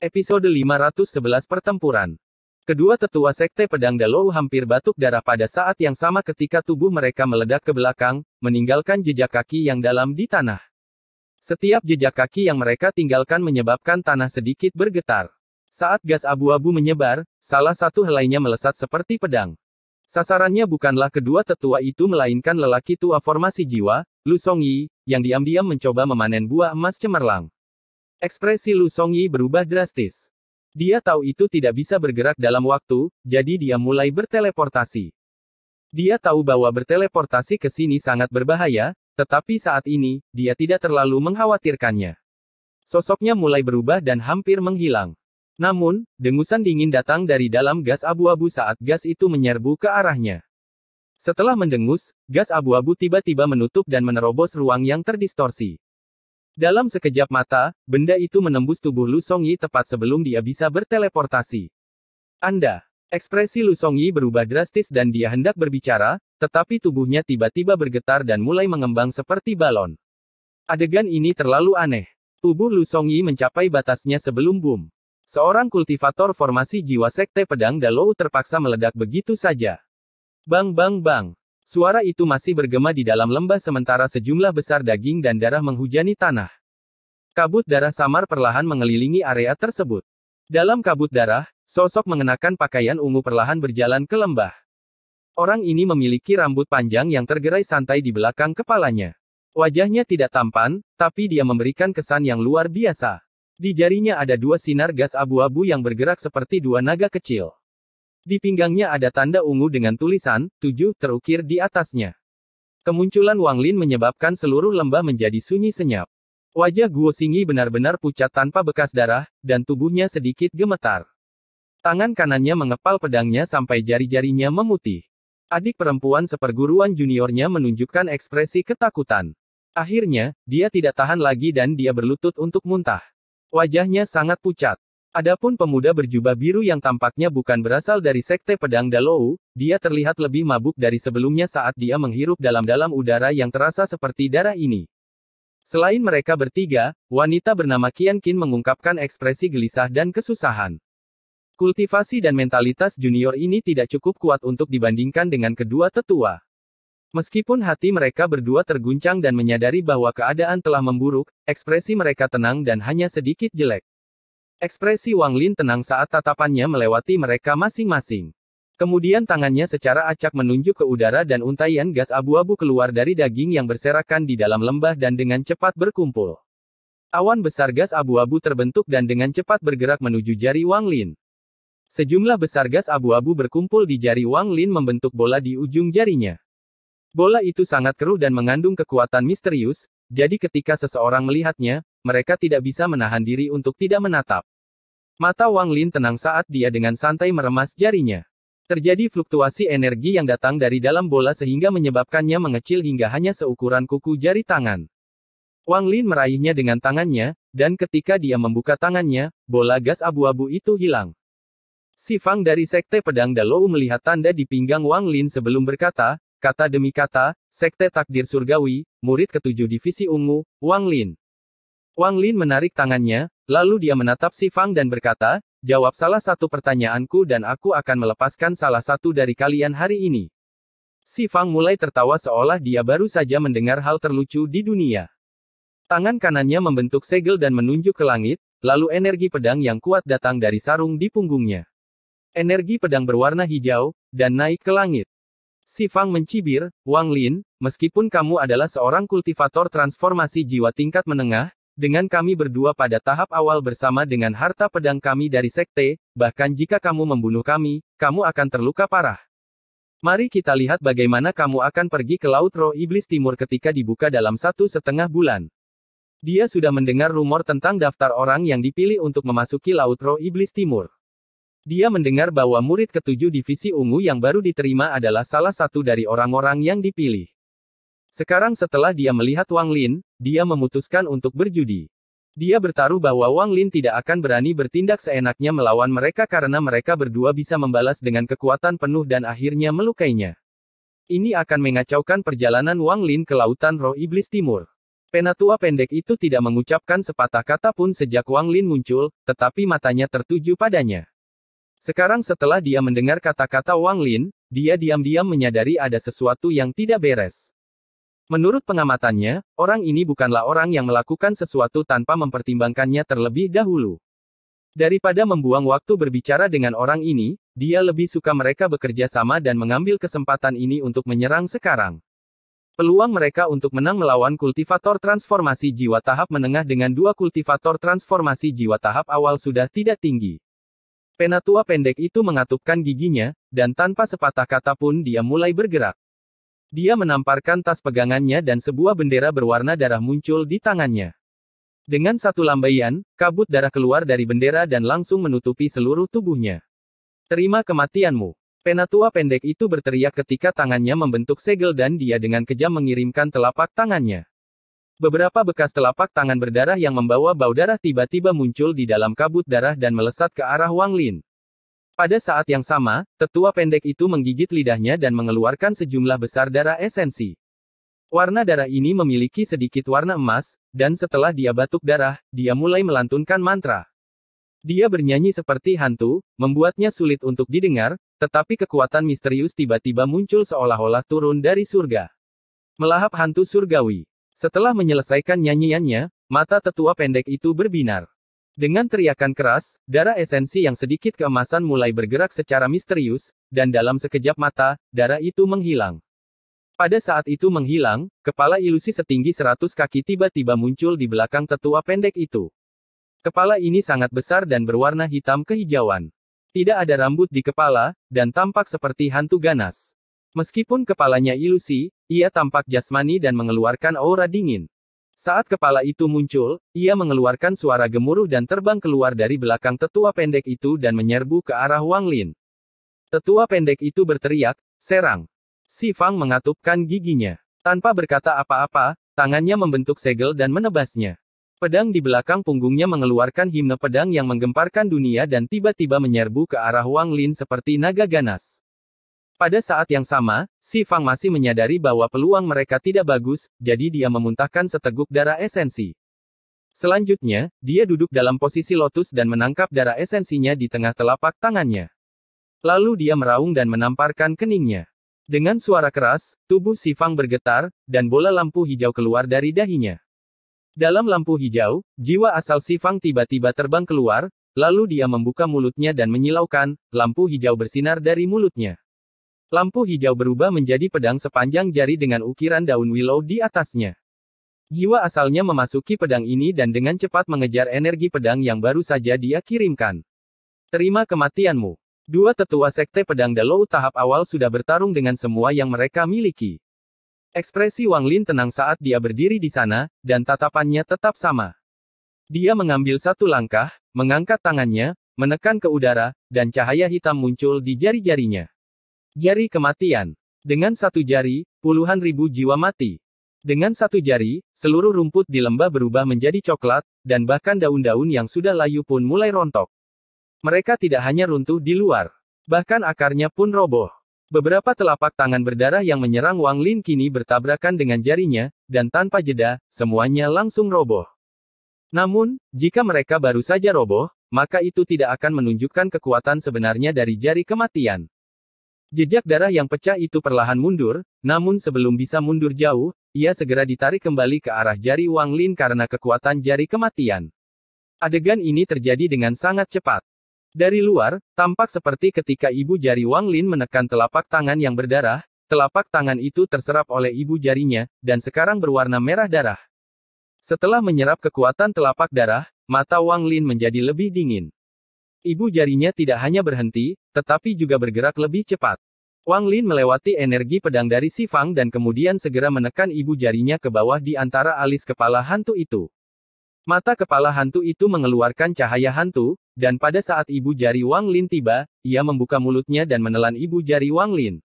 Episode 511 Pertempuran. Kedua tetua Sekte Pedang Dalou hampir batuk darah pada saat yang sama ketika tubuh mereka meledak ke belakang, meninggalkan jejak kaki yang dalam di tanah. Setiap jejak kaki yang mereka tinggalkan menyebabkan tanah sedikit bergetar. Saat gas abu-abu menyebar, salah satu helainya melesat seperti pedang. Sasarannya bukanlah kedua tetua itu melainkan lelaki tua formasi jiwa, Lu Songyi, yang diam-diam mencoba memanen buah emas cemerlang. Ekspresi Lu Songyi berubah drastis. Dia tahu itu tidak bisa bergerak dalam waktu, jadi dia mulai berteleportasi. Dia tahu bahwa berteleportasi ke sini sangat berbahaya, tetapi saat ini, dia tidak terlalu mengkhawatirkannya. Sosoknya mulai berubah dan hampir menghilang. Namun, dengusan dingin datang dari dalam gas abu-abu saat gas itu menyerbu ke arahnya. Setelah mendengus, gas abu-abu tiba-tiba menutup dan menerobos ruang yang terdistorsi. Dalam sekejap mata, benda itu menembus tubuh Lu Songyi tepat sebelum dia bisa berteleportasi. Ekspresi Lu Songyi berubah drastis dan dia hendak berbicara, tetapi tubuhnya tiba-tiba bergetar dan mulai mengembang seperti balon. Adegan ini terlalu aneh. Tubuh Lu Songyi mencapai batasnya sebelum boom. Seorang kultivator formasi jiwa Sekte Pedang Dalou terpaksa meledak begitu saja. Bang bang bang. Suara itu masih bergema di dalam lembah sementara sejumlah besar daging dan darah menghujani tanah. Kabut darah samar perlahan mengelilingi area tersebut. Dalam kabut darah, sosok mengenakan pakaian ungu perlahan berjalan ke lembah. Orang ini memiliki rambut panjang yang tergerai santai di belakang kepalanya. Wajahnya tidak tampan, tapi dia memberikan kesan yang luar biasa. Di jarinya ada dua sinar gas abu-abu yang bergerak seperti dua naga kecil. Di pinggangnya ada tanda ungu dengan tulisan 7 terukir di atasnya. Kemunculan Wang Lin menyebabkan seluruh lembah menjadi sunyi senyap. Wajah Guo Xingyi benar-benar pucat tanpa bekas darah, dan tubuhnya sedikit gemetar. Tangan kanannya mengepal pedangnya sampai jari-jarinya memutih. Adik perempuan seperguruan juniornya menunjukkan ekspresi ketakutan. Akhirnya, dia tidak tahan lagi dan dia berlutut untuk muntah. Wajahnya sangat pucat. Adapun pemuda berjubah biru yang tampaknya bukan berasal dari Sekte Pedang Dalou, dia terlihat lebih mabuk dari sebelumnya saat dia menghirup dalam-dalam udara yang terasa seperti darah ini. Selain mereka bertiga, wanita bernama Qian Qin mengungkapkan ekspresi gelisah dan kesusahan. Kultivasi dan mentalitas junior ini tidak cukup kuat untuk dibandingkan dengan kedua tetua. Meskipun hati mereka berdua terguncang dan menyadari bahwa keadaan telah memburuk, ekspresi mereka tenang dan hanya sedikit jelek. Ekspresi Wang Lin tenang saat tatapannya melewati mereka masing-masing. Kemudian tangannya secara acak menunjuk ke udara dan untaian gas abu-abu keluar dari daging yang berserakan di dalam lembah dan dengan cepat berkumpul. Awan besar gas abu-abu terbentuk dan dengan cepat bergerak menuju jari Wang Lin. Sejumlah besar gas abu-abu berkumpul di jari Wang Lin membentuk bola di ujung jarinya. Bola itu sangat keruh dan mengandung kekuatan misterius, jadi ketika seseorang melihatnya, mereka tidak bisa menahan diri untuk tidak menatap. Mata Wang Lin tenang saat dia dengan santai meremas jarinya. Terjadi fluktuasi energi yang datang dari dalam bola sehingga menyebabkannya mengecil hingga hanya seukuran kuku jari tangan. Wang Lin meraihnya dengan tangannya, dan ketika dia membuka tangannya, bola gas abu-abu itu hilang. Si Fang dari Sekte Pedang Dalou melihat tanda di pinggang Wang Lin sebelum berkata, kata demi kata, Sekte Takdir Surgawi, murid ketujuh divisi ungu, Wang Lin. Wang Lin menarik tangannya, lalu dia menatap si Fang dan berkata, jawab salah satu pertanyaanku dan aku akan melepaskan salah satu dari kalian hari ini. Si Fang mulai tertawa seolah dia baru saja mendengar hal terlucu di dunia. Tangan kanannya membentuk segel dan menunjuk ke langit, lalu energi pedang yang kuat datang dari sarung di punggungnya. Energi pedang berwarna hijau, dan naik ke langit. Si Fang mencibir, Wang Lin, meskipun kamu adalah seorang kultivator transformasi jiwa tingkat menengah, dengan kami berdua pada tahap awal bersama dengan harta pedang kami dari sekte, bahkan jika kamu membunuh kami, kamu akan terluka parah. Mari kita lihat bagaimana kamu akan pergi ke Laut Roh Iblis Timur ketika dibuka dalam 1,5 bulan. Dia sudah mendengar rumor tentang daftar orang yang dipilih untuk memasuki Laut Roh Iblis Timur. Dia mendengar bahwa murid ketujuh divisi ungu yang baru diterima adalah salah satu dari orang-orang yang dipilih. Sekarang setelah dia melihat Wang Lin, dia memutuskan untuk berjudi. Dia bertaruh bahwa Wang Lin tidak akan berani bertindak seenaknya melawan mereka karena mereka berdua bisa membalas dengan kekuatan penuh dan akhirnya melukainya. Ini akan mengacaukan perjalanan Wang Lin ke Lautan Roh Iblis Timur. Penatua pendek itu tidak mengucapkan sepatah kata pun sejak Wang Lin muncul, tetapi matanya tertuju padanya. Sekarang setelah dia mendengar kata-kata Wang Lin, dia diam-diam menyadari ada sesuatu yang tidak beres. Menurut pengamatannya, orang ini bukanlah orang yang melakukan sesuatu tanpa mempertimbangkannya terlebih dahulu. Daripada membuang waktu berbicara dengan orang ini, dia lebih suka mereka bekerja sama dan mengambil kesempatan ini untuk menyerang sekarang. Peluang mereka untuk menang melawan kultivator transformasi jiwa tahap menengah dengan 2 kultivator transformasi jiwa tahap awal sudah tidak tinggi. Penatua pendek itu mengatupkan giginya, dan tanpa sepatah kata pun dia mulai bergerak. Dia menamparkan tas pegangannya dan sebuah bendera berwarna darah muncul di tangannya. Dengan satu lambaian, kabut darah keluar dari bendera dan langsung menutupi seluruh tubuhnya. Terima kematianmu. Penatua pendek itu berteriak ketika tangannya membentuk segel dan dia dengan kejam mengirimkan telapak tangannya. Beberapa bekas telapak tangan berdarah yang membawa bau darah tiba-tiba muncul di dalam kabut darah dan melesat ke arah Wang Lin. Pada saat yang sama, tetua pendek itu menggigit lidahnya dan mengeluarkan sejumlah besar darah esensi. Warna darah ini memiliki sedikit warna emas, dan setelah dia batuk darah, dia mulai melantunkan mantra. Dia bernyanyi seperti hantu, membuatnya sulit untuk didengar, tetapi kekuatan misterius tiba-tiba muncul seolah-olah turun dari surga. Melahap hantu surgawi. Setelah menyelesaikan nyanyiannya, mata tetua pendek itu berbinar. Dengan teriakan keras, darah esensi yang sedikit keemasan mulai bergerak secara misterius, dan dalam sekejap mata, darah itu menghilang. Pada saat itu menghilang, kepala ilusi setinggi 100 kaki tiba-tiba muncul di belakang tetua pendek itu. Kepala ini sangat besar dan berwarna hitam kehijauan. Tidak ada rambut di kepala, dan tampak seperti hantu ganas. Meskipun kepalanya ilusi, ia tampak jasmani dan mengeluarkan aura dingin. Saat kepala itu muncul, ia mengeluarkan suara gemuruh dan terbang keluar dari belakang tetua pendek itu dan menyerbu ke arah Wang Lin. Tetua pendek itu berteriak, "Serang!" Si Fang mengatupkan giginya. Tanpa berkata apa-apa, tangannya membentuk segel dan menebasnya. Pedang di belakang punggungnya mengeluarkan himne pedang yang menggemparkan dunia dan tiba-tiba menyerbu ke arah Wang Lin seperti naga ganas. Pada saat yang sama, Si Fang masih menyadari bahwa peluang mereka tidak bagus, jadi dia memuntahkan seteguk darah esensi. Selanjutnya, dia duduk dalam posisi lotus dan menangkap darah esensinya di tengah telapak tangannya. Lalu dia meraung dan menamparkan keningnya. Dengan suara keras, tubuh Si Fang bergetar, dan bola lampu hijau keluar dari dahinya. Dalam lampu hijau, jiwa asal Si Fang tiba-tiba terbang keluar, lalu dia membuka mulutnya dan menyilaukan, lampu hijau bersinar dari mulutnya. Lampu hijau berubah menjadi pedang sepanjang jari dengan ukiran daun willow di atasnya. Jiwa asalnya memasuki pedang ini dan dengan cepat mengejar energi pedang yang baru saja dia kirimkan. Terima kematianmu. Dua tetua sekte pedang Dalou tahap awal sudah bertarung dengan semua yang mereka miliki. Ekspresi Wang Lin tenang saat dia berdiri di sana, dan tatapannya tetap sama. Dia mengambil satu langkah, mengangkat tangannya, menekan ke udara, dan cahaya hitam muncul di jari-jarinya. Jari kematian. Dengan satu jari, puluhan ribu jiwa mati. Dengan satu jari, seluruh rumput di lembah berubah menjadi coklat, dan bahkan daun-daun yang sudah layu pun mulai rontok. Mereka tidak hanya runtuh di luar, bahkan akarnya pun roboh. Beberapa telapak tangan berdarah yang menyerang Wang Lin kini bertabrakan dengan jarinya, dan tanpa jeda, semuanya langsung roboh. Namun, jika mereka baru saja roboh, maka itu tidak akan menunjukkan kekuatan sebenarnya dari jari kematian. Jejak darah yang pecah itu perlahan mundur, namun sebelum bisa mundur jauh, ia segera ditarik kembali ke arah jari Wang Lin karena kekuatan jari kematian. Adegan ini terjadi dengan sangat cepat. Dari luar, tampak seperti ketika ibu jari Wang Lin menekan telapak tangan yang berdarah, telapak tangan itu terserap oleh ibu jarinya, dan sekarang berwarna merah darah. Setelah menyerap kekuatan telapak darah, mata Wang Lin menjadi lebih dingin. Ibu jarinya tidak hanya berhenti, tetapi juga bergerak lebih cepat. Wang Lin melewati energi pedang dari Si Fang dan kemudian segera menekan ibu jarinya ke bawah di antara alis kepala hantu itu. Mata kepala hantu itu mengeluarkan cahaya hantu, dan pada saat ibu jari Wang Lin tiba, ia membuka mulutnya dan menelan ibu jari Wang Lin.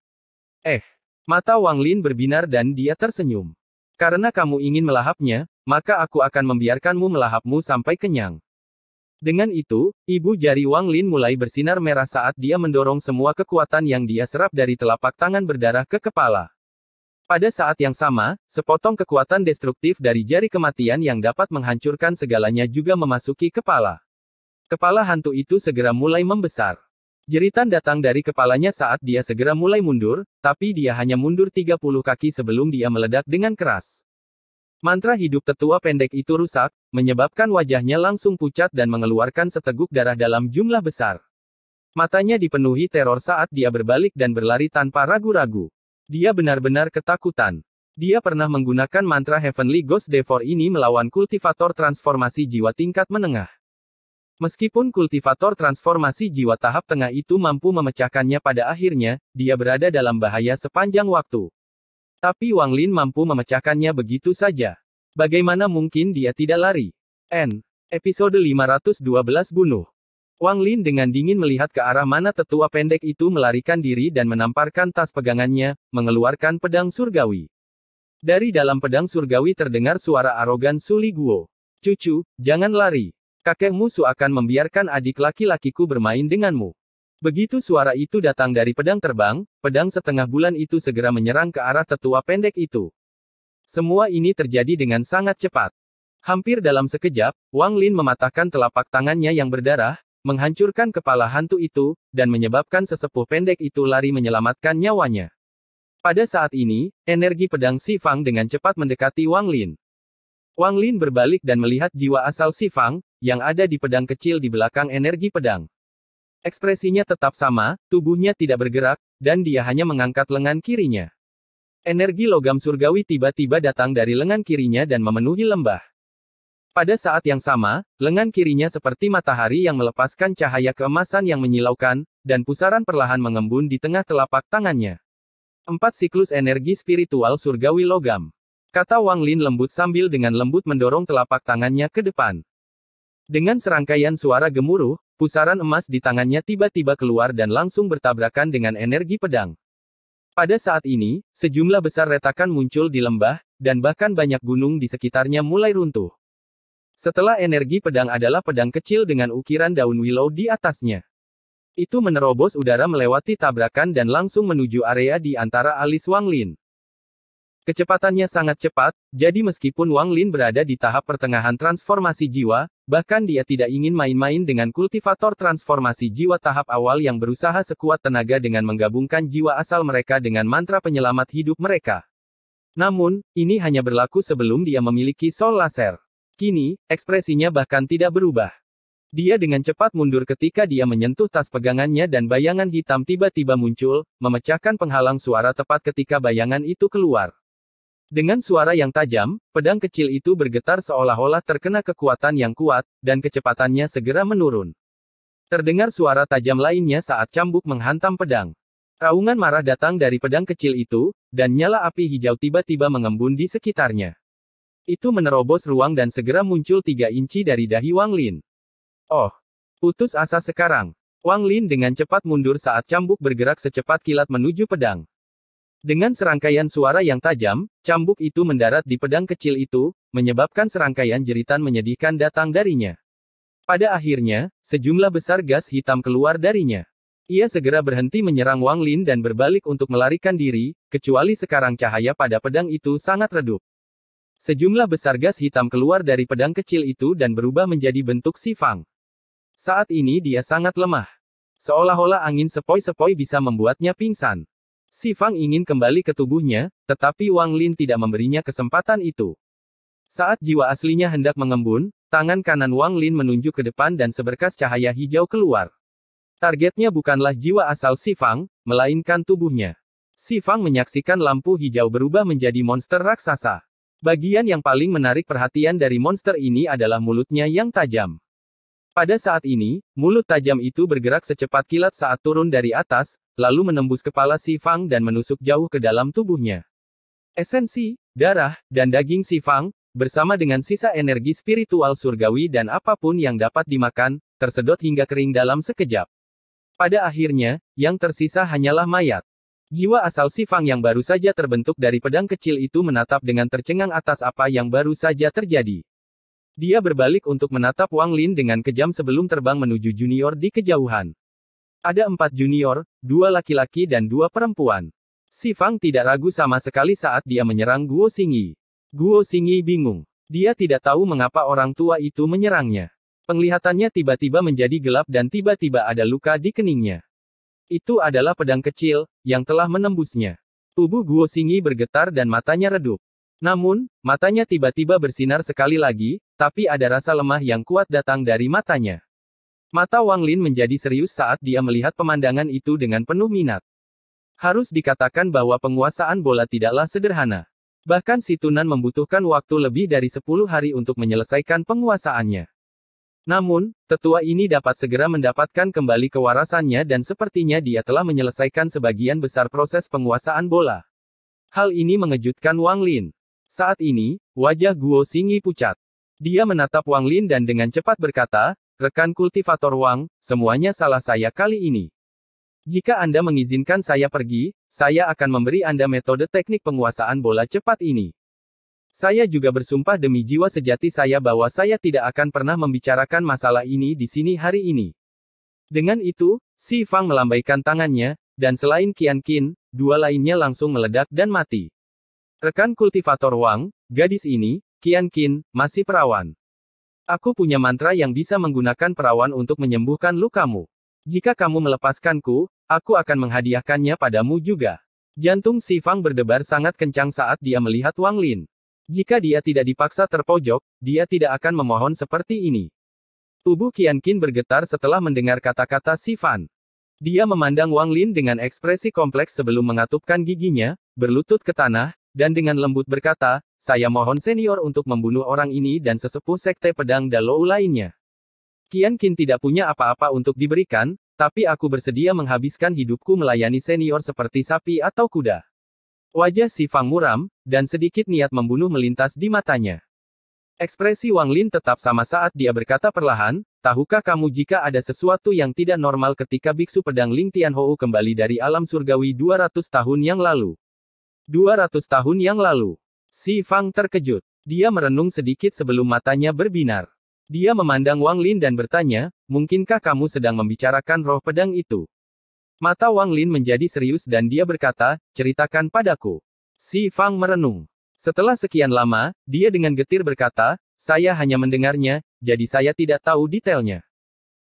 Mata Wang Lin berbinar dan dia tersenyum. Karena kamu ingin melahapnya, maka aku akan membiarkanmu melahapmu sampai kenyang. Dengan itu, ibu jari Wang Lin mulai bersinar merah saat dia mendorong semua kekuatan yang dia serap dari telapak tangan berdarah ke kepala. Pada saat yang sama, sepotong kekuatan destruktif dari jari kematian yang dapat menghancurkan segalanya juga memasuki kepala. Kepala hantu itu segera mulai membesar. Jeritan datang dari kepalanya saat dia segera mulai mundur, tapi dia hanya mundur 30 kaki sebelum dia meledak dengan keras. Mantra hidup tetua pendek itu rusak, menyebabkan wajahnya langsung pucat dan mengeluarkan seteguk darah dalam jumlah besar. Matanya dipenuhi teror saat dia berbalik dan berlari tanpa ragu-ragu. Dia benar-benar ketakutan. Dia pernah menggunakan mantra Heavenly Ghost Devourer ini melawan kultivator transformasi jiwa tingkat menengah. Meskipun kultivator transformasi jiwa tahap tengah itu mampu memecahkannya pada akhirnya, dia berada dalam bahaya sepanjang waktu. Tapi Wang Lin mampu memecahkannya begitu saja. Bagaimana mungkin dia tidak lari? Episode 512 Bunuh. Wang Lin dengan dingin melihat ke arah mana tetua pendek itu melarikan diri dan menamparkan tas pegangannya, mengeluarkan pedang surgawi. Dari dalam pedang surgawi terdengar suara arogan Su Li Guo. Cucu, jangan lari. Kakekmu Su akan membiarkan adik laki-lakiku bermain denganmu. Begitu suara itu datang dari pedang terbang, pedang setengah bulan itu segera menyerang ke arah tetua pendek itu. Semua ini terjadi dengan sangat cepat. Hampir dalam sekejap, Wang Lin mematahkan telapak tangannya yang berdarah, menghancurkan kepala hantu itu, dan menyebabkan sesepuh pendek itu lari menyelamatkan nyawanya. Pada saat ini, energi pedang Si Fang dengan cepat mendekati Wang Lin. Wang Lin berbalik dan melihat jiwa asal Si Fang, yang ada di pedang kecil di belakang energi pedang. Ekspresinya tetap sama, tubuhnya tidak bergerak, dan dia hanya mengangkat lengan kirinya. Energi logam surgawi tiba-tiba datang dari lengan kirinya dan memenuhi lembah. Pada saat yang sama, lengan kirinya seperti matahari yang melepaskan cahaya keemasan yang menyilaukan, dan pusaran perlahan mengembun di tengah telapak tangannya. 4 siklus energi spiritual surgawi logam. Kata Wang Lin lembut sambil dengan lembut mendorong telapak tangannya ke depan. Dengan serangkaian suara gemuruh, pusaran emas di tangannya tiba-tiba keluar dan langsung bertabrakan dengan energi pedang. Pada saat ini, sejumlah besar retakan muncul di lembah, dan bahkan banyak gunung di sekitarnya mulai runtuh. Setelah energi pedang adalah pedang kecil dengan ukiran daun willow di atasnya. Itu menerobos udara melewati tabrakan dan langsung menuju area di antara alis Wang Lin. Kecepatannya sangat cepat, jadi meskipun Wang Lin berada di tahap pertengahan transformasi jiwa, bahkan dia tidak ingin main-main dengan kultivator transformasi jiwa tahap awal yang berusaha sekuat tenaga dengan menggabungkan jiwa asal mereka dengan mantra penyelamat hidup mereka. Namun, ini hanya berlaku sebelum dia memiliki soul laser. Kini, ekspresinya bahkan tidak berubah. Dia dengan cepat mundur ketika dia menyentuh tas pegangannya dan bayangan hitam tiba-tiba muncul, memecahkan penghalang suara tepat ketika bayangan itu keluar. Dengan suara yang tajam, pedang kecil itu bergetar seolah-olah terkena kekuatan yang kuat, dan kecepatannya segera menurun. Terdengar suara tajam lainnya saat cambuk menghantam pedang. Raungan marah datang dari pedang kecil itu, dan nyala api hijau tiba-tiba mengembun di sekitarnya. Itu menerobos ruang dan segera muncul 3 inci dari dahi Wang Lin. Oh! Putus asa sekarang. Wang Lin dengan cepat mundur saat cambuk bergerak secepat kilat menuju pedang. Dengan serangkaian suara yang tajam, cambuk itu mendarat di pedang kecil itu, menyebabkan serangkaian jeritan menyedihkan datang darinya. Pada akhirnya, sejumlah besar gas hitam keluar darinya. Ia segera berhenti menyerang Wang Lin dan berbalik untuk melarikan diri, kecuali sekarang cahaya pada pedang itu sangat redup. Sejumlah besar gas hitam keluar dari pedang kecil itu dan berubah menjadi bentuk Si Fang. Saat ini dia sangat lemah. Seolah-olah angin sepoi-sepoi bisa membuatnya pingsan. Si Fang ingin kembali ke tubuhnya, tetapi Wang Lin tidak memberinya kesempatan itu. Saat jiwa aslinya hendak mengembun, tangan kanan Wang Lin menunjuk ke depan dan seberkas cahaya hijau keluar. Targetnya bukanlah jiwa asal Si Fang, melainkan tubuhnya. Si Fang menyaksikan lampu hijau berubah menjadi monster raksasa. Bagian yang paling menarik perhatian dari monster ini adalah mulutnya yang tajam. Pada saat ini, mulut tajam itu bergerak secepat kilat saat turun dari atas, lalu menembus kepala Si Fang dan menusuk jauh ke dalam tubuhnya. Esensi, darah, dan daging Si Fang, bersama dengan sisa energi spiritual surgawi dan apapun yang dapat dimakan, tersedot hingga kering dalam sekejap. Pada akhirnya, yang tersisa hanyalah mayat. Jiwa asal Si Fang yang baru saja terbentuk dari pedang kecil itu menatap dengan tercengang atas apa yang baru saja terjadi. Dia berbalik untuk menatap Wang Lin dengan kejam sebelum terbang menuju junior di kejauhan. Ada 4 junior, 2 laki-laki dan 2 perempuan. Si Fang tidak ragu sama sekali saat dia menyerang Guo Xingyi. Guo Xingyi bingung. Dia tidak tahu mengapa orang tua itu menyerangnya. Penglihatannya tiba-tiba menjadi gelap dan tiba-tiba ada luka di keningnya. Itu adalah pedang kecil, yang telah menembusnya. Tubuh Guo Xingyi bergetar dan matanya redup. Namun, matanya tiba-tiba bersinar sekali lagi, tapi ada rasa lemah yang kuat datang dari matanya. Mata Wang Lin menjadi serius saat dia melihat pemandangan itu dengan penuh minat. Harus dikatakan bahwa penguasaan bola tidaklah sederhana. Bahkan si Tunan membutuhkan waktu lebih dari 10 hari untuk menyelesaikan penguasaannya. Namun, tetua ini dapat segera mendapatkan kembali kewarasannya dan sepertinya dia telah menyelesaikan sebagian besar proses penguasaan bola. Hal ini mengejutkan Wang Lin. Saat ini, wajah Guo Xingyi pucat. Dia menatap Wang Lin dan dengan cepat berkata, "Rekan kultivator Wang, semuanya salah saya kali ini. Jika Anda mengizinkan saya pergi, saya akan memberi Anda metode teknik penguasaan bola cepat ini. Saya juga bersumpah demi jiwa sejati saya bahwa saya tidak akan pernah membicarakan masalah ini di sini hari ini." Dengan itu, Si Fang melambaikan tangannya, dan selain Qian Qin, dua lainnya langsung meledak dan mati. Rekan kultivator Wang, gadis ini, Qian Qin, masih perawan. Aku punya mantra yang bisa menggunakan perawan untuk menyembuhkan lukamu. Jika kamu melepaskanku, aku akan menghadiahkannya padamu juga. Jantung Si Fang berdebar sangat kencang saat dia melihat Wang Lin. Jika dia tidak dipaksa terpojok, dia tidak akan memohon seperti ini. Tubuh Qian Qin bergetar setelah mendengar kata-kata Si Fan. Dia memandang Wang Lin dengan ekspresi kompleks sebelum mengatupkan giginya, berlutut ke tanah, dan dengan lembut berkata, "Saya mohon senior untuk membunuh orang ini dan sesepuh sekte pedang Dalou lainnya. Qian Qin tidak punya apa-apa untuk diberikan, tapi aku bersedia menghabiskan hidupku melayani senior seperti sapi atau kuda." Wajah Si Fang muram, dan sedikit niat membunuh melintas di matanya. Ekspresi Wang Lin tetap sama saat dia berkata perlahan, "Tahukah kamu jika ada sesuatu yang tidak normal ketika biksu pedang Ling Tianhou kembali dari alam surgawi 200 tahun yang lalu?" 200 tahun yang lalu. Si Fang terkejut. Dia merenung sedikit sebelum matanya berbinar. Dia memandang Wang Lin dan bertanya, "Mungkinkah kamu sedang membicarakan roh pedang itu?" Mata Wang Lin menjadi serius dan dia berkata, "Ceritakan padaku." Si Fang merenung. Setelah sekian lama, dia dengan getir berkata, "Saya hanya mendengarnya, jadi saya tidak tahu detailnya.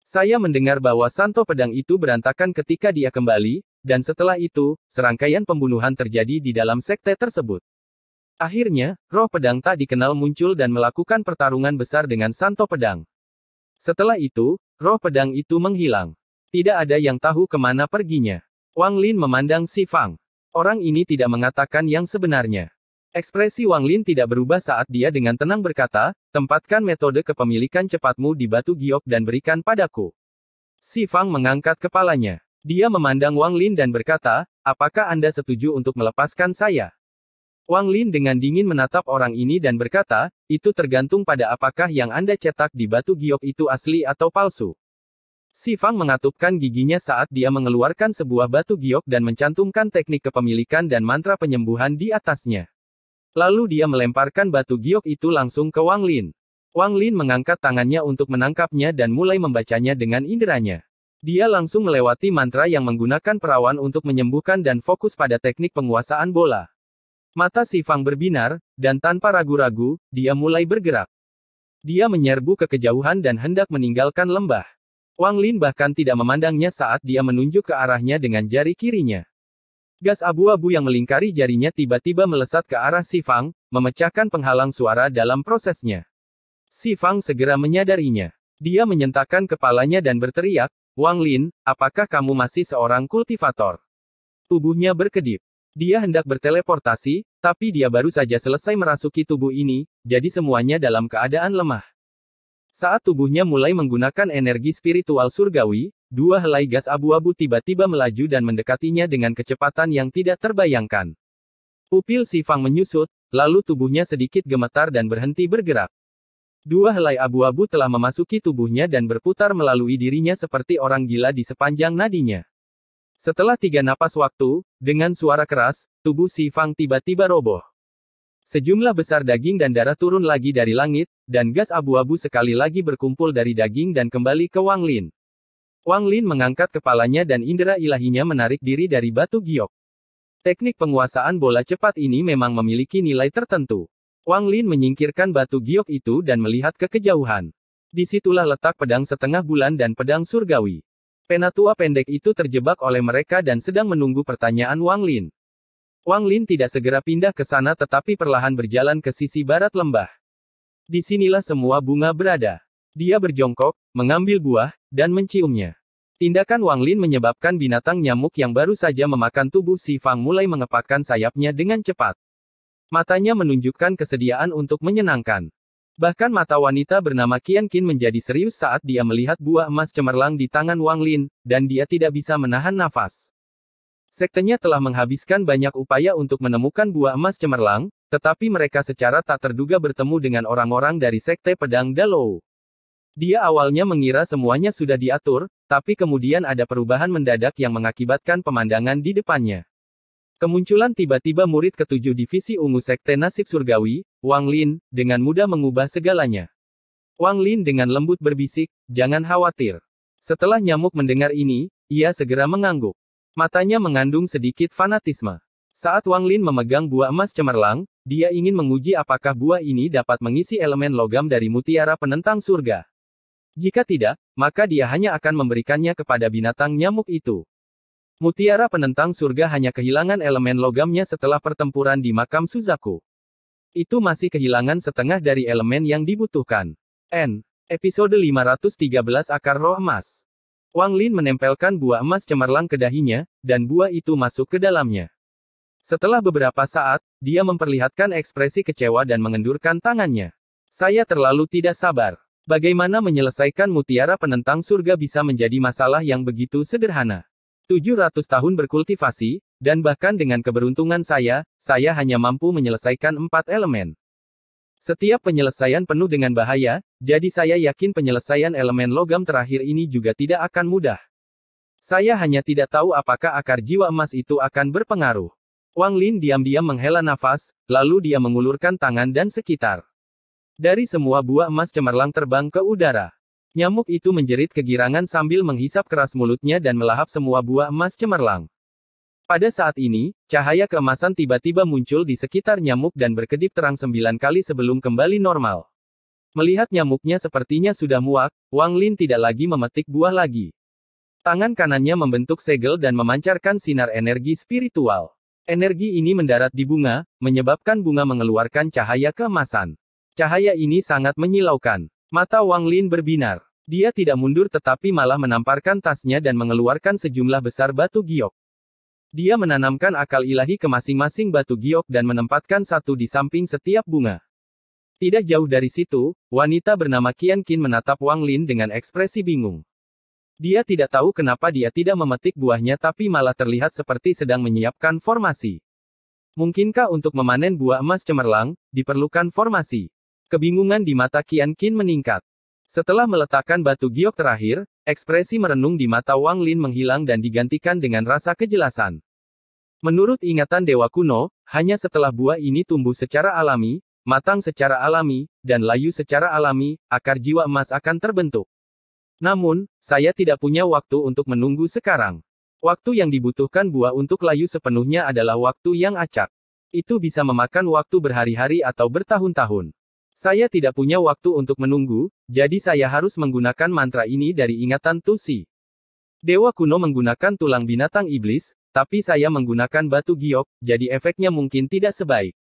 Saya mendengar bahwa santo pedang itu berantakan ketika dia kembali, dan setelah itu, serangkaian pembunuhan terjadi di dalam sekte tersebut. Akhirnya, roh pedang tak dikenal muncul dan melakukan pertarungan besar dengan santo pedang. Setelah itu, roh pedang itu menghilang. Tidak ada yang tahu kemana perginya." Wang Lin memandang Si Fang. Orang ini tidak mengatakan yang sebenarnya. Ekspresi Wang Lin tidak berubah saat dia dengan tenang berkata, "Tempatkan metode kepemilikan cepatmu di batu giok dan berikan padaku." Si Fang mengangkat kepalanya. Dia memandang Wang Lin dan berkata, "Apakah Anda setuju untuk melepaskan saya?" Wang Lin dengan dingin menatap orang ini dan berkata, "Itu tergantung pada apakah yang Anda cetak di batu giok itu asli atau palsu." Si Fang mengatupkan giginya saat dia mengeluarkan sebuah batu giok dan mencantumkan teknik kepemilikan dan mantra penyembuhan di atasnya. Lalu dia melemparkan batu giok itu langsung ke Wang Lin. Wang Lin mengangkat tangannya untuk menangkapnya dan mulai membacanya dengan inderanya. Dia langsung melewati mantra yang menggunakan perawan untuk menyembuhkan dan fokus pada teknik penguasaan bola. Mata Si Fang berbinar, dan tanpa ragu-ragu, dia mulai bergerak. Dia menyerbu ke kejauhan dan hendak meninggalkan lembah. Wang Lin bahkan tidak memandangnya saat dia menunjuk ke arahnya dengan jari kirinya. Gas abu-abu yang melingkari jarinya tiba-tiba melesat ke arah Si Fang, memecahkan penghalang suara dalam prosesnya. Si Fang segera menyadarinya. Dia menyentakkan kepalanya dan berteriak, "Wang Lin, apakah kamu masih seorang kultivator?" Tubuhnya berkedip. Dia hendak berteleportasi, tapi dia baru saja selesai merasuki tubuh ini, jadi semuanya dalam keadaan lemah. Saat tubuhnya mulai menggunakan energi spiritual surgawi, dua helai gas abu-abu tiba-tiba melaju dan mendekatinya dengan kecepatan yang tidak terbayangkan. Pupil Si Fang menyusut, lalu tubuhnya sedikit gemetar dan berhenti bergerak. Dua helai abu-abu telah memasuki tubuhnya dan berputar melalui dirinya seperti orang gila di sepanjang nadinya. Setelah 3 napas waktu, dengan suara keras, tubuh Si Fang tiba-tiba roboh. Sejumlah besar daging dan darah turun lagi dari langit, dan gas abu-abu sekali lagi berkumpul dari daging dan kembali ke Wang Lin. Wang Lin mengangkat kepalanya dan indera ilahinya menarik diri dari batu giok. Teknik penguasaan bola cepat ini memang memiliki nilai tertentu. Wang Lin menyingkirkan batu giok itu dan melihat ke kejauhan. Disitulah letak pedang setengah bulan dan pedang surgawi. Penatua pendek itu terjebak oleh mereka dan sedang menunggu pertanyaan Wang Lin. Wang Lin tidak segera pindah ke sana tetapi perlahan berjalan ke sisi barat lembah. Disinilah semua bunga berada. Dia berjongkok, mengambil buah, dan menciumnya. Tindakan Wang Lin menyebabkan binatang nyamuk yang baru saja memakan tubuh Si Fang mulai mengepakkan sayapnya dengan cepat. Matanya menunjukkan kesediaan untuk menyenangkan. Bahkan mata wanita bernama Qian Qin menjadi serius saat dia melihat buah emas cemerlang di tangan Wang Lin, dan dia tidak bisa menahan nafas. Sektenya telah menghabiskan banyak upaya untuk menemukan buah emas cemerlang, tetapi mereka secara tak terduga bertemu dengan orang-orang dari Sekte Pedang Dalou. Dia awalnya mengira semuanya sudah diatur, tapi kemudian ada perubahan mendadak yang mengakibatkan pemandangan di depannya. Kemunculan tiba-tiba murid ketujuh divisi ungu Sekte Nasib Surgawi, Wang Lin, dengan mudah mengubah segalanya. Wang Lin dengan lembut berbisik, "Jangan khawatir." Setelah nyamuk mendengar ini, ia segera mengangguk. Matanya mengandung sedikit fanatisme. Saat Wang Lin memegang buah emas cemerlang, dia ingin menguji apakah buah ini dapat mengisi elemen logam dari mutiara penentang surga. Jika tidak, maka dia hanya akan memberikannya kepada binatang nyamuk itu. Mutiara penentang surga hanya kehilangan elemen logamnya setelah pertempuran di makam Suzaku. Itu masih kehilangan setengah dari elemen yang dibutuhkan. Episode 513 Akar Roh Emas. Wang Lin menempelkan buah emas cemerlang ke dahinya, dan buah itu masuk ke dalamnya. Setelah beberapa saat, dia memperlihatkan ekspresi kecewa dan mengendurkan tangannya. "Saya terlalu tidak sabar. Bagaimana menyelesaikan mutiara penentang surga bisa menjadi masalah yang begitu sederhana. 700 tahun berkultivasi, dan bahkan dengan keberuntungan saya hanya mampu menyelesaikan 4 elemen. Setiap penyelesaian penuh dengan bahaya, jadi saya yakin penyelesaian elemen logam terakhir ini juga tidak akan mudah. Saya hanya tidak tahu apakah akar jiwa emas itu akan berpengaruh." Wang Lin diam-diam menghela nafas, lalu dia mengulurkan tangan dan sekitar. Dari semua buah emas cemerlang terbang ke udara. Nyamuk itu menjerit kegirangan sambil menghisap keras mulutnya dan melahap semua buah emas cemerlang. Pada saat ini, cahaya keemasan tiba-tiba muncul di sekitar nyamuk dan berkedip terang 9 kali sebelum kembali normal. Melihat nyamuknya sepertinya sudah muak, Wang Lin tidak lagi memetik buah lagi. Tangan kanannya membentuk segel dan memancarkan sinar energi spiritual. Energi ini mendarat di bunga, menyebabkan bunga mengeluarkan cahaya keemasan. Cahaya ini sangat menyilaukan. Mata Wang Lin berbinar. Dia tidak mundur tetapi malah menamparkan tasnya dan mengeluarkan sejumlah besar batu giok. Dia menanamkan akal ilahi ke masing-masing batu giok dan menempatkan satu di samping setiap bunga. Tidak jauh dari situ, wanita bernama Qian Qin menatap Wang Lin dengan ekspresi bingung. Dia tidak tahu kenapa dia tidak memetik buahnya tapi malah terlihat seperti sedang menyiapkan formasi. Mungkinkah untuk memanen buah emas cemerlang, diperlukan formasi? Kebingungan di mata Qian Qin meningkat. Setelah meletakkan batu giok terakhir, ekspresi merenung di mata Wang Lin menghilang dan digantikan dengan rasa kejelasan. Menurut ingatan dewa kuno, hanya setelah buah ini tumbuh secara alami, matang secara alami, dan layu secara alami, akar jiwa emas akan terbentuk. Namun, saya tidak punya waktu untuk menunggu sekarang. Waktu yang dibutuhkan buah untuk layu sepenuhnya adalah waktu yang acak. Itu bisa memakan waktu berhari-hari atau bertahun-tahun. Saya tidak punya waktu untuk menunggu, jadi saya harus menggunakan mantra ini dari ingatan Tu Si. Dewa kuno menggunakan tulang binatang iblis, tapi saya menggunakan batu giok, jadi efeknya mungkin tidak sebaik.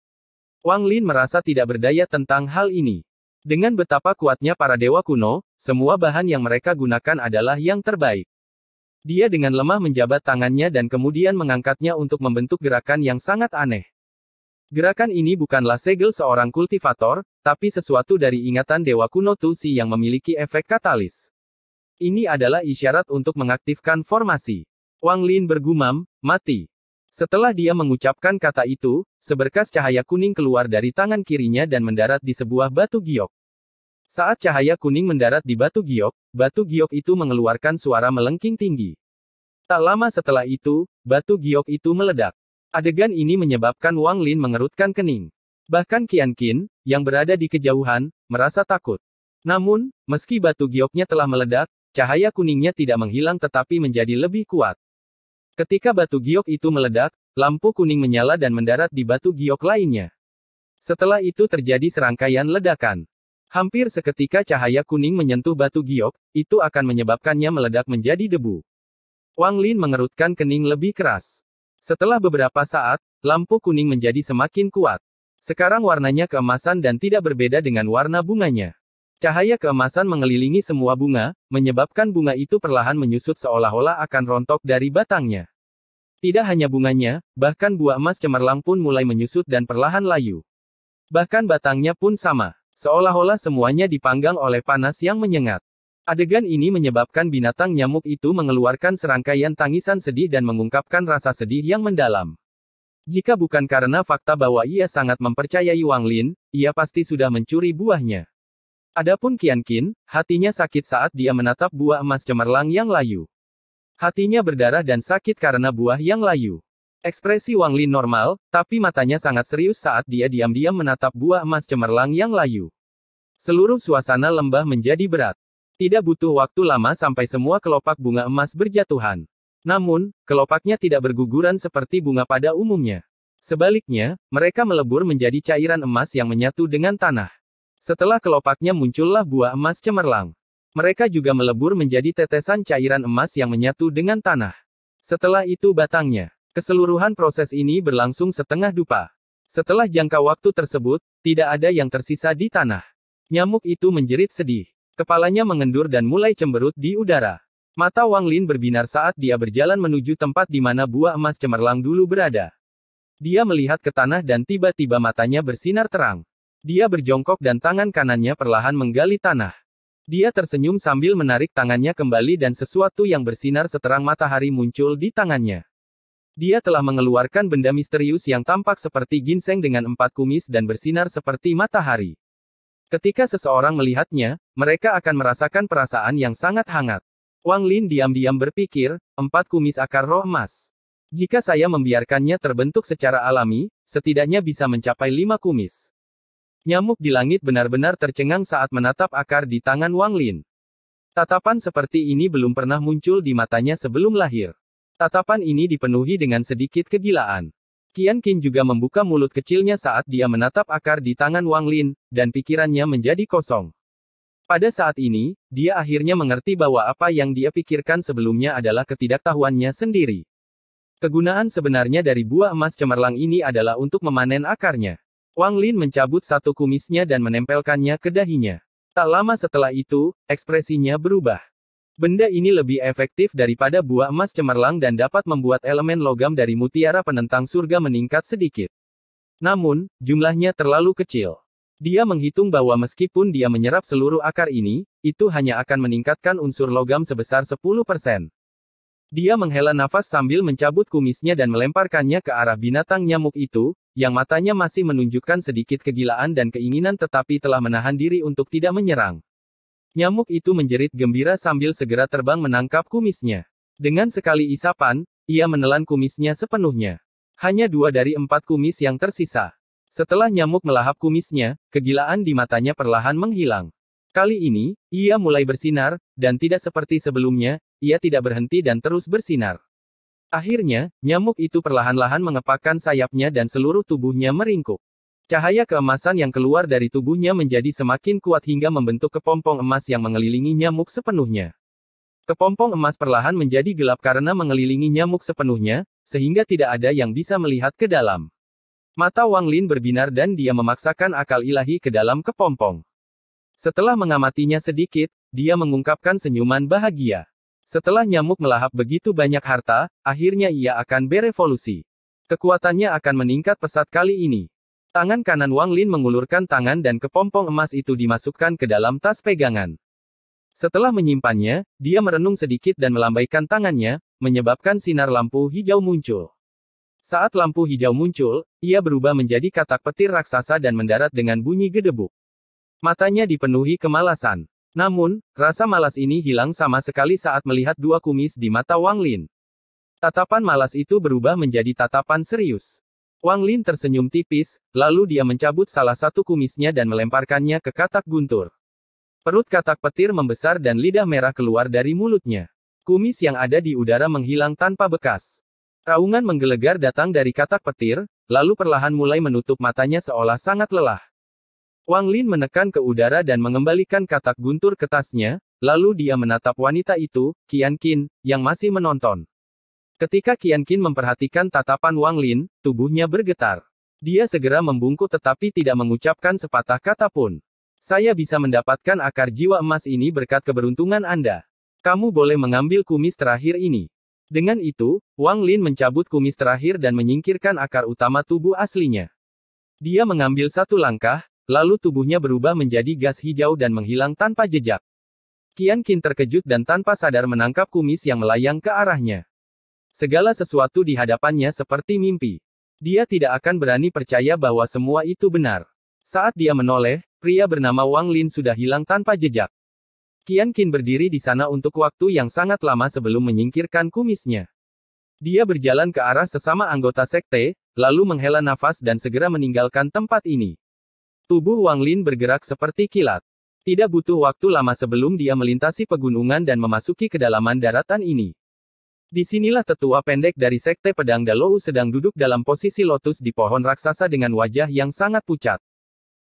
Wang Lin merasa tidak berdaya tentang hal ini. Dengan betapa kuatnya para dewa kuno, semua bahan yang mereka gunakan adalah yang terbaik. Dia dengan lemah menjabat tangannya dan kemudian mengangkatnya untuk membentuk gerakan yang sangat aneh. Gerakan ini bukanlah segel seorang kultivator, tapi sesuatu dari ingatan dewa kuno Tu Si yang memiliki efek katalis. Ini adalah isyarat untuk mengaktifkan formasi. Wang Lin bergumam, "Mati." Setelah dia mengucapkan kata itu, seberkas cahaya kuning keluar dari tangan kirinya dan mendarat di sebuah batu giok. Saat cahaya kuning mendarat di batu giok itu mengeluarkan suara melengking tinggi. Tak lama setelah itu, batu giok itu meledak. Adegan ini menyebabkan Wang Lin mengerutkan kening. Bahkan Qian Qin, yang berada di kejauhan, merasa takut. Namun, meski batu gioknya telah meledak, cahaya kuningnya tidak menghilang tetapi menjadi lebih kuat. Ketika batu giok itu meledak, lampu kuning menyala dan mendarat di batu giok lainnya. Setelah itu terjadi serangkaian ledakan. Hampir seketika cahaya kuning menyentuh batu giok, itu akan menyebabkannya meledak menjadi debu. Wang Lin mengerutkan kening lebih keras. Setelah beberapa saat, lampu kuning menjadi semakin kuat. Sekarang warnanya keemasan dan tidak berbeda dengan warna bunganya. Cahaya keemasan mengelilingi semua bunga, menyebabkan bunga itu perlahan menyusut seolah-olah akan rontok dari batangnya. Tidak hanya bunganya, bahkan buah emas cemerlang pun mulai menyusut dan perlahan layu. Bahkan batangnya pun sama. Seolah-olah semuanya dipanggang oleh panas yang menyengat. Adegan ini menyebabkan binatang nyamuk itu mengeluarkan serangkaian tangisan sedih dan mengungkapkan rasa sedih yang mendalam. Jika bukan karena fakta bahwa ia sangat mempercayai Wang Lin, ia pasti sudah mencuri buahnya. Adapun Qian Qin, hatinya sakit saat dia menatap buah emas cemerlang yang layu. Hatinya berdarah dan sakit karena buah yang layu. Ekspresi Wang Lin normal, tapi matanya sangat serius saat dia diam-diam menatap buah emas cemerlang yang layu. Seluruh suasana lembah menjadi berat. Tidak butuh waktu lama sampai semua kelopak bunga emas berjatuhan. Namun, kelopaknya tidak berguguran seperti bunga pada umumnya. Sebaliknya, mereka melebur menjadi cairan emas yang menyatu dengan tanah. Setelah kelopaknya muncullah buah emas cemerlang. Mereka juga melebur menjadi tetesan cairan emas yang menyatu dengan tanah. Setelah itu batangnya. Keseluruhan proses ini berlangsung setengah dupa. Setelah jangka waktu tersebut, tidak ada yang tersisa di tanah. Nyamuk itu menjerit sedih. Kepalanya mengendur dan mulai cemberut di udara. Mata Wang Lin berbinar saat dia berjalan menuju tempat di mana buah emas cemerlang dulu berada. Dia melihat ke tanah dan tiba-tiba matanya bersinar terang. Dia berjongkok dan tangan kanannya perlahan menggali tanah. Dia tersenyum sambil menarik tangannya kembali dan sesuatu yang bersinar seterang matahari muncul di tangannya. Dia telah mengeluarkan benda misterius yang tampak seperti ginseng dengan 4 kumis dan bersinar seperti matahari. Ketika seseorang melihatnya, mereka akan merasakan perasaan yang sangat hangat. Wang Lin diam-diam berpikir, 4 kumis akar roh emas. Jika saya membiarkannya terbentuk secara alami, setidaknya bisa mencapai 5 kumis. Nyamuk di langit benar-benar tercengang saat menatap akar di tangan Wang Lin. Tatapan seperti ini belum pernah muncul di matanya sebelum lahir. Tatapan ini dipenuhi dengan sedikit kegilaan. Qian Qin juga membuka mulut kecilnya saat dia menatap akar di tangan Wang Lin, dan pikirannya menjadi kosong. Pada saat ini, dia akhirnya mengerti bahwa apa yang dia pikirkan sebelumnya adalah ketidaktahuannya sendiri. Kegunaan sebenarnya dari buah emas cemerlang ini adalah untuk memanen akarnya. Wang Lin mencabut satu kumisnya dan menempelkannya ke dahinya. Tak lama setelah itu, ekspresinya berubah. Benda ini lebih efektif daripada buah emas cemerlang dan dapat membuat elemen logam dari mutiara penentang surga meningkat sedikit. Namun, jumlahnya terlalu kecil. Dia menghitung bahwa meskipun dia menyerap seluruh akar ini, itu hanya akan meningkatkan unsur logam sebesar 10%. Dia menghela nafas sambil mencabut kumisnya dan melemparkannya ke arah binatang nyamuk itu, yang matanya masih menunjukkan sedikit kegilaan dan keinginan tetapi telah menahan diri untuk tidak menyerang. Nyamuk itu menjerit gembira sambil segera terbang menangkap kumisnya. Dengan sekali isapan, ia menelan kumisnya sepenuhnya. Hanya 2 dari 4 kumis yang tersisa. Setelah nyamuk melahap kumisnya, kegilaan di matanya perlahan menghilang. Kali ini, ia mulai bersinar, dan tidak seperti sebelumnya, ia tidak berhenti dan terus bersinar. Akhirnya, nyamuk itu perlahan-lahan mengepakkan sayapnya dan seluruh tubuhnya meringkuk. Cahaya keemasan yang keluar dari tubuhnya menjadi semakin kuat hingga membentuk kepompong emas yang mengelilingi nyamuk sepenuhnya. Kepompong emas perlahan menjadi gelap karena mengelilingi nyamuk sepenuhnya, sehingga tidak ada yang bisa melihat ke dalam. Mata Wang Lin berbinar dan dia memaksakan akal ilahi ke dalam kepompong. Setelah mengamatinya sedikit, dia mengungkapkan senyuman bahagia. Setelah nyamuk melahap begitu banyak harta, akhirnya ia akan berevolusi. Kekuatannya akan meningkat pesat kali ini. Tangan kanan Wang Lin mengulurkan tangan dan kepompong emas itu dimasukkan ke dalam tas pegangan. Setelah menyimpannya, dia merenung sedikit dan melambaikan tangannya, menyebabkan sinar lampu hijau muncul. Saat lampu hijau muncul, ia berubah menjadi katak petir raksasa dan mendarat dengan bunyi gedebuk. Matanya dipenuhi kemalasan. Namun, rasa malas ini hilang sama sekali saat melihat 2 kumis di mata Wang Lin. Tatapan malas itu berubah menjadi tatapan serius. Wang Lin tersenyum tipis, lalu dia mencabut salah satu kumisnya dan melemparkannya ke katak guntur. Perut katak petir membesar dan lidah merah keluar dari mulutnya. Kumis yang ada di udara menghilang tanpa bekas. Raungan menggelegar datang dari katak petir, lalu perlahan mulai menutup matanya seolah sangat lelah. Wang Lin menekan ke udara dan mengembalikan katak guntur ke tasnya, lalu dia menatap wanita itu, Qian Qin, yang masih menonton. Ketika Qian Qin memperhatikan tatapan Wang Lin, tubuhnya bergetar. Dia segera membungkuk tetapi tidak mengucapkan sepatah kata pun. Saya bisa mendapatkan akar jiwa emas ini berkat keberuntungan Anda. Kamu boleh mengambil kumis terakhir ini. Dengan itu, Wang Lin mencabut kumis terakhir dan menyingkirkan akar utama tubuh aslinya. Dia mengambil satu langkah, lalu tubuhnya berubah menjadi gas hijau dan menghilang tanpa jejak. Qian Qin terkejut dan tanpa sadar menangkap kumis yang melayang ke arahnya. Segala sesuatu di hadapannya seperti mimpi. Dia tidak akan berani percaya bahwa semua itu benar. Saat dia menoleh, pria bernama Wang Lin sudah hilang tanpa jejak. Qian Qin berdiri di sana untuk waktu yang sangat lama sebelum menyingkirkan kumisnya. Dia berjalan ke arah sesama anggota sekte, lalu menghela nafas dan segera meninggalkan tempat ini. Tubuh Wang Lin bergerak seperti kilat. Tidak butuh waktu lama sebelum dia melintasi pegunungan dan memasuki kedalaman daratan ini. Disinilah tetua pendek dari Sekte Pedang Dalou sedang duduk dalam posisi lotus di pohon raksasa dengan wajah yang sangat pucat.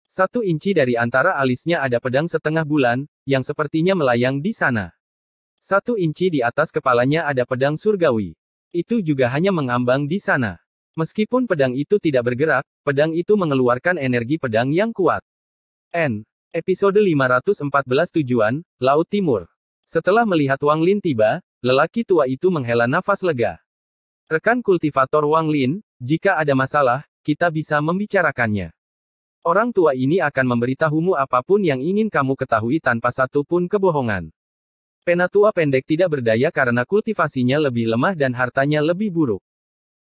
1 inci dari antara alisnya ada pedang setengah bulan, yang sepertinya melayang di sana. 1 inci di atas kepalanya ada pedang surgawi. Itu juga hanya mengambang di sana. Meskipun pedang itu tidak bergerak, pedang itu mengeluarkan energi pedang yang kuat. Episode 514 Tujuan, Laut Timur. Setelah melihat Wang Lin tiba, lelaki tua itu menghela nafas lega. Rekan kultivator Wang Lin, jika ada masalah, kita bisa membicarakannya. Orang tua ini akan memberitahumu apapun yang ingin kamu ketahui tanpa satu pun kebohongan. Penatua pendek tidak berdaya karena kultivasinya lebih lemah dan hartanya lebih buruk.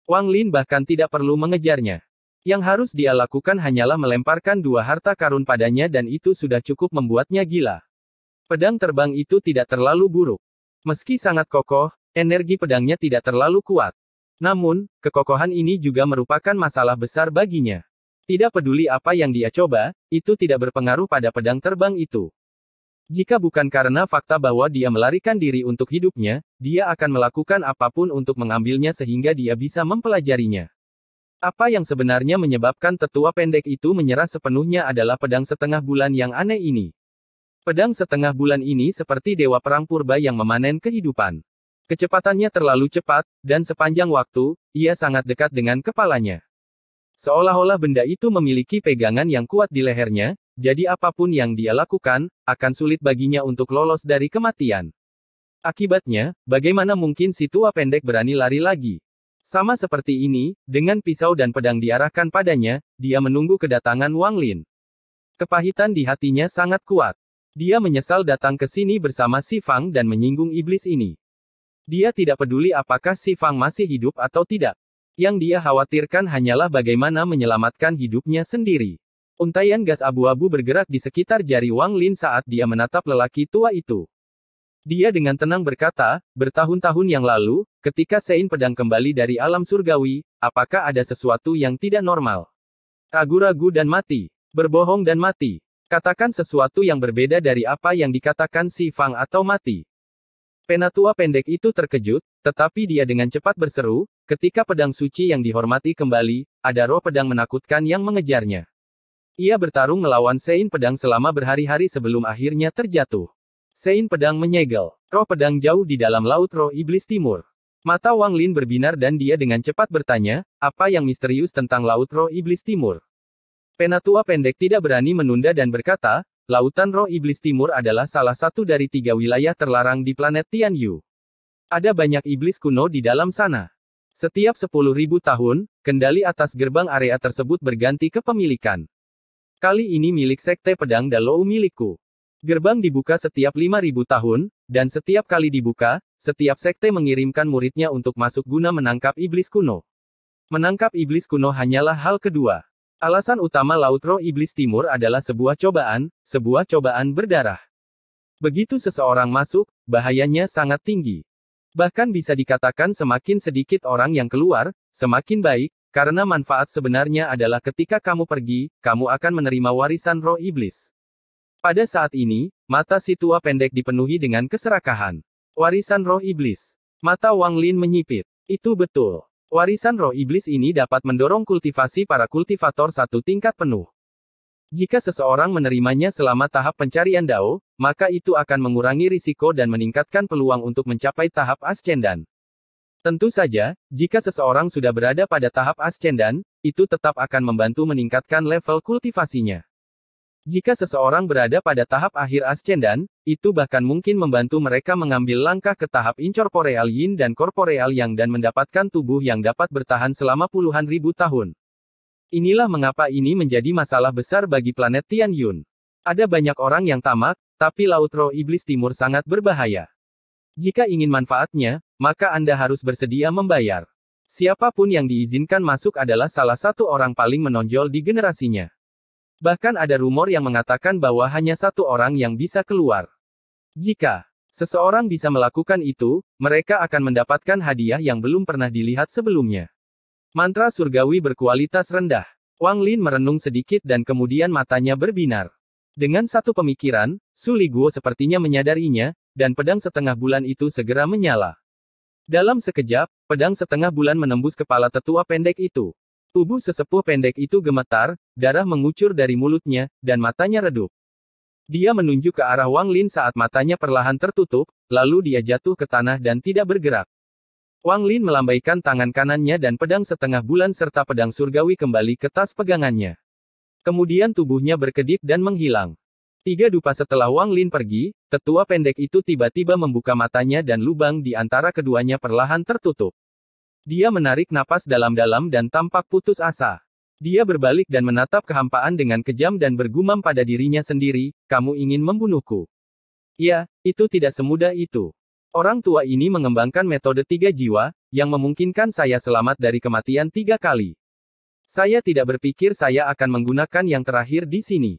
Wang Lin bahkan tidak perlu mengejarnya. Yang harus dia lakukan hanyalah melemparkan 2 harta karun padanya dan itu sudah cukup membuatnya gila. Pedang terbang itu tidak terlalu buruk. Meski sangat kokoh, energi pedangnya tidak terlalu kuat. Namun, kekokohan ini juga merupakan masalah besar baginya. Tidak peduli apa yang dia coba, itu tidak berpengaruh pada pedang terbang itu. Jika bukan karena fakta bahwa dia melarikan diri untuk hidupnya, dia akan melakukan apapun untuk mengambilnya sehingga dia bisa mempelajarinya. Apa yang sebenarnya menyebabkan tetua pendek itu menyerah sepenuhnya adalah pedang setengah bulan yang aneh ini. Pedang setengah bulan ini seperti dewa perang purba yang memanen kehidupan. Kecepatannya terlalu cepat, dan sepanjang waktu, ia sangat dekat dengan kepalanya. Seolah-olah benda itu memiliki pegangan yang kuat di lehernya, jadi apapun yang dia lakukan, akan sulit baginya untuk lolos dari kematian. Akibatnya, bagaimana mungkin si tua pendek berani lari lagi? Sama seperti ini, dengan pisau dan pedang diarahkan padanya, dia menunggu kedatangan Wang Lin. Kepahitan di hatinya sangat kuat. Dia menyesal datang ke sini bersama Si Fang dan menyinggung iblis ini. Dia tidak peduli apakah Si Fang masih hidup atau tidak. Yang dia khawatirkan hanyalah bagaimana menyelamatkan hidupnya sendiri. Untaian gas abu-abu bergerak di sekitar jari Wang Lin saat dia menatap lelaki tua itu. Dia dengan tenang berkata, bertahun-tahun yang lalu, ketika Sein Pedang kembali dari alam surgawi, apakah ada sesuatu yang tidak normal? Ragu-ragu dan mati. Berbohong dan mati. Katakan sesuatu yang berbeda dari apa yang dikatakan Si Fang atau mati. Penatua pendek itu terkejut, tetapi dia dengan cepat berseru, ketika pedang suci yang dihormati kembali, ada roh pedang menakutkan yang mengejarnya. Ia bertarung melawan Sein Pedang selama berhari-hari sebelum akhirnya terjatuh. Sein Pedang menyegel. Roh pedang jauh di dalam laut roh iblis timur. Mata Wang Lin berbinar dan dia dengan cepat bertanya, apa yang misterius tentang laut roh iblis timur? Penatua pendek tidak berani menunda dan berkata, Lautan Roh Iblis Timur adalah salah satu dari 3 wilayah terlarang di planet Tianyu. Ada banyak iblis kuno di dalam sana. Setiap 10.000 tahun, kendali atas gerbang area tersebut berganti kepemilikan. Kali ini milik Sekte Pedang Dalou milikku. Gerbang dibuka setiap 5.000 tahun, dan setiap kali dibuka, setiap sekte mengirimkan muridnya untuk masuk guna menangkap iblis kuno. Menangkap iblis kuno hanyalah hal kedua. Alasan utama Laut Roh Iblis Timur adalah sebuah cobaan berdarah. Begitu seseorang masuk, bahayanya sangat tinggi. Bahkan bisa dikatakan semakin sedikit orang yang keluar, semakin baik, karena manfaat sebenarnya adalah ketika kamu pergi, kamu akan menerima warisan roh iblis. Pada saat ini, mata si tua pendek dipenuhi dengan keserakahan. Warisan roh iblis. Mata Wang Lin menyipit. Itu betul. Warisan roh iblis ini dapat mendorong kultivasi para kultivator satu tingkat penuh. Jika seseorang menerimanya selama tahap pencarian Dao, maka itu akan mengurangi risiko dan meningkatkan peluang untuk mencapai tahap ascendan. Tentu saja, jika seseorang sudah berada pada tahap ascendan, itu tetap akan membantu meningkatkan level kultivasinya. Jika seseorang berada pada tahap akhir ascendan, itu bahkan mungkin membantu mereka mengambil langkah ke tahap incorporeal yin dan corporeal yang dan mendapatkan tubuh yang dapat bertahan selama puluhan ribu tahun. Inilah mengapa ini menjadi masalah besar bagi planet Tianyun. Ada banyak orang yang tamak, tapi Laut Roh Iblis Timur sangat berbahaya. Jika ingin manfaatnya, maka Anda harus bersedia membayar. Siapapun yang diizinkan masuk adalah salah satu orang paling menonjol di generasinya. Bahkan ada rumor yang mengatakan bahwa hanya satu orang yang bisa keluar. Jika seseorang bisa melakukan itu, mereka akan mendapatkan hadiah yang belum pernah dilihat sebelumnya. Mantra surgawi berkualitas rendah. Wang Lin merenung sedikit dan kemudian matanya berbinar. Dengan satu pemikiran, Su Liguo sepertinya menyadarinya, dan pedang setengah bulan itu segera menyala. Dalam sekejap, pedang setengah bulan menembus kepala tetua pendek itu. Tubuh sesepuh pendek itu gemetar, darah mengucur dari mulutnya, dan matanya redup. Dia menunjuk ke arah Wang Lin saat matanya perlahan tertutup, lalu dia jatuh ke tanah dan tidak bergerak. Wang Lin melambaikan tangan kanannya dan pedang setengah bulan serta pedang surgawi kembali ke tas pegangannya. Kemudian tubuhnya berkedip dan menghilang. 3 dupa setelah Wang Lin pergi, tetua pendek itu tiba-tiba membuka matanya dan lubang di antara keduanya perlahan tertutup. Dia menarik napas dalam-dalam dan tampak putus asa. Dia berbalik dan menatap kehampaan dengan kejam dan bergumam pada dirinya sendiri, "Kamu ingin membunuhku?" Ya, itu tidak semudah itu. Orang tua ini mengembangkan metode 3 jiwa, yang memungkinkan saya selamat dari kematian 3 kali. Saya tidak berpikir saya akan menggunakan yang terakhir di sini.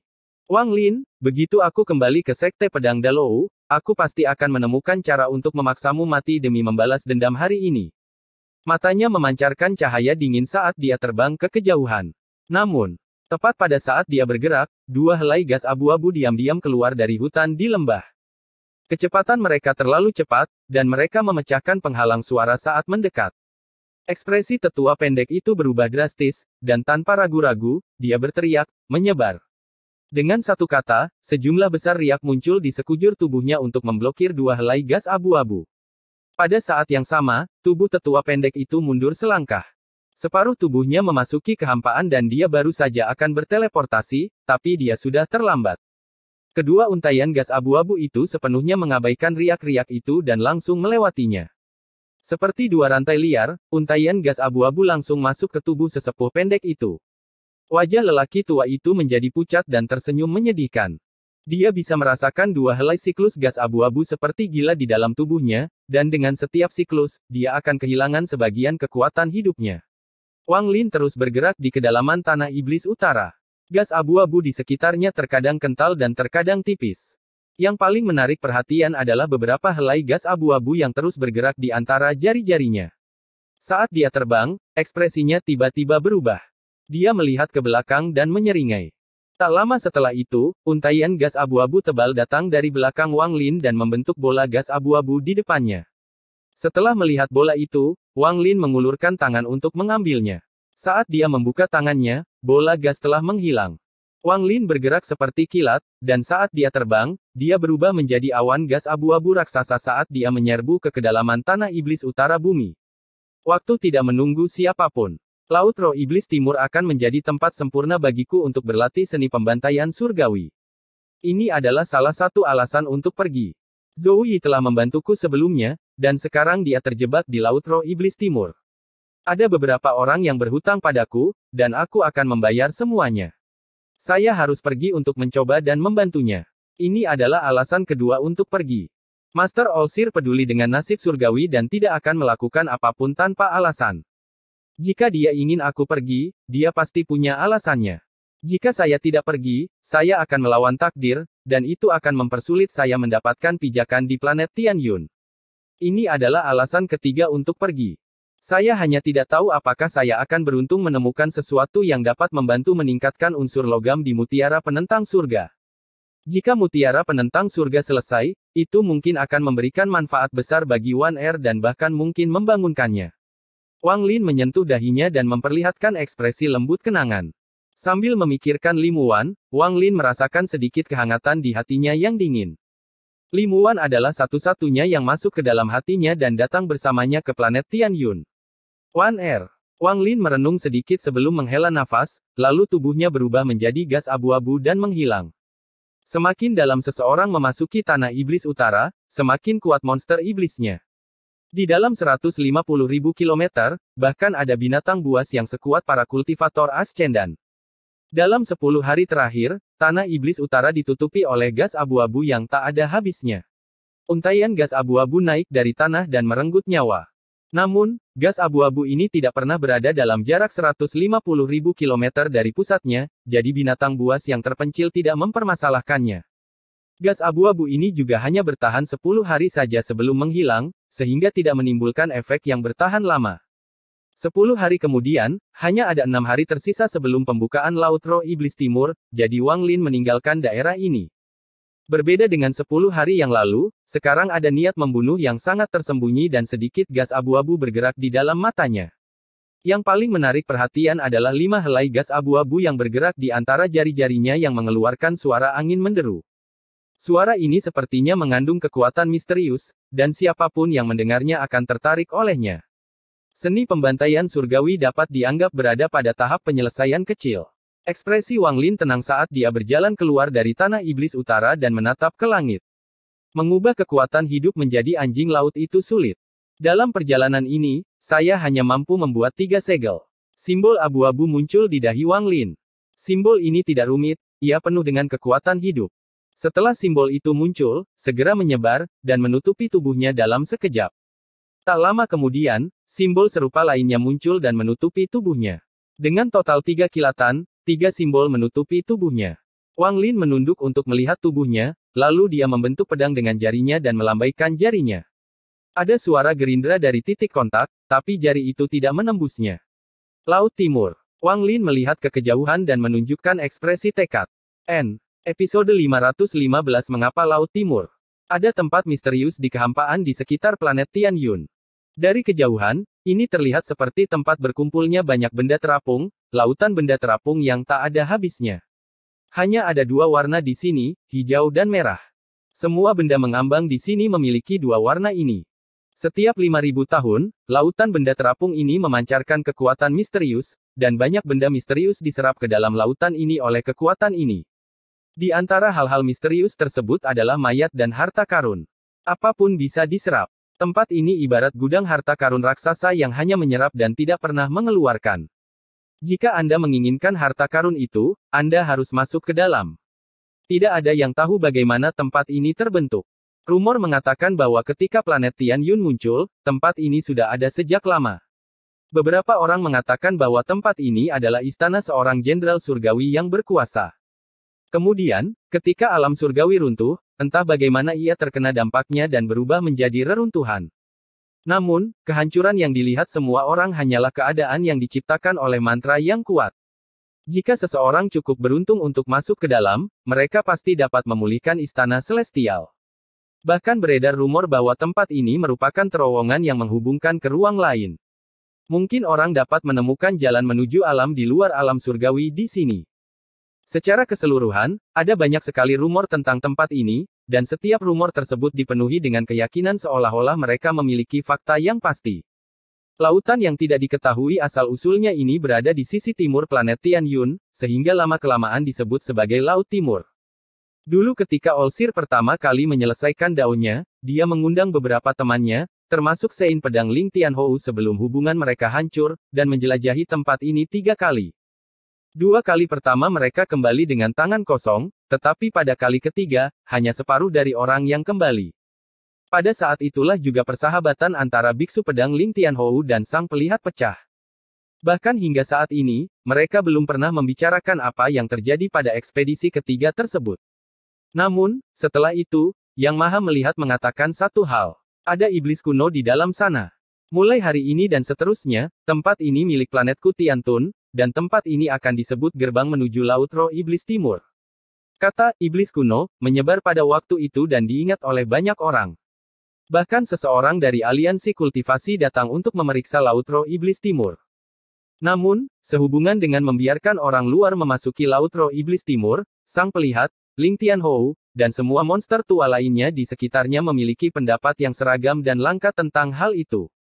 Wang Lin, begitu aku kembali ke Sekte Pedang Dalou, aku pasti akan menemukan cara untuk memaksamu mati demi membalas dendam hari ini. Matanya memancarkan cahaya dingin saat dia terbang ke kejauhan. Namun, tepat pada saat dia bergerak, 2 helai gas abu-abu diam-diam keluar dari hutan di lembah. Kecepatan mereka terlalu cepat, dan mereka memecahkan penghalang suara saat mendekat. Ekspresi tetua pendek itu berubah drastis, dan tanpa ragu-ragu, dia berteriak, "Menyebar." Dengan satu kata, sejumlah besar riak muncul di sekujur tubuhnya untuk memblokir 2 helai gas abu-abu. Pada saat yang sama, tubuh tetua pendek itu mundur selangkah. Separuh tubuhnya memasuki kehampaan dan dia baru saja akan berteleportasi, tapi dia sudah terlambat. Kedua untaian gas abu-abu itu sepenuhnya mengabaikan riak-riak itu dan langsung melewatinya. Seperti 2 rantai liar, untaian gas abu-abu langsung masuk ke tubuh sesepuh pendek itu. Wajah lelaki tua itu menjadi pucat dan tersenyum menyedihkan. Dia bisa merasakan 2 helai siklus gas abu-abu seperti gila di dalam tubuhnya, dan dengan setiap siklus, dia akan kehilangan sebagian kekuatan hidupnya. Wang Lin terus bergerak di kedalaman tanah iblis utara. Gas abu-abu di sekitarnya terkadang kental dan terkadang tipis. Yang paling menarik perhatian adalah beberapa helai gas abu-abu yang terus bergerak di antara jari-jarinya. Saat dia terbang, ekspresinya tiba-tiba berubah. Dia melihat ke belakang dan menyeringai. Tak lama setelah itu, untaian gas abu-abu tebal datang dari belakang Wang Lin dan membentuk bola gas abu-abu di depannya. Setelah melihat bola itu, Wang Lin mengulurkan tangan untuk mengambilnya. Saat dia membuka tangannya, bola gas telah menghilang. Wang Lin bergerak seperti kilat, dan saat dia terbang, dia berubah menjadi awan gas abu-abu raksasa saat dia menyerbu ke kedalaman tanah iblis utara bumi. Waktu tidak menunggu siapapun. Laut Roh Iblis Timur akan menjadi tempat sempurna bagiku untuk berlatih seni pembantaian surgawi. Ini adalah salah satu alasan untuk pergi. Zhou Yi telah membantuku sebelumnya, dan sekarang dia terjebak di Laut Roh Iblis Timur. Ada beberapa orang yang berhutang padaku, dan aku akan membayar semuanya. Saya harus pergi untuk mencoba dan membantunya. Ini adalah alasan kedua untuk pergi. Master Olsir peduli dengan nasib surgawi dan tidak akan melakukan apapun tanpa alasan. Jika dia ingin aku pergi, dia pasti punya alasannya. Jika saya tidak pergi, saya akan melawan takdir, dan itu akan mempersulit saya mendapatkan pijakan di planet Tianyun. Ini adalah alasan ketiga untuk pergi. Saya hanya tidak tahu apakah saya akan beruntung menemukan sesuatu yang dapat membantu meningkatkan unsur logam di mutiara penentang surga. Jika mutiara penentang surga selesai, itu mungkin akan memberikan manfaat besar bagi One Air dan bahkan mungkin membangunkannya. Wang Lin menyentuh dahinya dan memperlihatkan ekspresi lembut kenangan. Sambil memikirkan Li Muwan, Wang Lin merasakan sedikit kehangatan di hatinya yang dingin. Li Muwan adalah satu-satunya yang masuk ke dalam hatinya dan datang bersamanya ke planet Tianyun. Wan Er. Wang Lin merenung sedikit sebelum menghela nafas, lalu tubuhnya berubah menjadi gas abu-abu dan menghilang. Semakin dalam seseorang memasuki tanah iblis utara, semakin kuat monster iblisnya. Di dalam 150.000 kilometer, bahkan ada binatang buas yang sekuat para kultivator Ascendan. Dalam 10 hari terakhir, tanah iblis utara ditutupi oleh gas abu-abu yang tak ada habisnya. Untaian gas abu-abu naik dari tanah dan merenggut nyawa. Namun, gas abu-abu ini tidak pernah berada dalam jarak 150.000 kilometer dari pusatnya, jadi binatang buas yang terpencil tidak mempermasalahkannya. Gas abu-abu ini juga hanya bertahan 10 hari saja sebelum menghilang, sehingga tidak menimbulkan efek yang bertahan lama. 10 hari kemudian, hanya ada 6 hari tersisa sebelum pembukaan Laut Roh Iblis Timur, jadi Wang Lin meninggalkan daerah ini. Berbeda dengan 10 hari yang lalu, sekarang ada niat membunuh yang sangat tersembunyi dan sedikit gas abu-abu bergerak di dalam matanya. Yang paling menarik perhatian adalah 5 helai gas abu-abu yang bergerak di antara jari-jarinya yang mengeluarkan suara angin menderu. Suara ini sepertinya mengandung kekuatan misterius, dan siapapun yang mendengarnya akan tertarik olehnya. Seni pembantaian surgawi dapat dianggap berada pada tahap penyelesaian kecil. Ekspresi Wang Lin tenang saat dia berjalan keluar dari tanah iblis utara dan menatap ke langit. Mengubah kekuatan hidup menjadi anjing laut itu sulit. Dalam perjalanan ini, saya hanya mampu membuat 3 segel. Simbol abu-abu muncul di dahi Wang Lin. Simbol ini tidak rumit, ia penuh dengan kekuatan hidup. Setelah simbol itu muncul, segera menyebar, dan menutupi tubuhnya dalam sekejap. Tak lama kemudian, simbol serupa lainnya muncul dan menutupi tubuhnya. Dengan total 3 kilatan, 3 simbol menutupi tubuhnya. Wang Lin menunduk untuk melihat tubuhnya, lalu dia membentuk pedang dengan jarinya dan melambaikan jarinya. Ada suara gerindra dari titik kontak, tapi jari itu tidak menembusnya. Laut Timur. Wang Lin melihat ke kejauhan dan menunjukkan ekspresi tekad. Episode 515 Mengapa Laut Timur? Ada tempat misterius di kehampaan di sekitar planet Tianyun. Dari kejauhan, ini terlihat seperti tempat berkumpulnya banyak benda terapung, lautan benda terapung yang tak ada habisnya. Hanya ada 2 warna di sini, hijau dan merah. Semua benda mengambang di sini memiliki 2 warna ini. Setiap 5.000 tahun, lautan benda terapung ini memancarkan kekuatan misterius, dan banyak benda misterius diserap ke dalam lautan ini oleh kekuatan ini. Di antara hal-hal misterius tersebut adalah mayat dan harta karun. Apapun bisa diserap. Tempat ini ibarat gudang harta karun raksasa yang hanya menyerap dan tidak pernah mengeluarkan. Jika Anda menginginkan harta karun itu, Anda harus masuk ke dalam. Tidak ada yang tahu bagaimana tempat ini terbentuk. Rumor mengatakan bahwa ketika planet Tianyun muncul, tempat ini sudah ada sejak lama. Beberapa orang mengatakan bahwa tempat ini adalah istana seorang jenderal surgawi yang berkuasa. Kemudian, ketika alam surgawi runtuh, entah bagaimana ia terkena dampaknya dan berubah menjadi reruntuhan. Namun, kehancuran yang dilihat semua orang hanyalah keadaan yang diciptakan oleh mantra yang kuat. Jika seseorang cukup beruntung untuk masuk ke dalam, mereka pasti dapat memulihkan istana celestial. Bahkan beredar rumor bahwa tempat ini merupakan terowongan yang menghubungkan ke ruang lain. Mungkin orang dapat menemukan jalan menuju alam di luar alam surgawi di sini. Secara keseluruhan, ada banyak sekali rumor tentang tempat ini, dan setiap rumor tersebut dipenuhi dengan keyakinan seolah-olah mereka memiliki fakta yang pasti. Lautan yang tidak diketahui asal-usulnya ini berada di sisi timur planet Tianyun, sehingga lama-kelamaan disebut sebagai Laut Timur. Dulu ketika Olsir pertama kali menyelesaikan daunnya, dia mengundang beberapa temannya, termasuk Sein Pedang Ling Tianhou sebelum hubungan mereka hancur, dan menjelajahi tempat ini 3 kali. 2 kali pertama mereka kembali dengan tangan kosong, tetapi pada kali ketiga, hanya separuh dari orang yang kembali. Pada saat itulah juga persahabatan antara Biksu Pedang Ling Tianhou dan Sang Pelihat pecah. Bahkan hingga saat ini, mereka belum pernah membicarakan apa yang terjadi pada ekspedisi ketiga tersebut. Namun, setelah itu, Yang Maha Melihat mengatakan satu hal. Ada iblis kuno di dalam sana. Mulai hari ini dan seterusnya, tempat ini milik planetku Tiantun, dan tempat ini akan disebut gerbang menuju Laut Roh Iblis Timur. Kata iblis kuno menyebar pada waktu itu dan diingat oleh banyak orang. Bahkan seseorang dari aliansi kultivasi datang untuk memeriksa Laut Roh Iblis Timur. Namun, sehubungan dengan membiarkan orang luar memasuki Laut Roh Iblis Timur, Sang Pelihat, Ling Tianhou, dan semua monster tua lainnya di sekitarnya memiliki pendapat yang seragam dan langka tentang hal itu.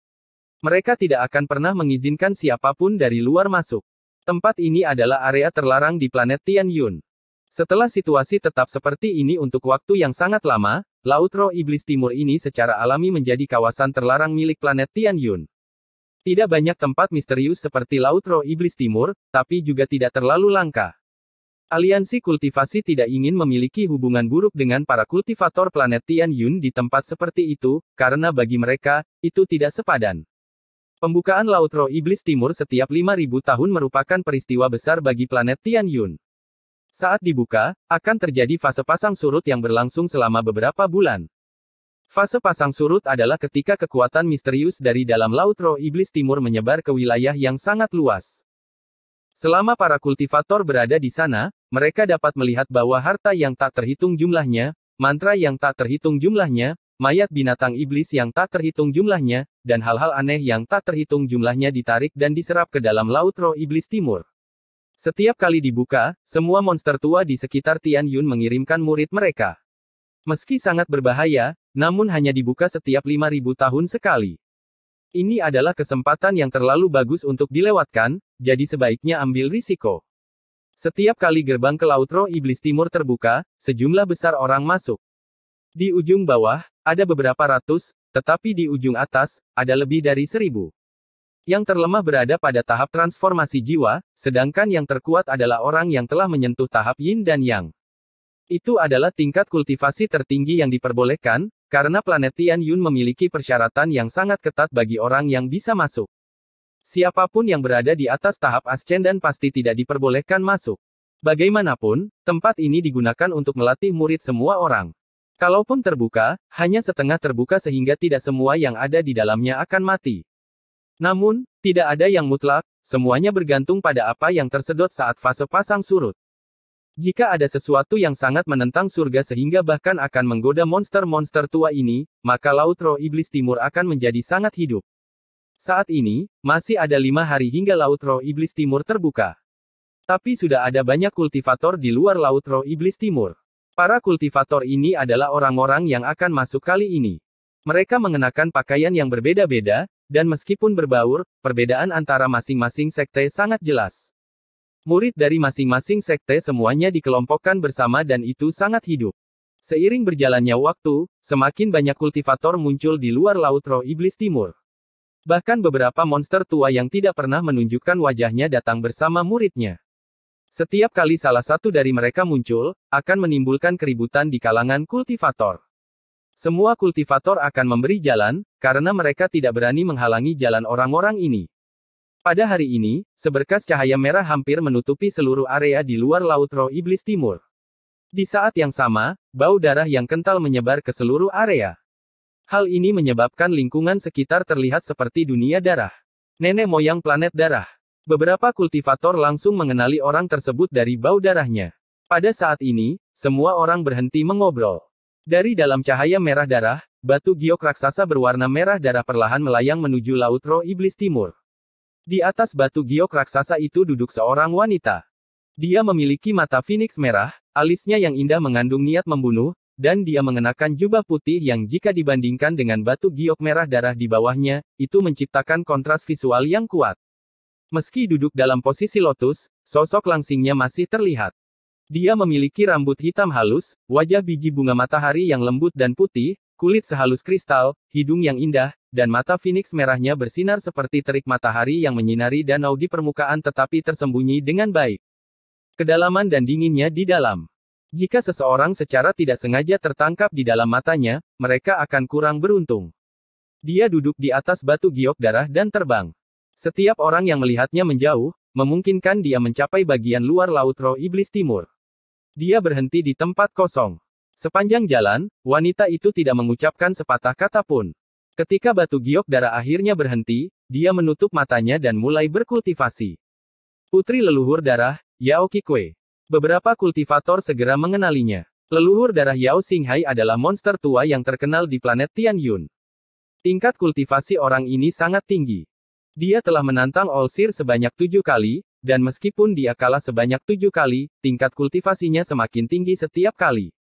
Mereka tidak akan pernah mengizinkan siapapun dari luar masuk. Tempat ini adalah area terlarang di planet Tianyun. Setelah situasi tetap seperti ini untuk waktu yang sangat lama, Laut Roh Iblis Timur ini secara alami menjadi kawasan terlarang milik planet Tianyun. Tidak banyak tempat misterius seperti Laut Roh Iblis Timur, tapi juga tidak terlalu langka. Aliansi kultivasi tidak ingin memiliki hubungan buruk dengan para kultivator planet Tianyun di tempat seperti itu, karena bagi mereka, itu tidak sepadan. Pembukaan Laut Roh Iblis Timur setiap 5.000 tahun merupakan peristiwa besar bagi planet Tianyun. Saat dibuka, akan terjadi fase pasang surut yang berlangsung selama beberapa bulan. Fase pasang surut adalah ketika kekuatan misterius dari dalam Laut Roh Iblis Timur menyebar ke wilayah yang sangat luas. Selama para kultivator berada di sana, mereka dapat melihat bahwa harta yang tak terhitung jumlahnya, mantra yang tak terhitung jumlahnya, mayat binatang iblis yang tak terhitung jumlahnya, dan hal-hal aneh yang tak terhitung jumlahnya ditarik dan diserap ke dalam Laut Roh Iblis Timur. Setiap kali dibuka, semua monster tua di sekitar Tianyun mengirimkan murid mereka. Meski sangat berbahaya, namun hanya dibuka setiap 5.000 tahun sekali. Ini adalah kesempatan yang terlalu bagus untuk dilewatkan, jadi sebaiknya ambil risiko. Setiap kali gerbang ke Laut Roh Iblis Timur terbuka, sejumlah besar orang masuk. Di ujung bawah, ada beberapa ratus, tetapi di ujung atas, ada lebih dari 1.000. Yang terlemah berada pada tahap transformasi jiwa, sedangkan yang terkuat adalah orang yang telah menyentuh tahap Yin dan Yang. Itu adalah tingkat kultivasi tertinggi yang diperbolehkan, karena planet Tianyun memiliki persyaratan yang sangat ketat bagi orang yang bisa masuk. Siapapun yang berada di atas tahap Ascendan pasti tidak diperbolehkan masuk. Bagaimanapun, tempat ini digunakan untuk melatih murid semua orang. Kalaupun terbuka, hanya setengah terbuka sehingga tidak semua yang ada di dalamnya akan mati. Namun, tidak ada yang mutlak, semuanya bergantung pada apa yang tersedot saat fase pasang surut. Jika ada sesuatu yang sangat menentang surga sehingga bahkan akan menggoda monster-monster tua ini, maka Laut Roh Iblis Timur akan menjadi sangat hidup. Saat ini, masih ada 5 hari hingga Laut Roh Iblis Timur terbuka. Tapi sudah ada banyak kultivator di luar Laut Roh Iblis Timur. Para kultivator ini adalah orang-orang yang akan masuk kali ini. Mereka mengenakan pakaian yang berbeda-beda, dan meskipun berbaur, perbedaan antara masing-masing sekte sangat jelas. Murid dari masing-masing sekte semuanya dikelompokkan bersama dan itu sangat hidup. Seiring berjalannya waktu, semakin banyak kultivator muncul di luar Laut Roh Iblis Timur. Bahkan beberapa monster tua yang tidak pernah menunjukkan wajahnya datang bersama muridnya. Setiap kali salah satu dari mereka muncul, akan menimbulkan keributan di kalangan kultivator. Semua kultivator akan memberi jalan, karena mereka tidak berani menghalangi jalan orang-orang ini. Pada hari ini, seberkas cahaya merah hampir menutupi seluruh area di luar Laut Roh Iblis Timur. Di saat yang sama, bau darah yang kental menyebar ke seluruh area. Hal ini menyebabkan lingkungan sekitar terlihat seperti dunia darah. Nenek moyang planet darah. Beberapa kultivator langsung mengenali orang tersebut dari bau darahnya. Pada saat ini, semua orang berhenti mengobrol. Dari dalam cahaya merah darah, batu giok raksasa berwarna merah darah perlahan melayang menuju Laut Roh Iblis Timur. Di atas batu giok raksasa itu duduk seorang wanita. Dia memiliki mata Phoenix merah, alisnya yang indah mengandung niat membunuh, dan dia mengenakan jubah putih yang jika dibandingkan dengan batu giok merah darah di bawahnya, itu menciptakan kontras visual yang kuat. Meski duduk dalam posisi lotus, sosok langsingnya masih terlihat. Dia memiliki rambut hitam halus, wajah biji bunga matahari yang lembut dan putih, kulit sehalus kristal, hidung yang indah, dan mata Phoenix merahnya bersinar seperti terik matahari yang menyinari danau di permukaan tetapi tersembunyi dengan baik. Kedalaman dan dinginnya di dalam. Jika seseorang secara tidak sengaja tertangkap di dalam matanya, mereka akan kurang beruntung. Dia duduk di atas batu giok darah dan terbang. Setiap orang yang melihatnya menjauh, memungkinkan dia mencapai bagian luar Laut Roh Iblis Timur. Dia berhenti di tempat kosong. Sepanjang jalan, wanita itu tidak mengucapkan sepatah kata pun. Ketika batu giok darah akhirnya berhenti, dia menutup matanya dan mulai berkultivasi. Putri leluhur darah, Yao Qikui. Beberapa kultivator segera mengenalinya. Leluhur darah Yao Xinghai adalah monster tua yang terkenal di planet Tianyun. Tingkat kultivasi orang ini sangat tinggi. Dia telah menantang Olsir sebanyak 7 kali, dan meskipun dia kalah sebanyak 7 kali, tingkat kultivasinya semakin tinggi setiap kali.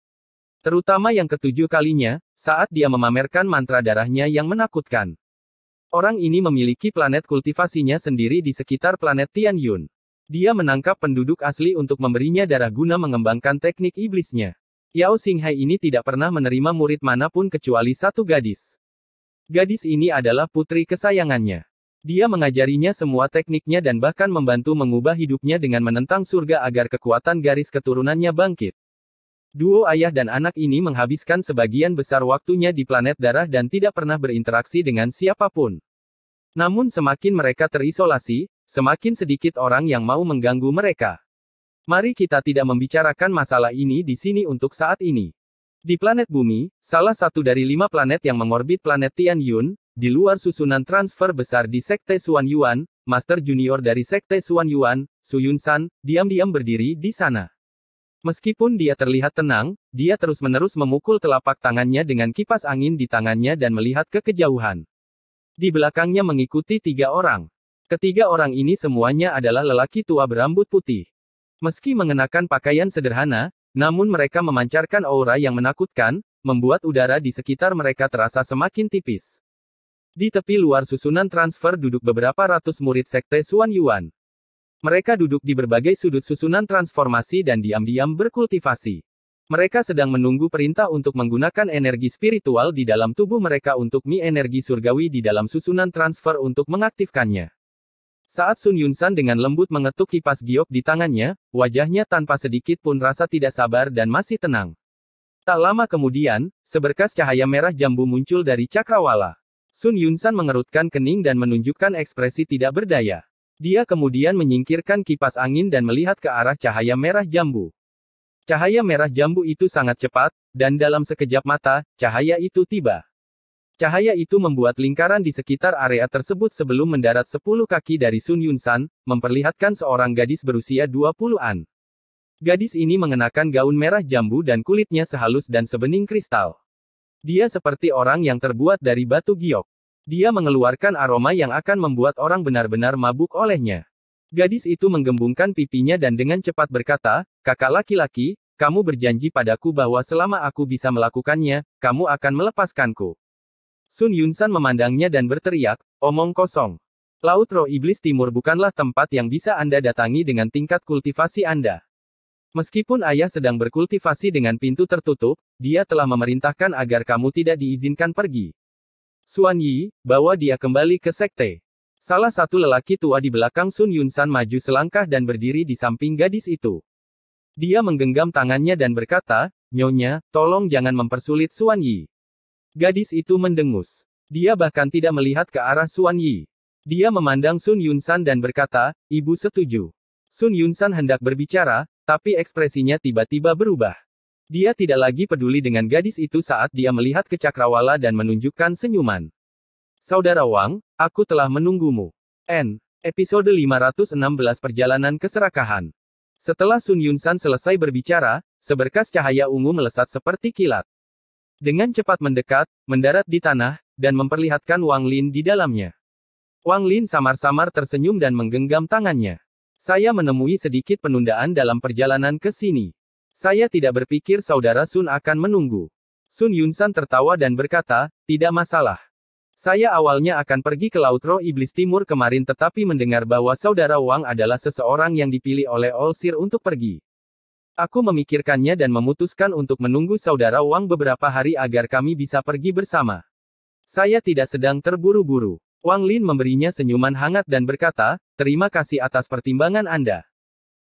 Terutama yang ketujuh kalinya, saat dia memamerkan mantra darahnya yang menakutkan. Orang ini memiliki planet kultivasinya sendiri di sekitar planet Tianyun. Dia menangkap penduduk asli untuk memberinya darah guna mengembangkan teknik iblisnya. Yao Xinghai ini tidak pernah menerima murid manapun kecuali satu gadis. Gadis ini adalah putri kesayangannya. Dia mengajarinya semua tekniknya dan bahkan membantu mengubah hidupnya dengan menentang surga agar kekuatan garis keturunannya bangkit. Duo ayah dan anak ini menghabiskan sebagian besar waktunya di planet darah dan tidak pernah berinteraksi dengan siapapun. Namun semakin mereka terisolasi, semakin sedikit orang yang mau mengganggu mereka. Mari kita tidak membicarakan masalah ini di sini untuk saat ini. Di planet Bumi, salah satu dari 5 planet yang mengorbit planet Tianyun, di luar susunan transfer besar di Sekte Xuanyuan, Master Junior dari Sekte Xuanyuan, Su Yunsan, diam-diam berdiri di sana. Meskipun dia terlihat tenang, dia terus-menerus memukul telapak tangannya dengan kipas angin di tangannya dan melihat ke kejauhan. Di belakangnya mengikuti 3 orang. Ketiga orang ini semuanya adalah lelaki tua berambut putih. Meski mengenakan pakaian sederhana, namun mereka memancarkan aura yang menakutkan, membuat udara di sekitar mereka terasa semakin tipis. Di tepi luar susunan transfer duduk beberapa ratus murid Sekte Xuanyuan. Mereka duduk di berbagai sudut susunan transformasi dan diam-diam berkultivasi. Mereka sedang menunggu perintah untuk menggunakan energi spiritual di dalam tubuh mereka untuk energi surgawi di dalam susunan transfer untuk mengaktifkannya. Saat Sun Yunsan dengan lembut mengetuk kipas giok di tangannya, wajahnya tanpa sedikit pun rasa tidak sabar dan masih tenang. Tak lama kemudian, seberkas cahaya merah jambu muncul dari cakrawala. Sun Yunsan mengerutkan kening dan menunjukkan ekspresi tidak berdaya. Dia kemudian menyingkirkan kipas angin dan melihat ke arah cahaya merah jambu. Cahaya merah jambu itu sangat cepat, dan dalam sekejap mata, cahaya itu tiba. Cahaya itu membuat lingkaran di sekitar area tersebut sebelum mendarat 10 kaki dari Sun Yunsan, memperlihatkan seorang gadis berusia 20-an. Gadis ini mengenakan gaun merah jambu dan kulitnya sehalus dan sebening kristal. Dia seperti orang yang terbuat dari batu giok. Dia mengeluarkan aroma yang akan membuat orang benar-benar mabuk olehnya. Gadis itu menggembungkan pipinya dan dengan cepat berkata, "Kakak laki-laki, kamu berjanji padaku bahwa selama aku bisa melakukannya, kamu akan melepaskanku." Sun Yunsan memandangnya dan berteriak, "Omong kosong. Laut Roh Iblis Timur bukanlah tempat yang bisa Anda datangi dengan tingkat kultivasi Anda. Meskipun ayah sedang berkultivasi dengan pintu tertutup, dia telah memerintahkan agar kamu tidak diizinkan pergi. Xuan Yi, bawa dia kembali ke sekte." Salah satu lelaki tua di belakang Sun Yunsan maju selangkah dan berdiri di samping gadis itu. Dia menggenggam tangannya dan berkata, "Nyonya, tolong jangan mempersulit Xuan Yi." Gadis itu mendengus. Dia bahkan tidak melihat ke arah Xuan Yi. Dia memandang Sun Yunsan dan berkata, "Ibu setuju." Sun Yunsan hendak berbicara, tapi ekspresinya tiba-tiba berubah. Dia tidak lagi peduli dengan gadis itu saat dia melihat ke cakrawala dan menunjukkan senyuman. "Saudara Wang, aku telah menunggumu." Episode 516 Perjalanan Keserakahan. Setelah Sun Yunsan selesai berbicara, seberkas cahaya ungu melesat seperti kilat. Dengan cepat mendekat, mendarat di tanah, dan memperlihatkan Wang Lin di dalamnya. Wang Lin samar-samar tersenyum dan menggenggam tangannya. "Saya menemui sedikit penundaan dalam perjalanan ke sini. Saya tidak berpikir Saudara Sun akan menunggu." Sun Yunsan tertawa dan berkata, "Tidak masalah. Saya awalnya akan pergi ke Laut Roh Iblis Timur kemarin tetapi mendengar bahwa Saudara Wang adalah seseorang yang dipilih oleh Olsir untuk pergi. Aku memikirkannya dan memutuskan untuk menunggu Saudara Wang beberapa hari agar kami bisa pergi bersama. Saya tidak sedang terburu-buru." Wang Lin memberinya senyuman hangat dan berkata, "Terima kasih atas pertimbangan Anda."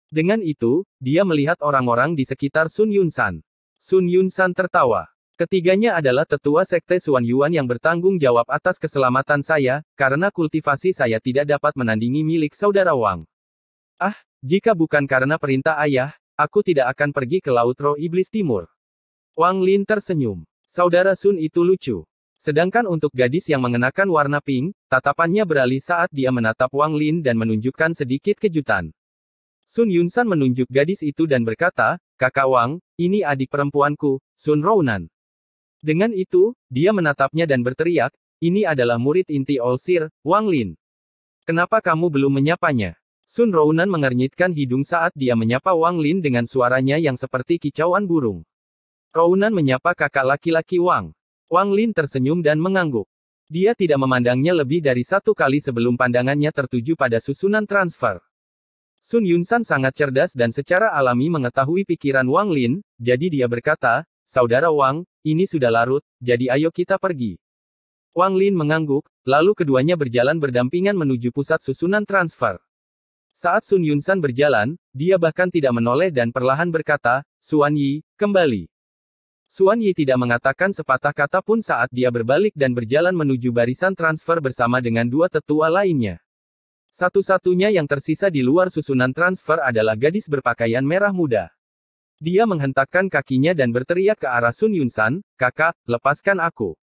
Dengan itu, dia melihat orang-orang di sekitar Sun Yunsan. Sun Yunsan tertawa. "Ketiganya adalah tetua sekte Xuanyuan yang bertanggung jawab atas keselamatan saya, karena kultivasi saya tidak dapat menandingi milik Saudara Wang. Ah, jika bukan karena perintah ayah, aku tidak akan pergi ke Laut Roh Iblis Timur." Wang Lin tersenyum. Saudara Sun itu lucu. Sedangkan untuk gadis yang mengenakan warna pink, tatapannya beralih saat dia menatap Wang Lin dan menunjukkan sedikit kejutan. Sun Yunsan menunjuk gadis itu dan berkata, Kakak Wang, ini adik perempuanku, Sun Rounan. Dengan itu, dia menatapnya dan berteriak, ini adalah murid inti Olsir, Wang Lin. Kenapa kamu belum menyapanya? Sun Rounan mengernyitkan hidung saat dia menyapa Wang Lin dengan suaranya yang seperti kicauan burung. Rounan menyapa kakak laki-laki Wang. Wang Lin tersenyum dan mengangguk. Dia tidak memandangnya lebih dari satu kali sebelum pandangannya tertuju pada susunan transfer. Sun Yunsan sangat cerdas dan secara alami mengetahui pikiran Wang Lin, jadi dia berkata, Saudara Wang, ini sudah larut, jadi ayo kita pergi. Wang Lin mengangguk, lalu keduanya berjalan berdampingan menuju pusat susunan transfer. Saat Sun Yunsan berjalan, dia bahkan tidak menoleh dan perlahan berkata, Suan Yi, kembali. Suan Yi tidak mengatakan sepatah kata pun saat dia berbalik dan berjalan menuju barisan transfer bersama dengan dua tetua lainnya. Satu-satunya yang tersisa di luar susunan transfer adalah gadis berpakaian merah muda. Dia menghentakkan kakinya dan berteriak ke arah Sun Yunsan, Kakak, lepaskan aku.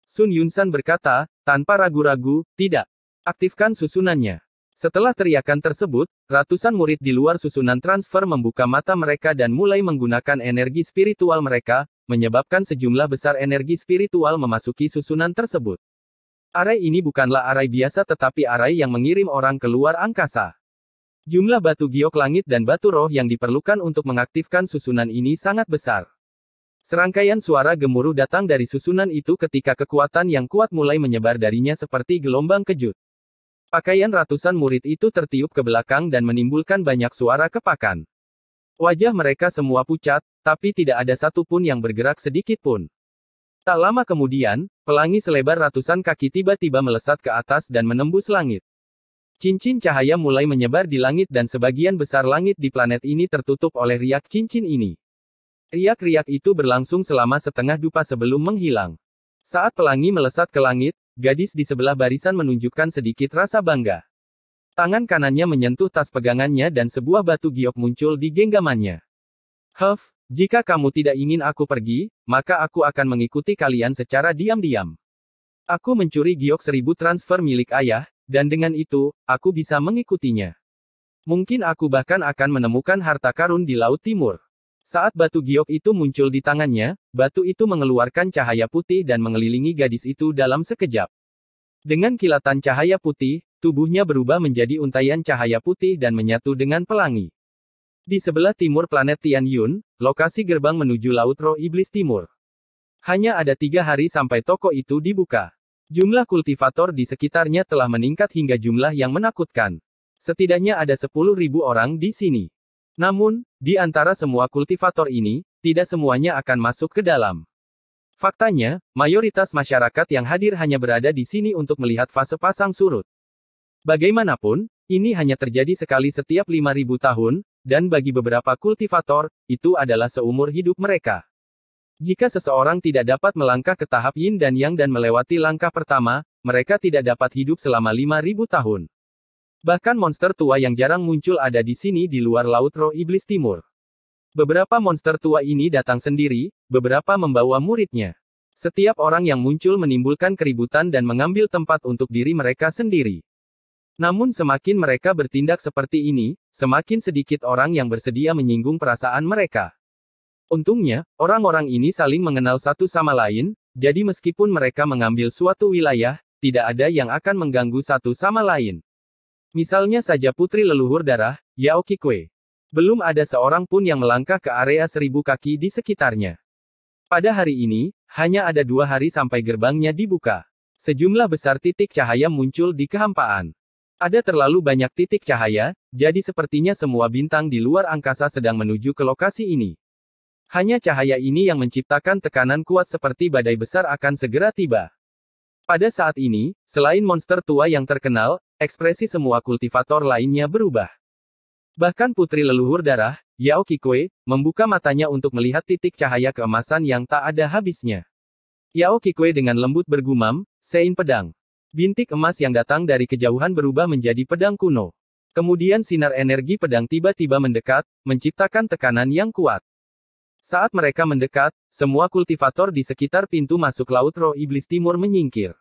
Sun Yunsan berkata, tanpa ragu-ragu, tidak. Aktifkan susunannya. Setelah teriakan tersebut, ratusan murid di luar susunan transfer membuka mata mereka dan mulai menggunakan energi spiritual mereka, menyebabkan sejumlah besar energi spiritual memasuki susunan tersebut. Arai ini bukanlah arai biasa tetapi arai yang mengirim orang keluar angkasa. Jumlah batu giok langit dan batu roh yang diperlukan untuk mengaktifkan susunan ini sangat besar. Serangkaian suara gemuruh datang dari susunan itu ketika kekuatan yang kuat mulai menyebar darinya seperti gelombang kejut. Pakaian ratusan murid itu tertiup ke belakang dan menimbulkan banyak suara kepakan. Wajah mereka semua pucat, tapi tidak ada satupun yang bergerak sedikit pun. Tak lama kemudian, pelangi selebar ratusan kaki tiba-tiba melesat ke atas dan menembus langit. Cincin cahaya mulai menyebar di langit dan sebagian besar langit di planet ini tertutup oleh riak cincin ini. Riak-riak itu berlangsung selama setengah dupa sebelum menghilang. Saat pelangi melesat ke langit, gadis di sebelah barisan menunjukkan sedikit rasa bangga. Tangan kanannya menyentuh tas pegangannya dan sebuah batu giok muncul di genggamannya. Huff, jika kamu tidak ingin aku pergi, maka aku akan mengikuti kalian secara diam-diam. Aku mencuri giok 1000 transfer milik ayah, dan dengan itu, aku bisa mengikutinya. Mungkin aku bahkan akan menemukan harta karun di Laut Timur. Saat batu giok itu muncul di tangannya, batu itu mengeluarkan cahaya putih dan mengelilingi gadis itu dalam sekejap. Dengan kilatan cahaya putih, tubuhnya berubah menjadi untaian cahaya putih dan menyatu dengan pelangi. Di sebelah timur planet Tian Yun, lokasi gerbang menuju Laut Roh Iblis Timur. Hanya ada 3 hari sampai toko itu dibuka. Jumlah kultivator di sekitarnya telah meningkat hingga jumlah yang menakutkan. Setidaknya ada 10.000 orang di sini. Namun, di antara semua kultivator ini, tidak semuanya akan masuk ke dalam. Faktanya, mayoritas masyarakat yang hadir hanya berada di sini untuk melihat fase pasang surut. Bagaimanapun, ini hanya terjadi sekali setiap 5.000 tahun, dan bagi beberapa kultivator, itu adalah seumur hidup mereka. Jika seseorang tidak dapat melangkah ke tahap yin dan yang dan melewati langkah pertama, mereka tidak dapat hidup selama 5.000 tahun. Bahkan monster tua yang jarang muncul ada di sini di luar Laut Roh Iblis Timur. Beberapa monster tua ini datang sendiri, beberapa membawa muridnya. Setiap orang yang muncul menimbulkan keributan dan mengambil tempat untuk diri mereka sendiri. Namun semakin mereka bertindak seperti ini, semakin sedikit orang yang bersedia menyinggung perasaan mereka. Untungnya, orang-orang ini saling mengenal satu sama lain, jadi meskipun mereka mengambil suatu wilayah, tidak ada yang akan mengganggu satu sama lain. Misalnya saja putri leluhur darah, Yao Qikui. Belum ada seorang pun yang melangkah ke area 1000 kaki di sekitarnya. Pada hari ini, hanya ada 2 hari sampai gerbangnya dibuka. Sejumlah besar titik cahaya muncul di kehampaan. Ada terlalu banyak titik cahaya, jadi sepertinya semua bintang di luar angkasa sedang menuju ke lokasi ini. Hanya cahaya ini yang menciptakan tekanan kuat seperti badai besar akan segera tiba. Pada saat ini, selain monster tua yang terkenal, ekspresi semua kultivator lainnya berubah. Bahkan putri leluhur darah, Yao Qikui, membuka matanya untuk melihat titik cahaya keemasan yang tak ada habisnya. Yao Qikui dengan lembut bergumam, Sein pedang. Bintik emas yang datang dari kejauhan berubah menjadi pedang kuno. Kemudian sinar energi pedang tiba-tiba mendekat, menciptakan tekanan yang kuat. Saat mereka mendekat, semua kultivator di sekitar pintu masuk Laut Roh Iblis Timur menyingkir.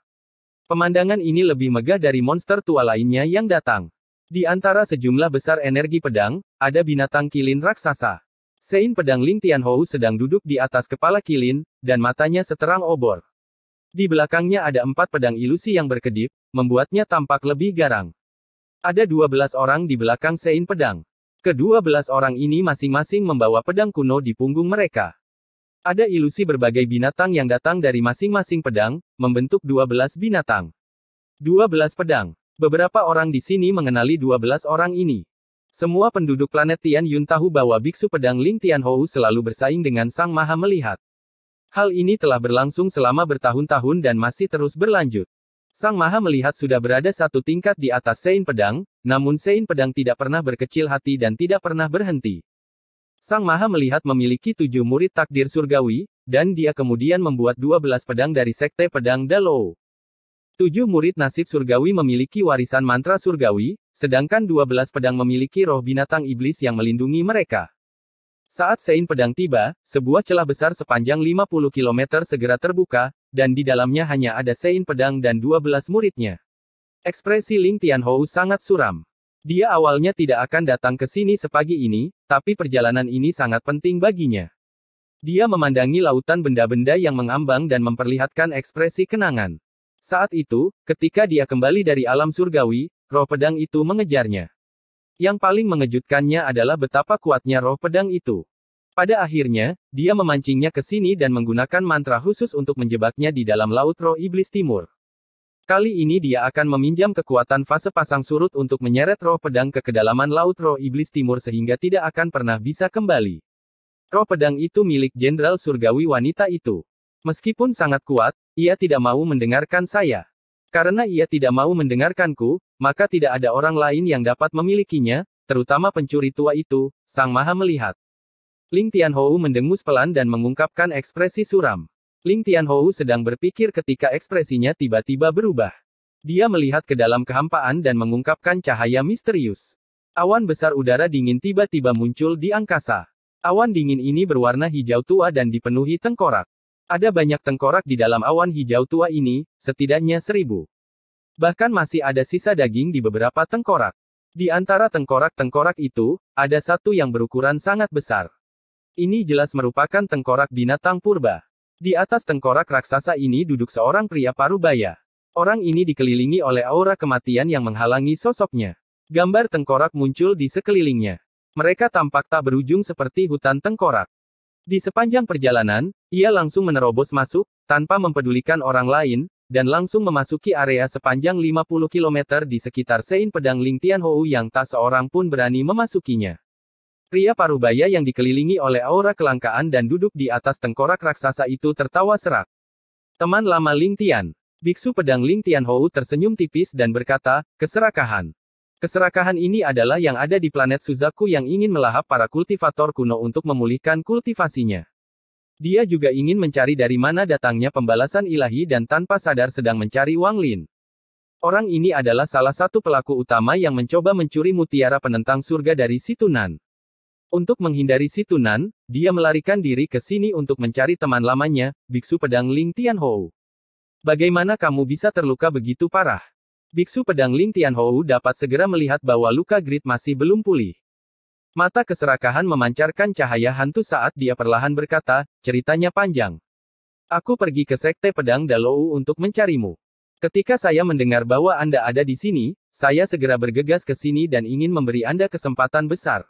Pemandangan ini lebih megah dari monster tua lainnya yang datang. Di antara sejumlah besar energi pedang, ada binatang kilin raksasa. Sein pedang Ling Tianhou sedang duduk di atas kepala Qilin, dan matanya seterang obor. Di belakangnya ada 4 pedang ilusi yang berkedip, membuatnya tampak lebih garang. Ada 12 orang di belakang Sein pedang. Ke-12 orang ini masing-masing membawa pedang kuno di punggung mereka. Ada ilusi berbagai binatang yang datang dari masing-masing pedang, membentuk 12 binatang. 12 pedang. Beberapa orang di sini mengenali 12 orang ini. Semua penduduk planet Tian Yun tahu bahwa biksu pedang Ling Tianhou selalu bersaing dengan Sang Maha Melihat. Hal ini telah berlangsung selama bertahun-tahun dan masih terus berlanjut. Sang Maha Melihat sudah berada satu tingkat di atas Sein pedang, namun Sein pedang tidak pernah berkecil hati dan tidak pernah berhenti. Sang Maha Melihat memiliki 7 murid takdir surgawi, dan dia kemudian membuat 12 pedang dari sekte pedang Dalou. 7 murid nasib surgawi memiliki warisan mantra surgawi, sedangkan 12 pedang memiliki roh binatang iblis yang melindungi mereka. Saat Sein pedang tiba, sebuah celah besar sepanjang 50 km segera terbuka, dan di dalamnya hanya ada Sein pedang dan 12 muridnya. Ekspresi Ling Tianhou sangat suram. Dia awalnya tidak akan datang ke sini sepagi ini, tapi perjalanan ini sangat penting baginya. Dia memandangi lautan benda-benda yang mengambang dan memperlihatkan ekspresi kenangan. Saat itu, ketika dia kembali dari alam surgawi, roh pedang itu mengejarnya. Yang paling mengejutkannya adalah betapa kuatnya roh pedang itu. Pada akhirnya, dia memancingnya ke sini dan menggunakan mantra khusus untuk menjebaknya di dalam laut roh iblis timur. Kali ini dia akan meminjam kekuatan fase pasang surut untuk menyeret roh pedang ke kedalaman laut roh iblis timur sehingga tidak akan pernah bisa kembali. Roh pedang itu milik jenderal surgawi wanita itu. Meskipun sangat kuat, ia tidak mau mendengarkan saya. Karena ia tidak mau mendengarkanku, maka tidak ada orang lain yang dapat memilikinya, terutama pencuri tua itu, Sang Maha Melihat. Ling Tianhou mendengus pelan dan mengungkapkan ekspresi suram. Ling Tianhou sedang berpikir ketika ekspresinya tiba-tiba berubah. Dia melihat ke dalam kehampaan dan mengungkapkan cahaya misterius. Awan besar udara dingin tiba-tiba muncul di angkasa. Awan dingin ini berwarna hijau tua dan dipenuhi tengkorak. Ada banyak tengkorak di dalam awan hijau tua ini, setidaknya 1000. Bahkan masih ada sisa daging di beberapa tengkorak. Di antara tengkorak-tengkorak itu, ada satu yang berukuran sangat besar. Ini jelas merupakan tengkorak binatang purba. Di atas tengkorak raksasa ini duduk seorang pria parubaya. Orang ini dikelilingi oleh aura kematian yang menghalangi sosoknya. Gambar tengkorak muncul di sekelilingnya. Mereka tampak tak berujung seperti hutan tengkorak. Di sepanjang perjalanan, ia langsung menerobos masuk, tanpa mempedulikan orang lain, dan langsung memasuki area sepanjang 50 km di sekitar Sein pedang Ling Tianhou yang tak seorang pun berani memasukinya. Pria parubaya yang dikelilingi oleh aura kelangkaan dan duduk di atas tengkorak raksasa itu tertawa serak. Teman lama Ling Tian. Biksu pedang Ling Tianhou tersenyum tipis dan berkata, keserakahan. Keserakahan ini adalah yang ada di planet Suzaku yang ingin melahap para kultivator kuno untuk memulihkan kultivasinya. Dia juga ingin mencari dari mana datangnya pembalasan ilahi dan tanpa sadar sedang mencari Wang Lin. Orang ini adalah salah satu pelaku utama yang mencoba mencuri mutiara penentang surga dari Situnan. Untuk menghindari Situnan, dia melarikan diri ke sini untuk mencari teman lamanya, biksu pedang Ling Tianhou. Bagaimana kamu bisa terluka begitu parah? Biksu pedang Ling Tianhou dapat segera melihat bahwa luka Grid masih belum pulih. Mata keserakahan memancarkan cahaya hantu saat dia perlahan berkata, ceritanya panjang. Aku pergi ke sekte pedang Dalou untuk mencarimu. Ketika saya mendengar bahwa Anda ada di sini, saya segera bergegas ke sini dan ingin memberi Anda kesempatan besar.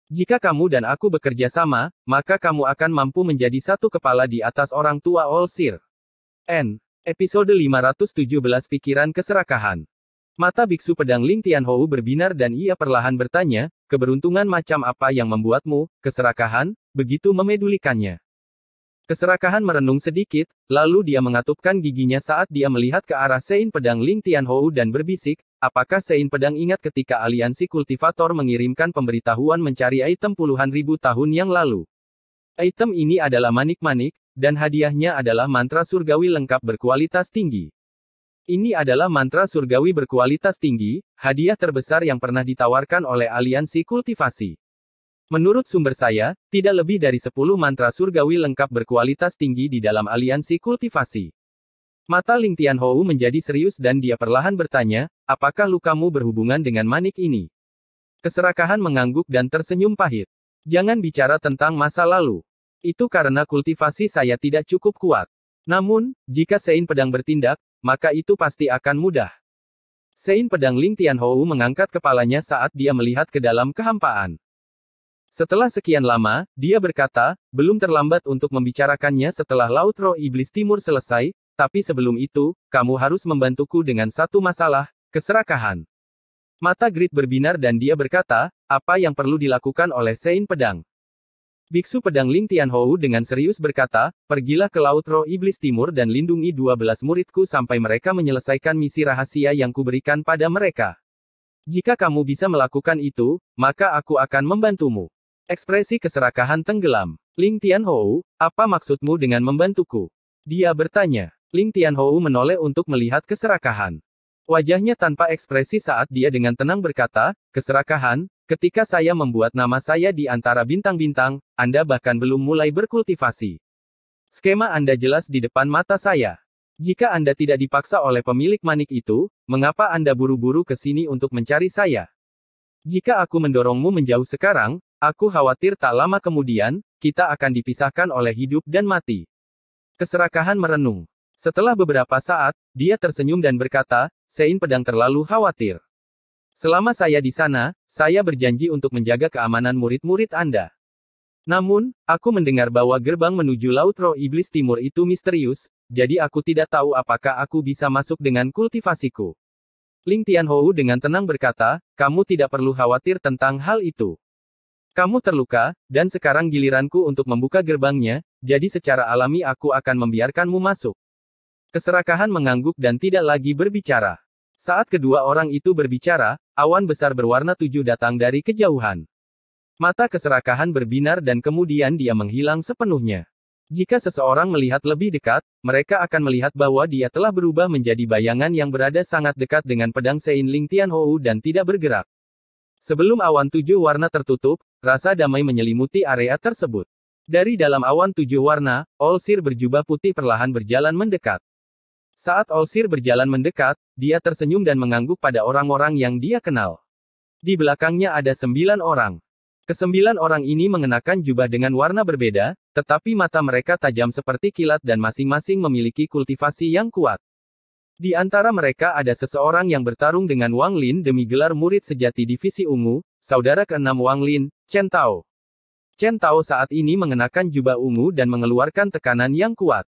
Jika kamu dan aku bekerja sama, maka kamu akan mampu menjadi satu kepala di atas orang tua All Seer. Episode 517 Pikiran Keserakahan. Mata biksu pedang Ling Tianhou berbinar dan ia perlahan bertanya, keberuntungan macam apa yang membuatmu, keserakahan, begitu memedulikannya? Keserakahan merenung sedikit, lalu dia mengatupkan giginya saat dia melihat ke arah Sein pedang Ling Tianhou dan berbisik, apakah Sein pedang ingat ketika aliansi kultivator mengirimkan pemberitahuan mencari item puluhan ribu tahun yang lalu? Item ini adalah manik-manik, dan hadiahnya adalah mantra surgawi lengkap berkualitas tinggi. Ini adalah mantra surgawi berkualitas tinggi, hadiah terbesar yang pernah ditawarkan oleh aliansi kultivasi. Menurut sumber saya, tidak lebih dari 10 mantra surgawi lengkap berkualitas tinggi di dalam aliansi kultivasi. Mata Ling Tianhou menjadi serius dan dia perlahan bertanya, apakah lukamu berhubungan dengan manik ini? Keserakahan mengangguk dan tersenyum pahit. Jangan bicara tentang masa lalu. Itu karena kultivasi saya tidak cukup kuat. Namun, jika Sein Pedang bertindak, maka itu pasti akan mudah. Sein Pedang Ling Tianhou mengangkat kepalanya saat dia melihat ke dalam kehampaan. Setelah sekian lama, dia berkata, belum terlambat untuk membicarakannya setelah Laut Roh Iblis Timur selesai, tapi sebelum itu, kamu harus membantuku dengan satu masalah, keserakahan. Mata Grid berbinar dan dia berkata, apa yang perlu dilakukan oleh Sein Pedang? Biksu Pedang Ling Tianhou dengan serius berkata, pergilah ke Laut Roh Iblis Timur dan lindungi 12 muridku sampai mereka menyelesaikan misi rahasia yang kuberikan pada mereka. Jika kamu bisa melakukan itu, maka aku akan membantumu. Ekspresi keserakahan tenggelam. Ling Tianhou, apa maksudmu dengan membantuku? Dia bertanya. Ling Tianhou menoleh untuk melihat keserakahan. Wajahnya tanpa ekspresi saat dia dengan tenang berkata, keserakahan, ketika saya membuat nama saya di antara bintang-bintang, Anda bahkan belum mulai berkultivasi. Skema Anda jelas di depan mata saya. Jika Anda tidak dipaksa oleh pemilik manik itu, mengapa Anda buru-buru ke sini untuk mencari saya? Jika aku mendorongmu menjauh sekarang, aku khawatir tak lama kemudian, kita akan dipisahkan oleh hidup dan mati. Keserakahan merenung. Setelah beberapa saat, dia tersenyum dan berkata, Sein Pedang terlalu khawatir. Selama saya di sana, saya berjanji untuk menjaga keamanan murid-murid Anda. Namun, aku mendengar bahwa gerbang menuju Laut Roh Iblis Timur itu misterius, jadi aku tidak tahu apakah aku bisa masuk dengan kultivasiku. Ling Tianhou dengan tenang berkata, kamu tidak perlu khawatir tentang hal itu. Kamu terluka, dan sekarang giliranku untuk membuka gerbangnya, jadi secara alami aku akan membiarkanmu masuk. Keserakahan mengangguk dan tidak lagi berbicara. Saat kedua orang itu berbicara, awan besar berwarna 7 datang dari kejauhan. Mata keserakahan berbinar dan kemudian dia menghilang sepenuhnya. Jika seseorang melihat lebih dekat, mereka akan melihat bahwa dia telah berubah menjadi bayangan yang berada sangat dekat dengan pedang Sein Ling Tianhou dan tidak bergerak. Sebelum awan 7 warna tertutup, rasa damai menyelimuti area tersebut. Dari dalam awan 7 warna, Olsir berjubah putih perlahan berjalan mendekat. Saat Olsir berjalan mendekat, dia tersenyum dan mengangguk pada orang-orang yang dia kenal. Di belakangnya ada 9 orang. Kesembilan orang ini mengenakan jubah dengan warna berbeda, tetapi mata mereka tajam seperti kilat dan masing-masing memiliki kultivasi yang kuat. Di antara mereka ada seseorang yang bertarung dengan Wang Lin demi gelar murid sejati divisi ungu, saudara keenam Wang Lin, Chen Tao. Chen Tao saat ini mengenakan jubah ungu dan mengeluarkan tekanan yang kuat.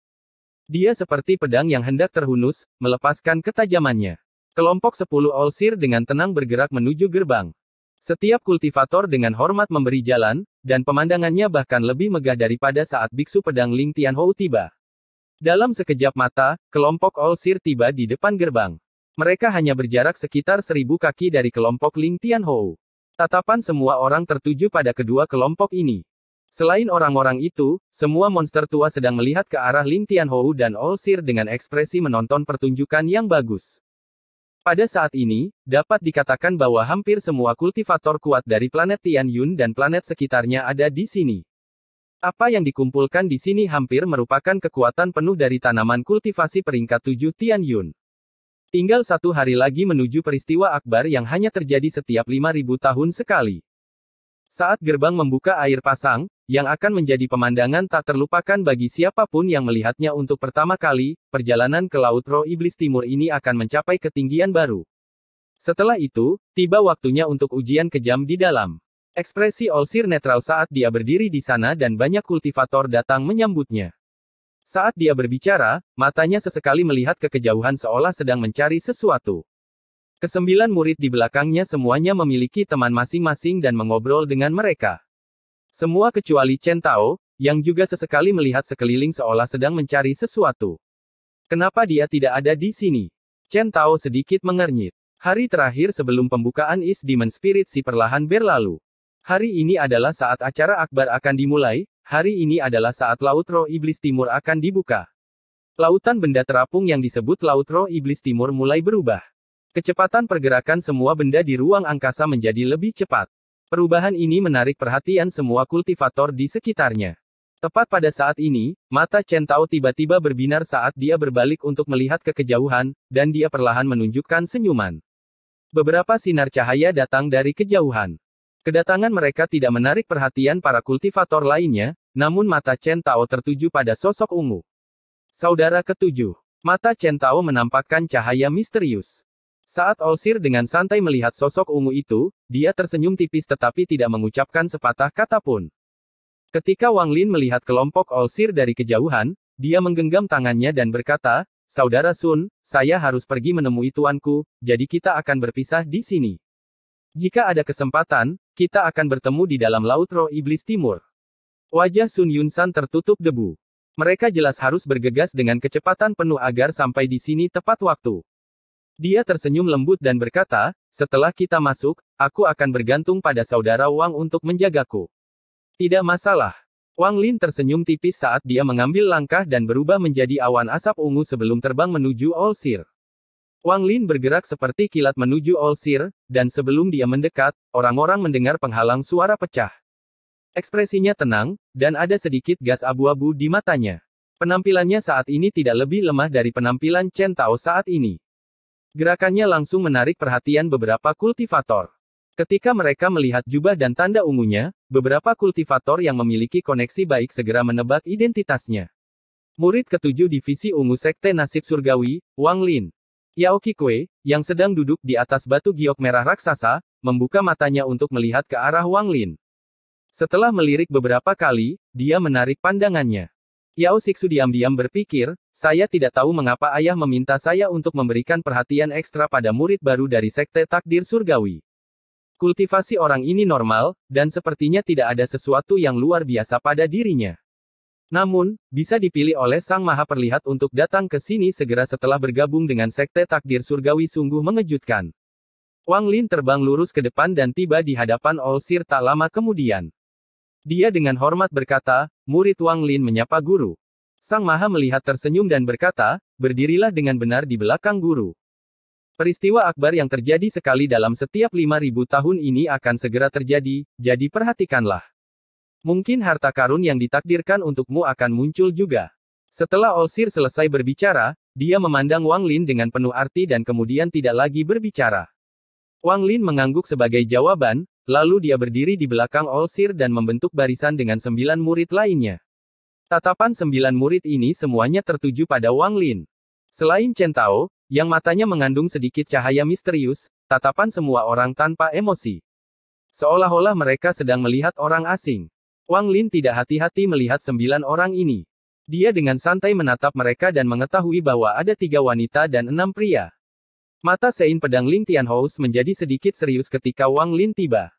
Dia seperti pedang yang hendak terhunus, melepaskan ketajamannya. Kelompok 10 Olsir dengan tenang bergerak menuju gerbang. Setiap kultivator dengan hormat memberi jalan, dan pemandangannya bahkan lebih megah daripada saat biksu pedang Ling Tianhou tiba. Dalam sekejap mata, kelompok Olsir tiba di depan gerbang. Mereka hanya berjarak sekitar 1000 kaki dari kelompok Ling Tianhou. Tatapan semua orang tertuju pada kedua kelompok ini. Selain orang-orang itu, semua monster tua sedang melihat ke arah Ling Tianhou dan Olsir dengan ekspresi menonton pertunjukan yang bagus. Pada saat ini, dapat dikatakan bahwa hampir semua kultivator kuat dari planet Tianyun dan planet sekitarnya ada di sini. Apa yang dikumpulkan di sini hampir merupakan kekuatan penuh dari tanaman kultivasi peringkat 7 Tianyun. Tinggal 1 hari lagi menuju peristiwa akbar yang hanya terjadi setiap 5000 tahun sekali. Saat gerbang membuka air pasang, yang akan menjadi pemandangan tak terlupakan bagi siapapun yang melihatnya untuk pertama kali, perjalanan ke Laut Roh Iblis Timur ini akan mencapai ketinggian baru. Setelah itu, tiba waktunya untuk ujian kejam di dalam. Ekspresi Olsir netral saat dia berdiri di sana dan banyak kultivator datang menyambutnya. Saat dia berbicara, matanya sesekali melihat ke kejauhan seolah sedang mencari sesuatu. Kesembilan murid di belakangnya semuanya memiliki teman masing-masing dan mengobrol dengan mereka. Semua kecuali Chen Tao, yang juga sesekali melihat sekeliling seolah sedang mencari sesuatu. Kenapa dia tidak ada di sini? Chen Tao sedikit mengernyit. Hari terakhir sebelum pembukaan East Demon Spirit Sea perlahan berlalu. Hari ini adalah saat acara akbar akan dimulai, hari ini adalah saat Laut Roh Iblis Timur akan dibuka. Lautan benda terapung yang disebut Laut Roh Iblis Timur mulai berubah. Kecepatan pergerakan semua benda di ruang angkasa menjadi lebih cepat. Perubahan ini menarik perhatian semua kultivator di sekitarnya. Tepat pada saat ini, mata Chen Tao tiba-tiba berbinar saat dia berbalik untuk melihat ke kejauhan, dan dia perlahan menunjukkan senyuman. Beberapa sinar cahaya datang dari kejauhan. Kedatangan mereka tidak menarik perhatian para kultivator lainnya, namun mata Chen Tao tertuju pada sosok ungu. Saudara ketujuh. Mata Chen Tao menampakkan cahaya misterius. Saat Olsir dengan santai melihat sosok ungu itu, dia tersenyum tipis tetapi tidak mengucapkan sepatah kata pun. Ketika Wang Lin melihat kelompok Olsir dari kejauhan, dia menggenggam tangannya dan berkata, "Saudara Sun, saya harus pergi menemui tuanku, jadi kita akan berpisah di sini. Jika ada kesempatan, kita akan bertemu di dalam Laut Roh Iblis Timur." Wajah Sun Yunsan tertutup debu. Mereka jelas harus bergegas dengan kecepatan penuh agar sampai di sini tepat waktu. Dia tersenyum lembut dan berkata, "Setelah kita masuk, aku akan bergantung pada saudara Wang untuk menjagaku." "Tidak masalah." Wang Lin tersenyum tipis saat dia mengambil langkah dan berubah menjadi awan asap ungu sebelum terbang menuju Olsir. Wang Lin bergerak seperti kilat menuju Olsir, dan sebelum dia mendekat, orang-orang mendengar penghalang suara pecah. Ekspresinya tenang, dan ada sedikit gas abu-abu di matanya. Penampilannya saat ini tidak lebih lemah dari penampilan Chen Tao saat ini. Gerakannya langsung menarik perhatian beberapa kultivator. Ketika mereka melihat jubah dan tanda ungunya, beberapa kultivator yang memiliki koneksi baik segera menebak identitasnya. Murid ketujuh Divisi Ungu Sekte Nasib Surgawi, Wang Lin. Yao Qikui, yang sedang duduk di atas batu giok merah raksasa, membuka matanya untuk melihat ke arah Wang Lin. Setelah melirik beberapa kali, dia menarik pandangannya. Yao Xixu diam-diam berpikir, saya tidak tahu mengapa ayah meminta saya untuk memberikan perhatian ekstra pada murid baru dari Sekte Takdir Surgawi. Kultivasi orang ini normal, dan sepertinya tidak ada sesuatu yang luar biasa pada dirinya. Namun, bisa dipilih oleh Sang Maha Perlihat untuk datang ke sini segera setelah bergabung dengan Sekte Takdir Surgawi sungguh mengejutkan. Wang Lin terbang lurus ke depan dan tiba di hadapan Olsir tak lama kemudian. Dia dengan hormat berkata, "Murid Wang Lin menyapa guru." Sang Maha melihat tersenyum dan berkata, "Berdirilah dengan benar di belakang guru." Peristiwa akbar yang terjadi sekali dalam setiap 5.000 tahun ini akan segera terjadi, jadi perhatikanlah. Mungkin harta karun yang ditakdirkan untukmu akan muncul juga. Setelah Olsir selesai berbicara, dia memandang Wang Lin dengan penuh arti dan kemudian tidak lagi berbicara. Wang Lin mengangguk sebagai jawaban, lalu dia berdiri di belakang Olsir dan membentuk barisan dengan 9 murid lainnya. Tatapan 9 murid ini semuanya tertuju pada Wang Lin. Selain Chen Tao, yang matanya mengandung sedikit cahaya misterius, tatapan semua orang tanpa emosi. Seolah-olah mereka sedang melihat orang asing. Wang Lin tidak hati-hati melihat 9 orang ini. Dia dengan santai menatap mereka dan mengetahui bahwa ada 3 wanita dan 6 pria. Mata Sein Pedang Ling Tianhous menjadi sedikit serius ketika Wang Lin tiba.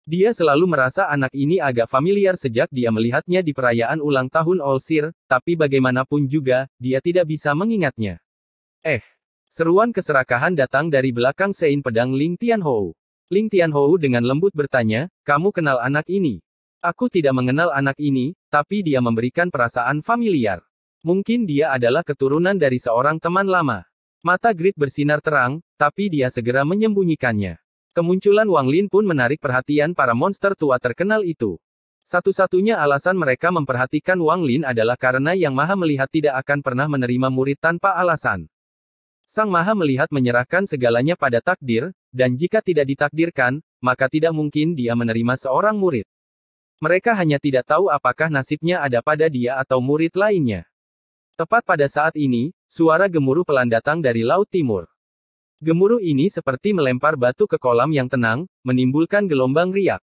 Dia selalu merasa anak ini agak familiar sejak dia melihatnya di perayaan ulang tahun Olsir, tapi bagaimanapun juga, dia tidak bisa mengingatnya. Seruan keserakahan datang dari belakang Sein Pedang Ling Tianhou. Ling Tianhou dengan lembut bertanya, "Kamu kenal anak ini?" "Aku tidak mengenal anak ini, tapi dia memberikan perasaan familiar. Mungkin dia adalah keturunan dari seorang teman lama." Mata Grid bersinar terang, tapi dia segera menyembunyikannya. Kemunculan Wang Lin pun menarik perhatian para monster tua terkenal itu. Satu-satunya alasan mereka memperhatikan Wang Lin adalah karena Yang Maha Melihat tidak akan pernah menerima murid tanpa alasan. Sang Maha Melihat menyerahkan segalanya pada takdir, dan jika tidak ditakdirkan, maka tidak mungkin dia menerima seorang murid. Mereka hanya tidak tahu apakah nasibnya ada pada dia atau murid lainnya. Tepat pada saat ini, suara gemuruh pelan datang dari Laut Timur. Gemuruh ini seperti melempar batu ke kolam yang tenang, menimbulkan gelombang riak.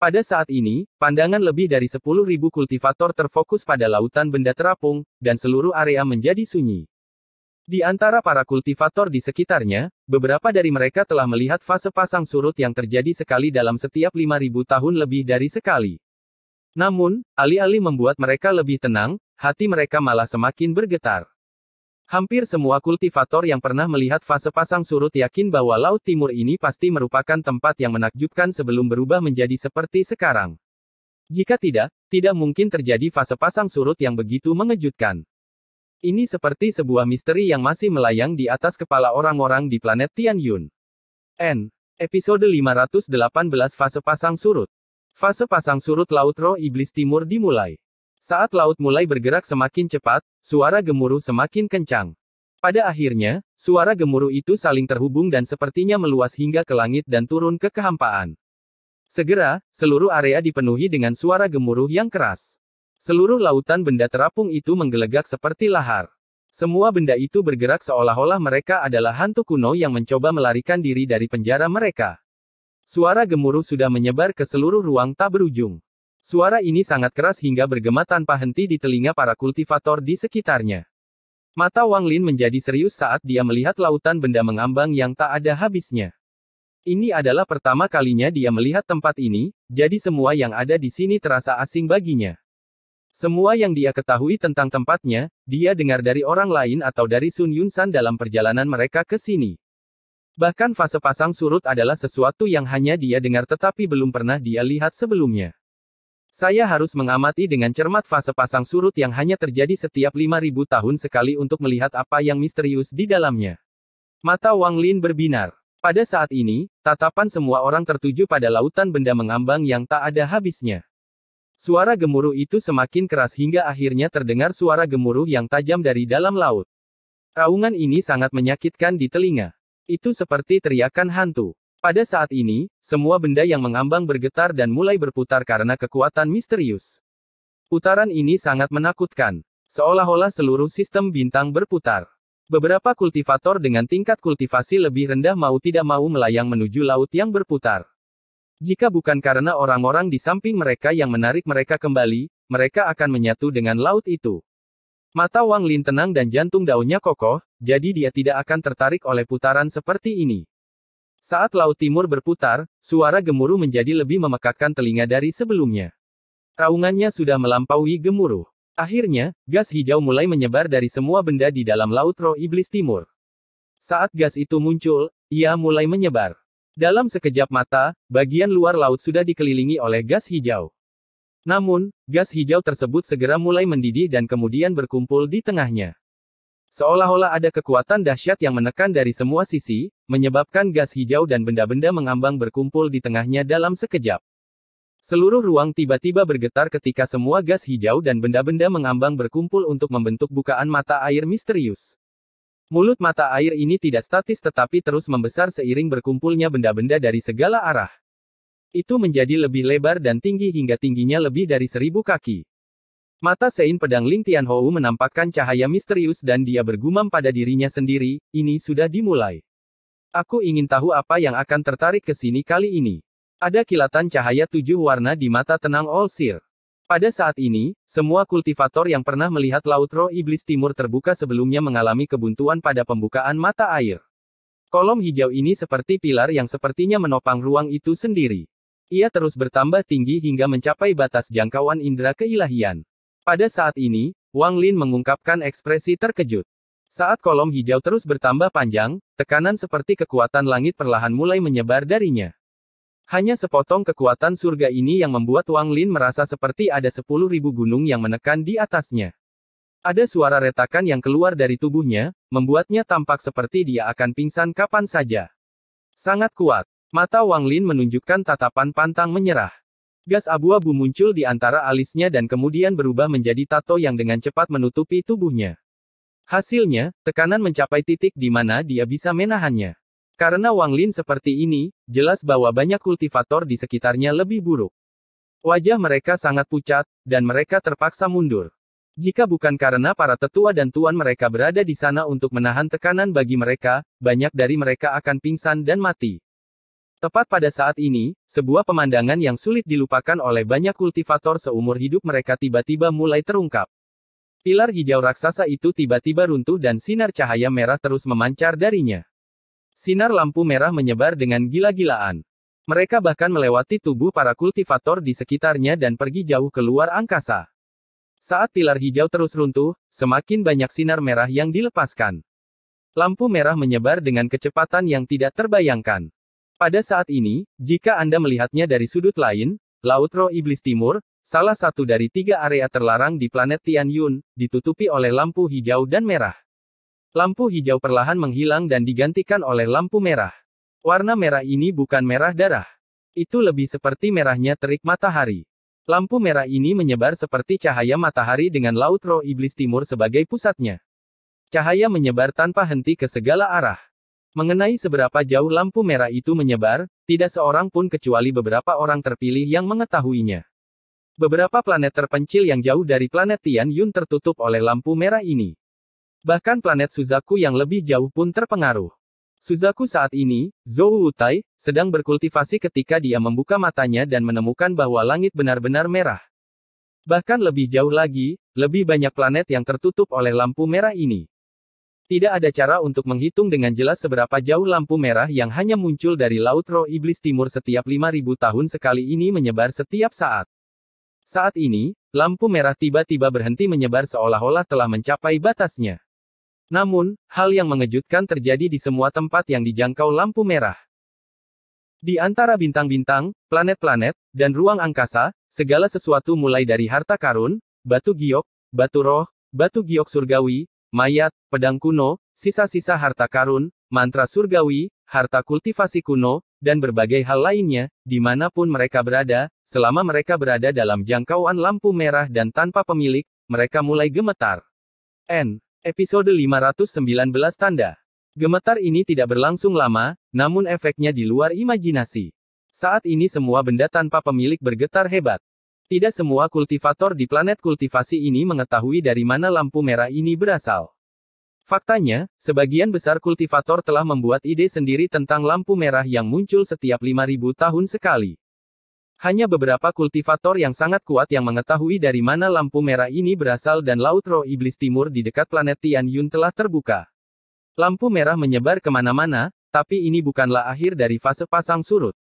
Pada saat ini, pandangan lebih dari 10.000 kultivator terfokus pada lautan benda terapung, dan seluruh area menjadi sunyi. Di antara para kultivator di sekitarnya, beberapa dari mereka telah melihat fase pasang surut yang terjadi sekali dalam setiap 5.000 tahun lebih dari sekali. Namun, alih-alih membuat mereka lebih tenang, hati mereka malah semakin bergetar. Hampir semua kultivator yang pernah melihat fase pasang surut yakin bahwa Laut Timur ini pasti merupakan tempat yang menakjubkan sebelum berubah menjadi seperti sekarang. Jika tidak, tidak mungkin terjadi fase pasang surut yang begitu mengejutkan. Ini seperti sebuah misteri yang masih melayang di atas kepala orang-orang di planet Tianyun. Episode 518 Fase Pasang Surut. Fase pasang surut Laut Roh Iblis Timur dimulai. Saat laut mulai bergerak semakin cepat, suara gemuruh semakin kencang. Pada akhirnya, suara gemuruh itu saling terhubung dan sepertinya meluas hingga ke langit dan turun ke kehampaan. Segera, seluruh area dipenuhi dengan suara gemuruh yang keras. Seluruh lautan benda terapung itu menggelegak seperti lahar. Semua benda itu bergerak seolah-olah mereka adalah hantu kuno yang mencoba melarikan diri dari penjara mereka. Suara gemuruh sudah menyebar ke seluruh ruang tak berujung. Suara ini sangat keras hingga bergema tanpa henti di telinga para kultivator di sekitarnya. Mata Wang Lin menjadi serius saat dia melihat lautan benda mengambang yang tak ada habisnya. Ini adalah pertama kalinya dia melihat tempat ini, jadi semua yang ada di sini terasa asing baginya. Semua yang dia ketahui tentang tempatnya, dia dengar dari orang lain atau dari Sun Yunsan dalam perjalanan mereka ke sini. Bahkan fase pasang surut adalah sesuatu yang hanya dia dengar tetapi belum pernah dia lihat sebelumnya. Saya harus mengamati dengan cermat fase pasang surut yang hanya terjadi setiap 5.000 tahun sekali untuk melihat apa yang misterius di dalamnya. Mata Wang Lin berbinar. Pada saat ini, tatapan semua orang tertuju pada lautan benda mengambang yang tak ada habisnya. Suara gemuruh itu semakin keras hingga akhirnya terdengar suara gemuruh yang tajam dari dalam laut. Raungan ini sangat menyakitkan di telinga. Itu seperti teriakan hantu. Pada saat ini, semua benda yang mengambang bergetar dan mulai berputar karena kekuatan misterius. Putaran ini sangat menakutkan. Seolah-olah seluruh sistem bintang berputar. Beberapa kultivator dengan tingkat kultivasi lebih rendah mau tidak mau melayang menuju laut yang berputar. Jika bukan karena orang-orang di samping mereka yang menarik mereka kembali, mereka akan menyatu dengan laut itu. Mata Wang Lin tenang dan jantung daunnya kokoh, jadi dia tidak akan tertarik oleh putaran seperti ini. Saat laut timur berputar, suara gemuruh menjadi lebih memekakkan telinga dari sebelumnya. Raungannya sudah melampaui gemuruh. Akhirnya, gas hijau mulai menyebar dari semua benda di dalam Laut Roh Iblis Timur. Saat gas itu muncul, ia mulai menyebar. Dalam sekejap mata, bagian luar laut sudah dikelilingi oleh gas hijau. Namun, gas hijau tersebut segera mulai mendidih dan kemudian berkumpul di tengahnya. Seolah-olah ada kekuatan dahsyat yang menekan dari semua sisi, menyebabkan gas hijau dan benda-benda mengambang berkumpul di tengahnya dalam sekejap. Seluruh ruang tiba-tiba bergetar ketika semua gas hijau dan benda-benda mengambang berkumpul untuk membentuk bukaan mata air misterius. Mulut mata air ini tidak statis tetapi terus membesar seiring berkumpulnya benda-benda dari segala arah. Itu menjadi lebih lebar dan tinggi hingga tingginya lebih dari 1000 kaki. Mata Sein Pedang Ling Tianhou menampakkan cahaya misterius dan dia bergumam pada dirinya sendiri, ini sudah dimulai. Aku ingin tahu apa yang akan tertarik ke sini kali ini. Ada kilatan cahaya 7 warna di mata tenang Olsir. Pada saat ini, semua kultivator yang pernah melihat Laut Roh Iblis Timur terbuka sebelumnya mengalami kebuntuan pada pembukaan mata air. Kolom hijau ini seperti pilar yang sepertinya menopang ruang itu sendiri. Ia terus bertambah tinggi hingga mencapai batas jangkauan indera keilahian. Pada saat ini, Wang Lin mengungkapkan ekspresi terkejut. Saat kolom hijau terus bertambah panjang, tekanan seperti kekuatan langit perlahan mulai menyebar darinya. Hanya sepotong kekuatan surga ini yang membuat Wang Lin merasa seperti ada 10.000 gunung yang menekan di atasnya. Ada suara retakan yang keluar dari tubuhnya, membuatnya tampak seperti dia akan pingsan kapan saja. Sangat kuat. Mata Wang Lin menunjukkan tatapan pantang menyerah. Gas abu-abu muncul di antara alisnya dan kemudian berubah menjadi tato yang dengan cepat menutupi tubuhnya. Hasilnya, tekanan mencapai titik di mana dia bisa menahannya. Karena Wang Lin seperti ini, jelas bahwa banyak kultivator di sekitarnya lebih buruk. Wajah mereka sangat pucat, dan mereka terpaksa mundur. Jika bukan karena para tetua dan tuan mereka berada di sana untuk menahan tekanan bagi mereka, banyak dari mereka akan pingsan dan mati. Tepat pada saat ini, sebuah pemandangan yang sulit dilupakan oleh banyak kultivator seumur hidup mereka tiba-tiba mulai terungkap. Pilar hijau raksasa itu tiba-tiba runtuh dan sinar cahaya merah terus memancar darinya. Sinar lampu merah menyebar dengan gila-gilaan. Mereka bahkan melewati tubuh para kultivator di sekitarnya dan pergi jauh ke luar angkasa. Saat pilar hijau terus runtuh, semakin banyak sinar merah yang dilepaskan. Lampu merah menyebar dengan kecepatan yang tidak terbayangkan. Pada saat ini, jika Anda melihatnya dari sudut lain, Laut Roh Iblis Timur, salah satu dari 3 area terlarang di planet Tianyun, ditutupi oleh lampu hijau dan merah. Lampu hijau perlahan menghilang dan digantikan oleh lampu merah. Warna merah ini bukan merah darah. Itu lebih seperti merahnya terik matahari. Lampu merah ini menyebar seperti cahaya matahari dengan Laut Roh Iblis Timur sebagai pusatnya. Cahaya menyebar tanpa henti ke segala arah. Mengenai seberapa jauh lampu merah itu menyebar, tidak seorang pun kecuali beberapa orang terpilih yang mengetahuinya. Beberapa planet terpencil yang jauh dari planet Tian Yun tertutup oleh lampu merah ini. Bahkan planet Suzaku yang lebih jauh pun terpengaruh. Suzaku saat ini, Zhou Wutai, sedang berkultivasi ketika dia membuka matanya dan menemukan bahwa langit benar-benar merah. Bahkan lebih jauh lagi, lebih banyak planet yang tertutup oleh lampu merah ini. Tidak ada cara untuk menghitung dengan jelas seberapa jauh lampu merah yang hanya muncul dari Laut Roh Iblis Timur setiap 5.000 tahun sekali ini menyebar setiap saat. Saat ini, lampu merah tiba-tiba berhenti menyebar seolah-olah telah mencapai batasnya. Namun, hal yang mengejutkan terjadi di semua tempat yang dijangkau lampu merah. Di antara bintang-bintang, planet-planet, dan ruang angkasa, segala sesuatu mulai dari harta karun, batu giok, batu roh, batu giok surgawi, mayat, pedang kuno, sisa-sisa harta karun, mantra surgawi, harta kultivasi kuno, dan berbagai hal lainnya, dimanapun mereka berada, selama mereka berada dalam jangkauan lampu merah dan tanpa pemilik, mereka mulai gemetar. Episode 519 tanda. Gemetar ini tidak berlangsung lama, namun efeknya di luar imajinasi. Saat ini semua benda tanpa pemilik bergetar hebat. Tidak semua kultivator di planet kultivasi ini mengetahui dari mana lampu merah ini berasal. Faktanya, sebagian besar kultivator telah membuat ide sendiri tentang lampu merah yang muncul setiap 5.000 tahun sekali. Hanya beberapa kultivator yang sangat kuat yang mengetahui dari mana lampu merah ini berasal dan Laut Roh Iblis Timur di dekat planet Tian Yun telah terbuka. Lampu merah menyebar kemana-mana, tapi ini bukanlah akhir dari fase pasang surut.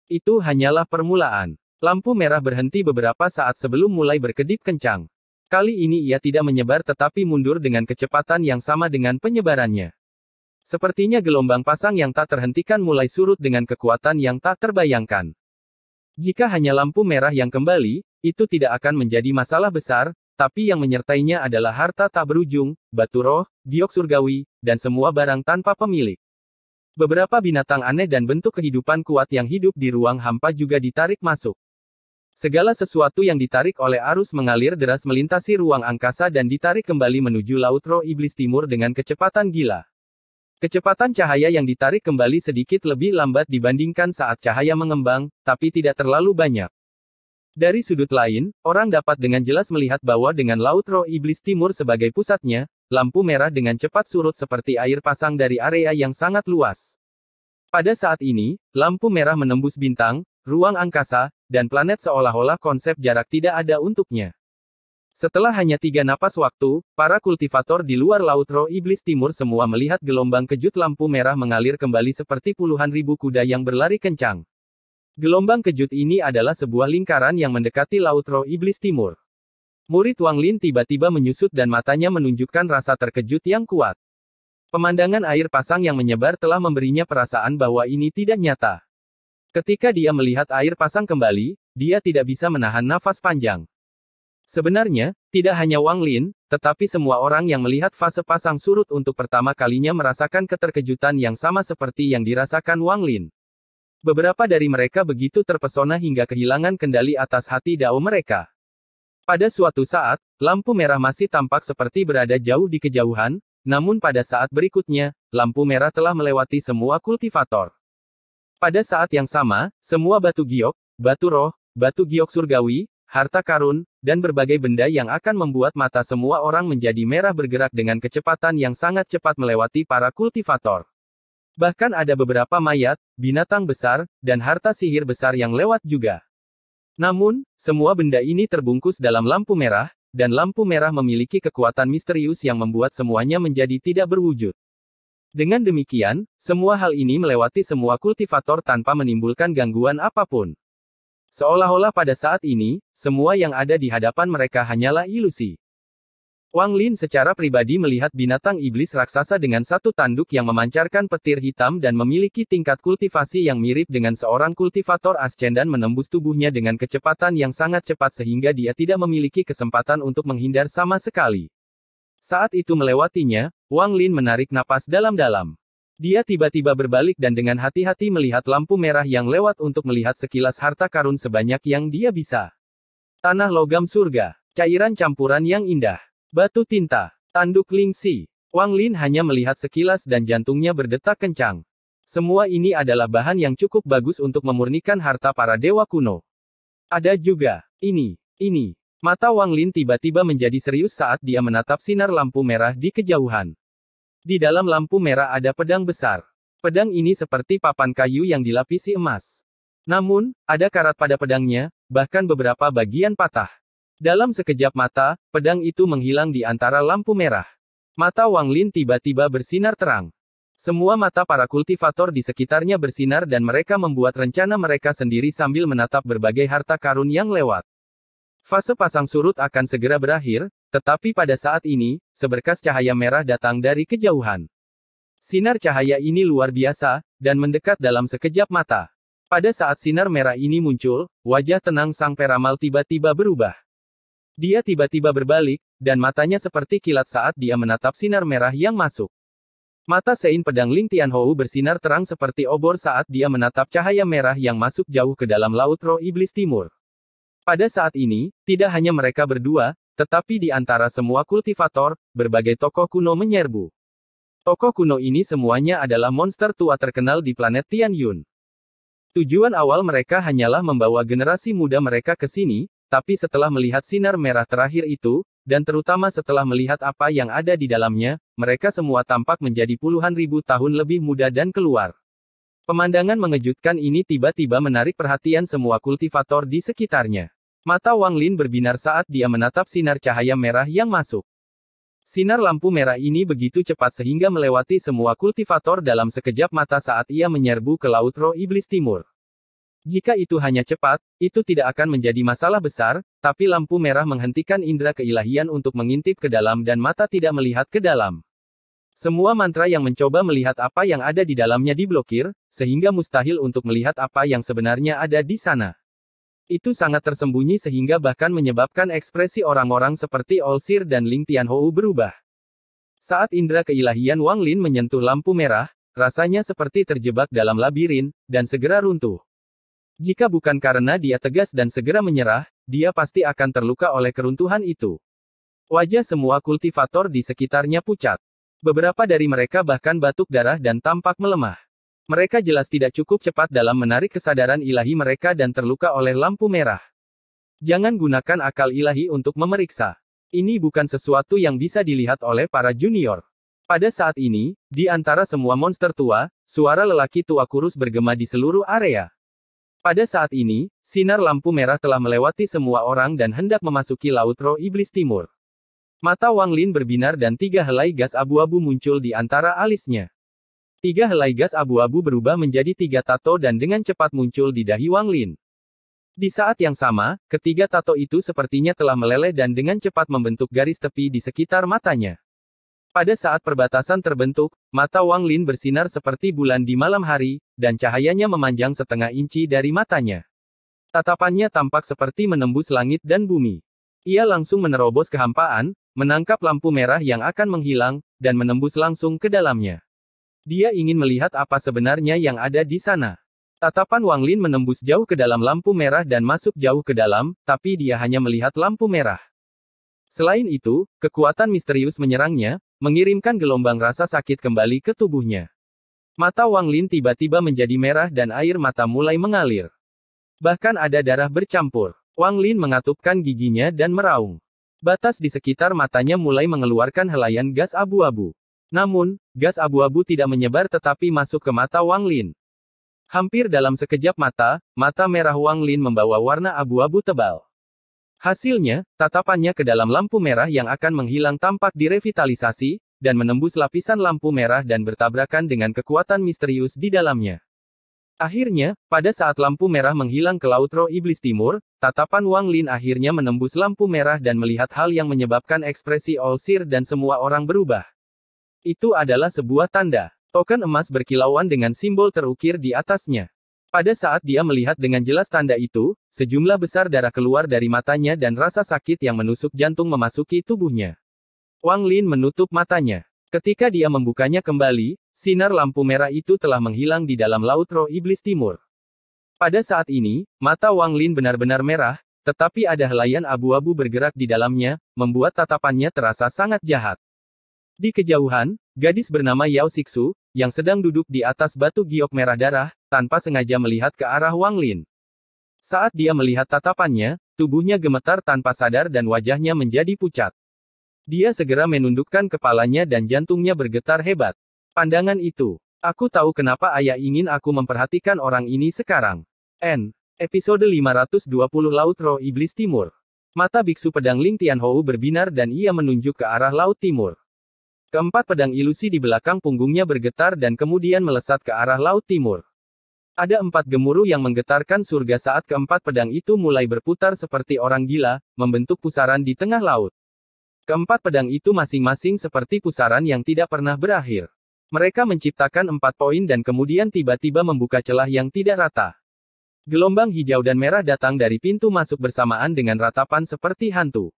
Itu hanyalah permulaan. Lampu merah berhenti beberapa saat sebelum mulai berkedip kencang. Kali ini ia tidak menyebar tetapi mundur dengan kecepatan yang sama dengan penyebarannya. Sepertinya gelombang pasang yang tak terhentikan mulai surut dengan kekuatan yang tak terbayangkan. Jika hanya lampu merah yang kembali, itu tidak akan menjadi masalah besar, tapi yang menyertainya adalah harta tak berujung, batu roh, giok surgawi, dan semua barang tanpa pemilik. Beberapa binatang aneh dan bentuk kehidupan kuat yang hidup di ruang hampa juga ditarik masuk. Segala sesuatu yang ditarik oleh arus mengalir deras melintasi ruang angkasa dan ditarik kembali menuju Laut Roh Iblis Timur dengan kecepatan gila. Kecepatan cahaya yang ditarik kembali sedikit lebih lambat dibandingkan saat cahaya mengembang, tapi tidak terlalu banyak. Dari sudut lain, orang dapat dengan jelas melihat bahwa dengan Laut Roh Iblis Timur sebagai pusatnya, lampu merah dengan cepat surut seperti air pasang dari area yang sangat luas. Pada saat ini, lampu merah menembus bintang, ruang angkasa, dan planet seolah-olah konsep jarak tidak ada untuknya. Setelah hanya 3 napas waktu, para kultivator di luar Laut Roh Iblis Timur semua melihat gelombang kejut lampu merah mengalir kembali seperti puluhan ribu kuda yang berlari kencang. Gelombang kejut ini adalah sebuah lingkaran yang mendekati Laut Roh Iblis Timur. Murid Wang Lin tiba-tiba menyusut dan matanya menunjukkan rasa terkejut yang kuat. Pemandangan air pasang yang menyebar telah memberinya perasaan bahwa ini tidak nyata. Ketika dia melihat air pasang kembali, dia tidak bisa menahan nafas panjang. Sebenarnya, tidak hanya Wang Lin, tetapi semua orang yang melihat fase pasang surut untuk pertama kalinya merasakan keterkejutan yang sama seperti yang dirasakan Wang Lin. Beberapa dari mereka begitu terpesona hingga kehilangan kendali atas hati dao mereka. Pada suatu saat, lampu merah masih tampak seperti berada jauh di kejauhan, namun pada saat berikutnya, lampu merah telah melewati semua kultivator. Pada saat yang sama, semua batu giok, batu roh, batu giok surgawi, harta karun, dan berbagai benda yang akan membuat mata semua orang menjadi merah bergerak dengan kecepatan yang sangat cepat melewati para kultivator. Bahkan ada beberapa mayat, binatang besar, dan harta sihir besar yang lewat juga. Namun, semua benda ini terbungkus dalam lampu merah, dan lampu merah memiliki kekuatan misterius yang membuat semuanya menjadi tidak berwujud. Dengan demikian, semua hal ini melewati semua kultivator tanpa menimbulkan gangguan apapun. Seolah-olah pada saat ini, semua yang ada di hadapan mereka hanyalah ilusi. Wang Lin secara pribadi melihat binatang iblis raksasa dengan satu tanduk yang memancarkan petir hitam dan memiliki tingkat kultivasi yang mirip dengan seorang kultivator ascendan menembus tubuhnya dengan kecepatan yang sangat cepat sehingga dia tidak memiliki kesempatan untuk menghindar sama sekali. Saat itu melewatinya, Wang Lin menarik napas dalam-dalam. Dia tiba-tiba berbalik dan dengan hati-hati melihat lampu merah yang lewat untuk melihat sekilas harta karun sebanyak yang dia bisa. Tanah logam surga, cairan campuran yang indah. Batu tinta, tanduk Lingxi. Wang Lin hanya melihat sekilas dan jantungnya berdetak kencang. Semua ini adalah bahan yang cukup bagus untuk memurnikan harta para dewa kuno. Ada juga, ini. Mata Wang Lin tiba-tiba menjadi serius saat dia menatap sinar lampu merah di kejauhan. Di dalam lampu merah ada pedang besar. Pedang ini seperti papan kayu yang dilapisi emas. Namun, ada karat pada pedangnya, bahkan beberapa bagian patah. Dalam sekejap mata, pedang itu menghilang di antara lampu merah. Mata Wang Lin tiba-tiba bersinar terang. Semua mata para kultivator di sekitarnya bersinar dan mereka membuat rencana mereka sendiri sambil menatap berbagai harta karun yang lewat. Fase pasang surut akan segera berakhir, tetapi pada saat ini, seberkas cahaya merah datang dari kejauhan. Sinar cahaya ini luar biasa, dan mendekat dalam sekejap mata. Pada saat sinar merah ini muncul, wajah tenang sang peramal tiba-tiba berubah. Dia tiba-tiba berbalik, dan matanya seperti kilat saat dia menatap sinar merah yang masuk. Mata Sein Pedang Ling Tianhou bersinar terang seperti obor saat dia menatap cahaya merah yang masuk jauh ke dalam Laut Roh Iblis Timur. Pada saat ini, tidak hanya mereka berdua, tetapi di antara semua kultivator, berbagai tokoh kuno menyerbu. Tokoh kuno ini semuanya adalah monster tua terkenal di planet Tianyun. Tujuan awal mereka hanyalah membawa generasi muda mereka ke sini, tapi setelah melihat sinar merah terakhir itu, dan terutama setelah melihat apa yang ada di dalamnya, mereka semua tampak menjadi puluhan ribu tahun lebih muda dan keluar. Pemandangan mengejutkan ini tiba-tiba menarik perhatian semua kultivator di sekitarnya. Mata Wang Lin berbinar saat dia menatap sinar cahaya merah yang masuk. Sinar lampu merah ini begitu cepat sehingga melewati semua kultivator dalam sekejap mata saat ia menyerbu ke Laut Roh Iblis Timur. Jika itu hanya cepat, itu tidak akan menjadi masalah besar, tapi lampu merah menghentikan indera keilahian untuk mengintip ke dalam dan mata tidak melihat ke dalam. Semua mantra yang mencoba melihat apa yang ada di dalamnya diblokir, sehingga mustahil untuk melihat apa yang sebenarnya ada di sana. Itu sangat tersembunyi sehingga bahkan menyebabkan ekspresi orang-orang seperti Olsir dan Ling Tianhou berubah. Saat indera keilahian Wang Lin menyentuh lampu merah, rasanya seperti terjebak dalam labirin, dan segera runtuh. Jika bukan karena dia tegas dan segera menyerah, dia pasti akan terluka oleh keruntuhan itu. Wajah semua kultivator di sekitarnya pucat. Beberapa dari mereka bahkan batuk darah dan tampak melemah. Mereka jelas tidak cukup cepat dalam menarik kesadaran ilahi mereka dan terluka oleh lampu merah. Jangan gunakan akal ilahi untuk memeriksa. Ini bukan sesuatu yang bisa dilihat oleh para junior. Pada saat ini, di antara semua monster tua, suara lelaki tua kurus bergema di seluruh area. Pada saat ini, sinar lampu merah telah melewati semua orang dan hendak memasuki Laut Roh Iblis Timur. Mata Wang Lin berbinar dan 3 helai gas abu-abu muncul di antara alisnya. 3 helai gas abu-abu berubah menjadi 3 tato dan dengan cepat muncul di dahi Wang Lin. Di saat yang sama, ketiga tato itu sepertinya telah meleleh dan dengan cepat membentuk garis tepi di sekitar matanya. Pada saat perbatasan terbentuk, mata Wang Lin bersinar seperti bulan di malam hari, dan cahayanya memanjang setengah inci dari matanya. Tatapannya tampak seperti menembus langit dan bumi. Ia langsung menerobos kehampaan, menangkap lampu merah yang akan menghilang, dan menembus langsung ke dalamnya. Dia ingin melihat apa sebenarnya yang ada di sana. Tatapan Wang Lin menembus jauh ke dalam lampu merah dan masuk jauh ke dalam, tapi dia hanya melihat lampu merah. Selain itu, kekuatan misterius menyerangnya, mengirimkan gelombang rasa sakit kembali ke tubuhnya. Mata Wang Lin tiba-tiba menjadi merah dan air mata mulai mengalir. Bahkan ada darah bercampur. Wang Lin mengatupkan giginya dan meraung. Batas di sekitar matanya mulai mengeluarkan helaian gas abu-abu. Namun, gas abu-abu tidak menyebar tetapi masuk ke mata Wang Lin. Hampir dalam sekejap mata, mata merah Wang Lin membawa warna abu-abu tebal. Hasilnya, tatapannya ke dalam lampu merah yang akan menghilang tampak direvitalisasi, dan menembus lapisan lampu merah dan bertabrakan dengan kekuatan misterius di dalamnya. Akhirnya, pada saat lampu merah menghilang ke Laut Roh Iblis Timur, tatapan Wang Lin akhirnya menembus lampu merah dan melihat hal yang menyebabkan ekspresi Olsir dan semua orang berubah. Itu adalah sebuah tanda. Token emas berkilauan dengan simbol terukir di atasnya. Pada saat dia melihat dengan jelas tanda itu, sejumlah besar darah keluar dari matanya dan rasa sakit yang menusuk jantung memasuki tubuhnya. Wang Lin menutup matanya. Ketika dia membukanya kembali, sinar lampu merah itu telah menghilang di dalam Laut Roh Iblis Timur. Pada saat ini, mata Wang Lin benar-benar merah, tetapi ada helaian abu-abu bergerak di dalamnya, membuat tatapannya terasa sangat jahat. Di kejauhan, gadis bernama Yao Xixu, yang sedang duduk di atas batu giok merah darah, tanpa sengaja melihat ke arah Wang Lin. Saat dia melihat tatapannya, tubuhnya gemetar tanpa sadar dan wajahnya menjadi pucat. Dia segera menundukkan kepalanya dan jantungnya bergetar hebat. Pandangan itu. Aku tahu kenapa ayah ingin aku memperhatikan orang ini sekarang. Episode 520 Laut Roh Iblis Timur. Mata biksu pedang Ling Tianhou berbinar dan ia menunjuk ke arah Laut Timur. Keempat pedang ilusi di belakang punggungnya bergetar dan kemudian melesat ke arah Laut Timur. Ada 4 gemuruh yang menggetarkan surga saat keempat pedang itu mulai berputar seperti orang gila, membentuk pusaran di tengah laut. Keempat pedang itu masing-masing seperti pusaran yang tidak pernah berakhir. Mereka menciptakan 4 poin dan kemudian tiba-tiba membuka celah yang tidak rata. Gelombang hijau dan merah datang dari pintu masuk bersamaan dengan ratapan seperti hantu.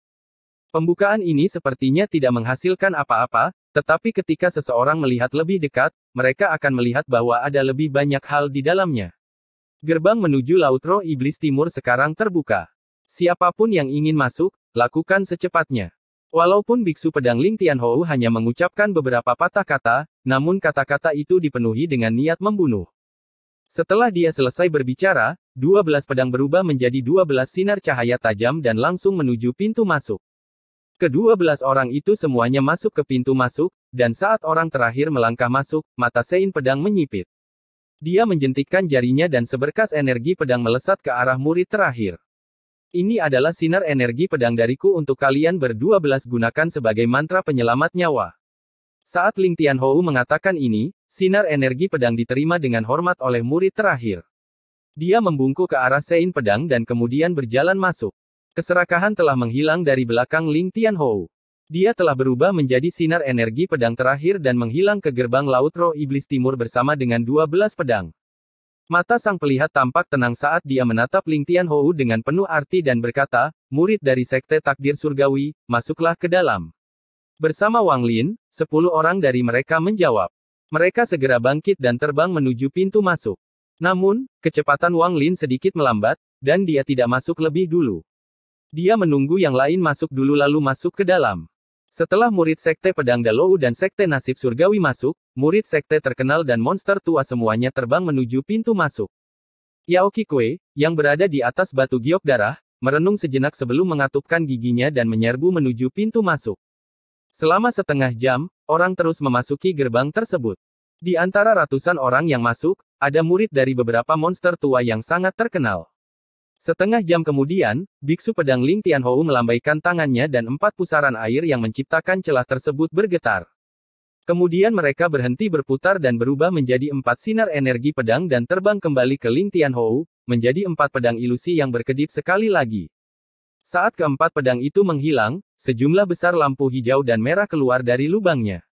Pembukaan ini sepertinya tidak menghasilkan apa-apa, tetapi ketika seseorang melihat lebih dekat, mereka akan melihat bahwa ada lebih banyak hal di dalamnya. Gerbang menuju Laut Roh Iblis Timur sekarang terbuka. Siapapun yang ingin masuk, lakukan secepatnya. Walaupun biksu pedang Ling Tianhou hanya mengucapkan beberapa patah kata, namun kata-kata itu dipenuhi dengan niat membunuh. Setelah dia selesai berbicara, 12 pedang berubah menjadi 12 sinar cahaya tajam dan langsung menuju pintu masuk. Ke-12 orang itu semuanya masuk ke pintu masuk, dan saat orang terakhir melangkah masuk, mata Sein pedang menyipit. Dia menjentikkan jarinya dan seberkas energi pedang melesat ke arah murid terakhir. Ini adalah sinar energi pedang dariku untuk kalian berdua-belas gunakan sebagai mantra penyelamat nyawa. Saat Ling Tianhou mengatakan ini, sinar energi pedang diterima dengan hormat oleh murid terakhir. Dia membungkuk ke arah Sein pedang dan kemudian berjalan masuk. Keserakahan telah menghilang dari belakang Ling Tianhou. Dia telah berubah menjadi sinar energi pedang terakhir dan menghilang ke gerbang Laut Roh Iblis Timur bersama dengan 12 pedang. Mata sang pelihat tampak tenang saat dia menatap Ling Tianhou dengan penuh arti dan berkata, murid dari Sekte Takdir Surgawi, masuklah ke dalam. Bersama Wang Lin, 10 orang dari mereka menjawab. Mereka segera bangkit dan terbang menuju pintu masuk. Namun, kecepatan Wang Lin sedikit melambat, dan dia tidak masuk lebih dulu. Dia menunggu yang lain masuk dulu lalu masuk ke dalam. Setelah murid Sekte Pedang Dalou dan Sekte Nasib Surgawi masuk, murid Sekte terkenal dan monster tua semuanya terbang menuju pintu masuk. Yao Qikui, yang berada di atas batu giok darah, merenung sejenak sebelum mengatupkan giginya dan menyerbu menuju pintu masuk. Selama setengah jam, orang terus memasuki gerbang tersebut. Di antara ratusan orang yang masuk, ada murid dari beberapa monster tua yang sangat terkenal. Setengah jam kemudian, biksu pedang Ling Tianhou melambaikan tangannya dan 4 pusaran air yang menciptakan celah tersebut bergetar. Kemudian mereka berhenti berputar dan berubah menjadi 4 sinar energi pedang dan terbang kembali ke Ling Tianhou, menjadi 4 pedang ilusi yang berkedip sekali lagi. Saat keempat pedang itu menghilang, sejumlah besar lampu hijau dan merah keluar dari lubangnya.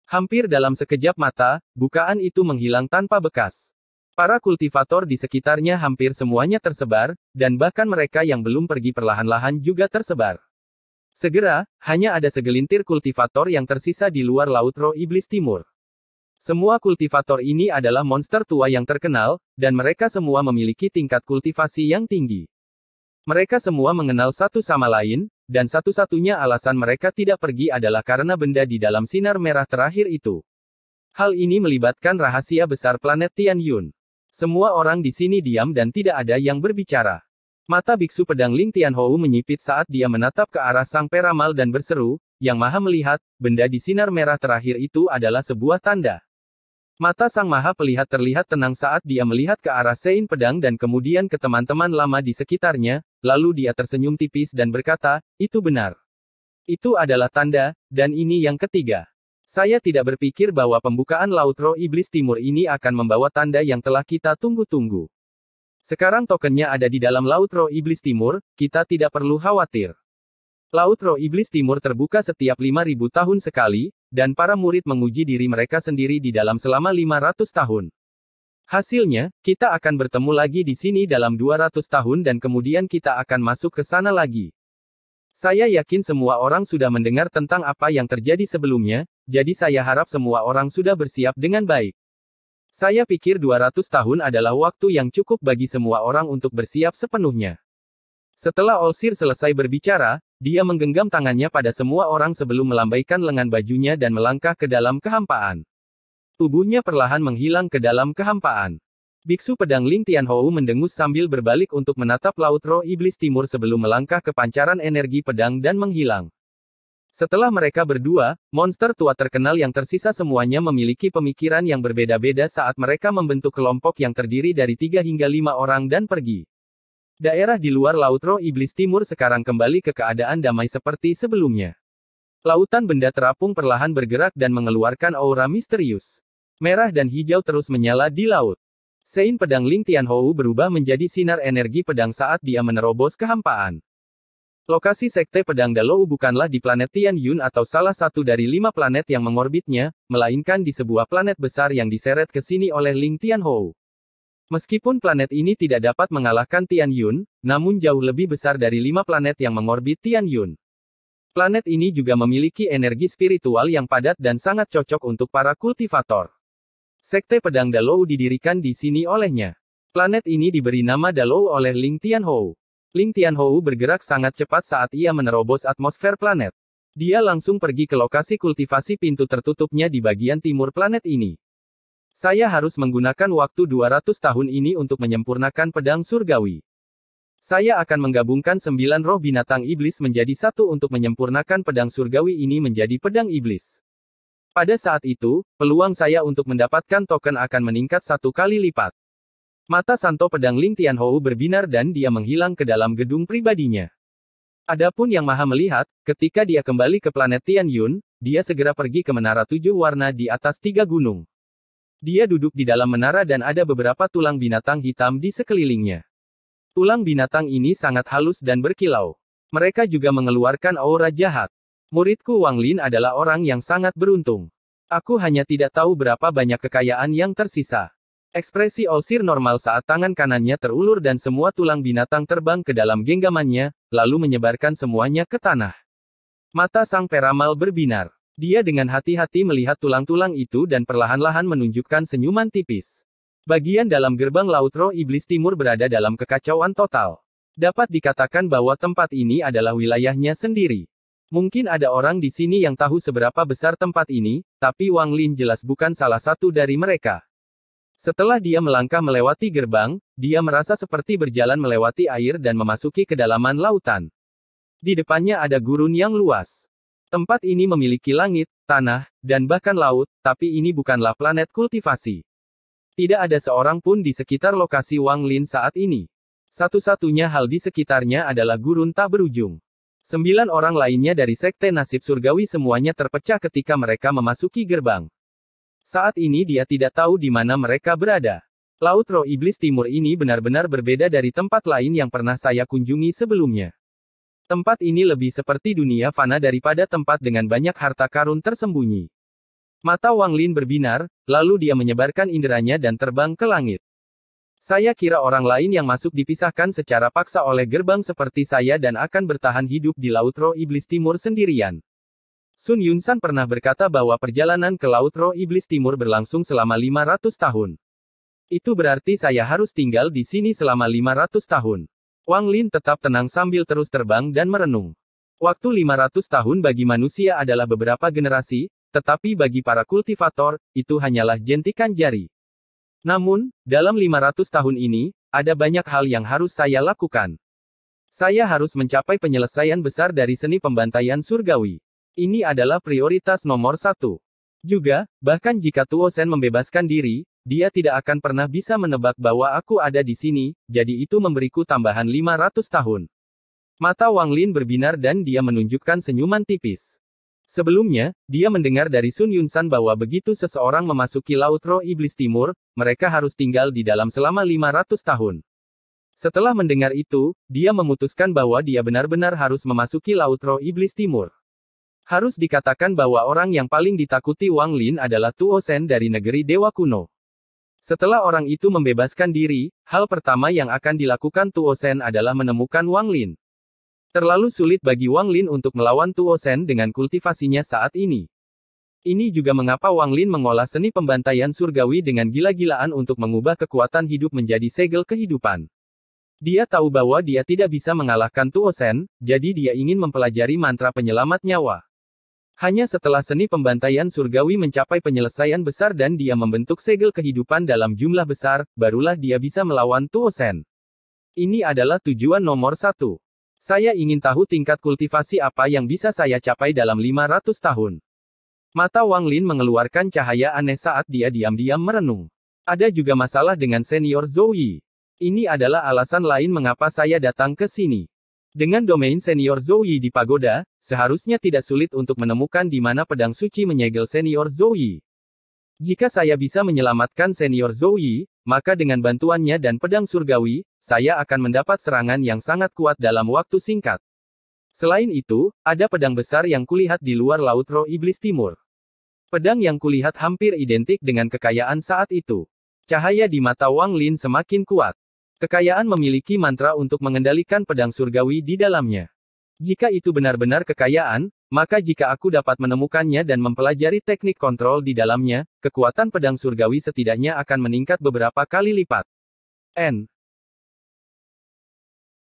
Hampir dalam sekejap mata, bukaan itu menghilang tanpa bekas. Para kultivator di sekitarnya hampir semuanya tersebar, dan bahkan mereka yang belum pergi perlahan-lahan juga tersebar. Segera, hanya ada segelintir kultivator yang tersisa di luar Laut Roh Iblis Timur. Semua kultivator ini adalah monster tua yang terkenal, dan mereka semua memiliki tingkat kultivasi yang tinggi. Mereka semua mengenal satu sama lain, dan satu-satunya alasan mereka tidak pergi adalah karena benda di dalam sinar merah terakhir itu. Hal ini melibatkan rahasia besar planet Tianyun. Semua orang di sini diam dan tidak ada yang berbicara. Mata biksu pedang Ling Tianhou menyipit saat dia menatap ke arah sang peramal dan berseru, Yang Maha melihat, benda di sinar merah terakhir itu adalah sebuah tanda. Mata sang Maha Pelihat terlihat tenang saat dia melihat ke arah Sein pedang dan kemudian ke teman-teman lama di sekitarnya, lalu dia tersenyum tipis dan berkata, itu benar. Itu adalah tanda, dan ini yang ketiga. Saya tidak berpikir bahwa pembukaan Laut Roh Iblis Timur ini akan membawa tanda yang telah kita tunggu-tunggu. Sekarang tokennya ada di dalam Laut Roh Iblis Timur, kita tidak perlu khawatir. Laut Roh Iblis Timur terbuka setiap 5.000 tahun sekali, dan para murid menguji diri mereka sendiri di dalam selama 500 tahun. Hasilnya, kita akan bertemu lagi di sini dalam 200 tahun dan kemudian kita akan masuk ke sana lagi. Saya yakin semua orang sudah mendengar tentang apa yang terjadi sebelumnya, jadi saya harap semua orang sudah bersiap dengan baik. Saya pikir 200 tahun adalah waktu yang cukup bagi semua orang untuk bersiap sepenuhnya. Setelah Olsir selesai berbicara, dia menggenggam tangannya pada semua orang sebelum melambaikan lengan bajunya dan melangkah ke dalam kehampaan. Tubuhnya perlahan menghilang ke dalam kehampaan. Biksu pedang Ling Tianhou mendengus sambil berbalik untuk menatap Laut Roh Iblis Timur sebelum melangkah ke pancaran energi pedang dan menghilang. Setelah mereka berdua, monster tua terkenal yang tersisa semuanya memiliki pemikiran yang berbeda-beda saat mereka membentuk kelompok yang terdiri dari 3 hingga 5 orang dan pergi. Daerah di luar Laut Roh Iblis Timur sekarang kembali ke keadaan damai seperti sebelumnya. Lautan benda terapung perlahan bergerak dan mengeluarkan aura misterius. Merah dan hijau terus menyala di laut. Sein pedang Ling Tianhou berubah menjadi sinar energi pedang saat dia menerobos kehampaan. Lokasi sekte pedang Dalou bukanlah di planet Tian Yun atau salah satu dari 5 planet yang mengorbitnya, melainkan di sebuah planet besar yang diseret ke sini oleh Ling Tianhou. Meskipun planet ini tidak dapat mengalahkan Tian Yun, namun jauh lebih besar dari 5 planet yang mengorbit Tian Yun. Planet ini juga memiliki energi spiritual yang padat dan sangat cocok untuk para kultivator. Sekte pedang Dalou didirikan di sini olehnya. Planet ini diberi nama Dalou oleh Ling Tianhou. Ling Tianhou bergerak sangat cepat saat ia menerobos atmosfer planet. Dia langsung pergi ke lokasi kultivasi pintu tertutupnya di bagian timur planet ini. Saya harus menggunakan waktu 200 tahun ini untuk menyempurnakan pedang surgawi. Saya akan menggabungkan 9 roh binatang iblis menjadi satu untuk menyempurnakan pedang surgawi ini menjadi pedang iblis. Pada saat itu, peluang saya untuk mendapatkan token akan meningkat 1 kali lipat. Mata Santo pedang Ling Tianhou berbinar dan dia menghilang ke dalam gedung pribadinya. Adapun Yang Maha melihat, ketika dia kembali ke planet Tian Yun, dia segera pergi ke menara 7 warna di atas 3 gunung. Dia duduk di dalam menara dan ada beberapa tulang binatang hitam di sekelilingnya. Tulang binatang ini sangat halus dan berkilau. Mereka juga mengeluarkan aura jahat. Muridku Wang Lin adalah orang yang sangat beruntung. Aku hanya tidak tahu berapa banyak kekayaan yang tersisa. Ekspresi Olsir normal saat tangan kanannya terulur dan semua tulang binatang terbang ke dalam genggamannya, lalu menyebarkan semuanya ke tanah. Mata sang peramal berbinar. Dia dengan hati-hati melihat tulang-tulang itu dan perlahan-lahan menunjukkan senyuman tipis. Bagian dalam gerbang Laut Roh Iblis Timur berada dalam kekacauan total. Dapat dikatakan bahwa tempat ini adalah wilayahnya sendiri. Mungkin ada orang di sini yang tahu seberapa besar tempat ini, tapi Wang Lin jelas bukan salah satu dari mereka. Setelah dia melangkah melewati gerbang, dia merasa seperti berjalan melewati air dan memasuki kedalaman lautan. Di depannya ada gurun yang luas. Tempat ini memiliki langit, tanah, dan bahkan laut, tapi ini bukanlah planet kultivasi. Tidak ada seorang pun di sekitar lokasi Wang Lin saat ini. Satu-satunya hal di sekitarnya adalah gurun tak berujung. 9 orang lainnya dari Sekte Nasib Surgawi semuanya terpecah ketika mereka memasuki gerbang. Saat ini dia tidak tahu di mana mereka berada. Laut Roh Iblis Timur ini benar-benar berbeda dari tempat lain yang pernah saya kunjungi sebelumnya. Tempat ini lebih seperti dunia fana daripada tempat dengan banyak harta karun tersembunyi. Mata Wang Lin berbinar, lalu dia menyebarkan inderanya dan terbang ke langit. Saya kira orang lain yang masuk dipisahkan secara paksa oleh gerbang seperti saya dan akan bertahan hidup di Laut Roh Iblis Timur sendirian. Sun Yunsan pernah berkata bahwa perjalanan ke Laut Roh Iblis Timur berlangsung selama 500 tahun. Itu berarti saya harus tinggal di sini selama 500 tahun. Wang Lin tetap tenang sambil terus terbang dan merenung. Waktu 500 tahun bagi manusia adalah beberapa generasi, tetapi bagi para kultivator, itu hanyalah jentikan jari. Namun, dalam 500 tahun ini, ada banyak hal yang harus saya lakukan. Saya harus mencapai penyelesaian besar dari seni pembantaian surgawi. Ini adalah prioritas nomor 1. Juga, bahkan jika Tuo Shen membebaskan diri, dia tidak akan pernah bisa menebak bahwa aku ada di sini, jadi itu memberiku tambahan 500 tahun. Mata Wang Lin berbinar dan dia menunjukkan senyuman tipis. Sebelumnya, dia mendengar dari Sun Yunsan bahwa begitu seseorang memasuki Laut Roh Iblis Timur, mereka harus tinggal di dalam selama 500 tahun. Setelah mendengar itu, dia memutuskan bahwa dia benar-benar harus memasuki Laut Roh Iblis Timur. Harus dikatakan bahwa orang yang paling ditakuti Wang Lin adalah Tuo Shen dari negeri Dewa Kuno. Setelah orang itu membebaskan diri, hal pertama yang akan dilakukan Tuo Shen adalah menemukan Wang Lin. Terlalu sulit bagi Wang Lin untuk melawan Tuo Shen dengan kultivasinya saat ini. Ini juga mengapa Wang Lin mengolah seni pembantaian surgawi dengan gila-gilaan untuk mengubah kekuatan hidup menjadi segel kehidupan. Dia tahu bahwa dia tidak bisa mengalahkan Tuo Sen, jadi dia ingin mempelajari mantra penyelamat nyawa. Hanya setelah seni pembantaian surgawi mencapai penyelesaian besar dan dia membentuk segel kehidupan dalam jumlah besar, barulah dia bisa melawan Tuo Sen. Ini adalah tujuan nomor 1. Saya ingin tahu tingkat kultivasi apa yang bisa saya capai dalam 500 tahun. Mata Wang Lin mengeluarkan cahaya aneh saat dia diam-diam merenung. Ada juga masalah dengan senior Zhou Yi. Ini adalah alasan lain mengapa saya datang ke sini. Dengan domain senior Zhou Yi di pagoda, seharusnya tidak sulit untuk menemukan di mana pedang suci menyegel senior Zhou Yi. Jika saya bisa menyelamatkan senior Zhou Yi, maka dengan bantuannya dan pedang surgawi, saya akan mendapat serangan yang sangat kuat dalam waktu singkat. Selain itu, ada pedang besar yang kulihat di luar Laut Roh Iblis Timur. Pedang yang kulihat hampir identik dengan kekayaan saat itu. Cahaya di mata Wang Lin semakin kuat. Kekayaan memiliki mantra untuk mengendalikan pedang surgawi di dalamnya. Jika itu benar-benar kekayaan, maka jika aku dapat menemukannya dan mempelajari teknik kontrol di dalamnya, kekuatan pedang surgawi setidaknya akan meningkat beberapa kali lipat.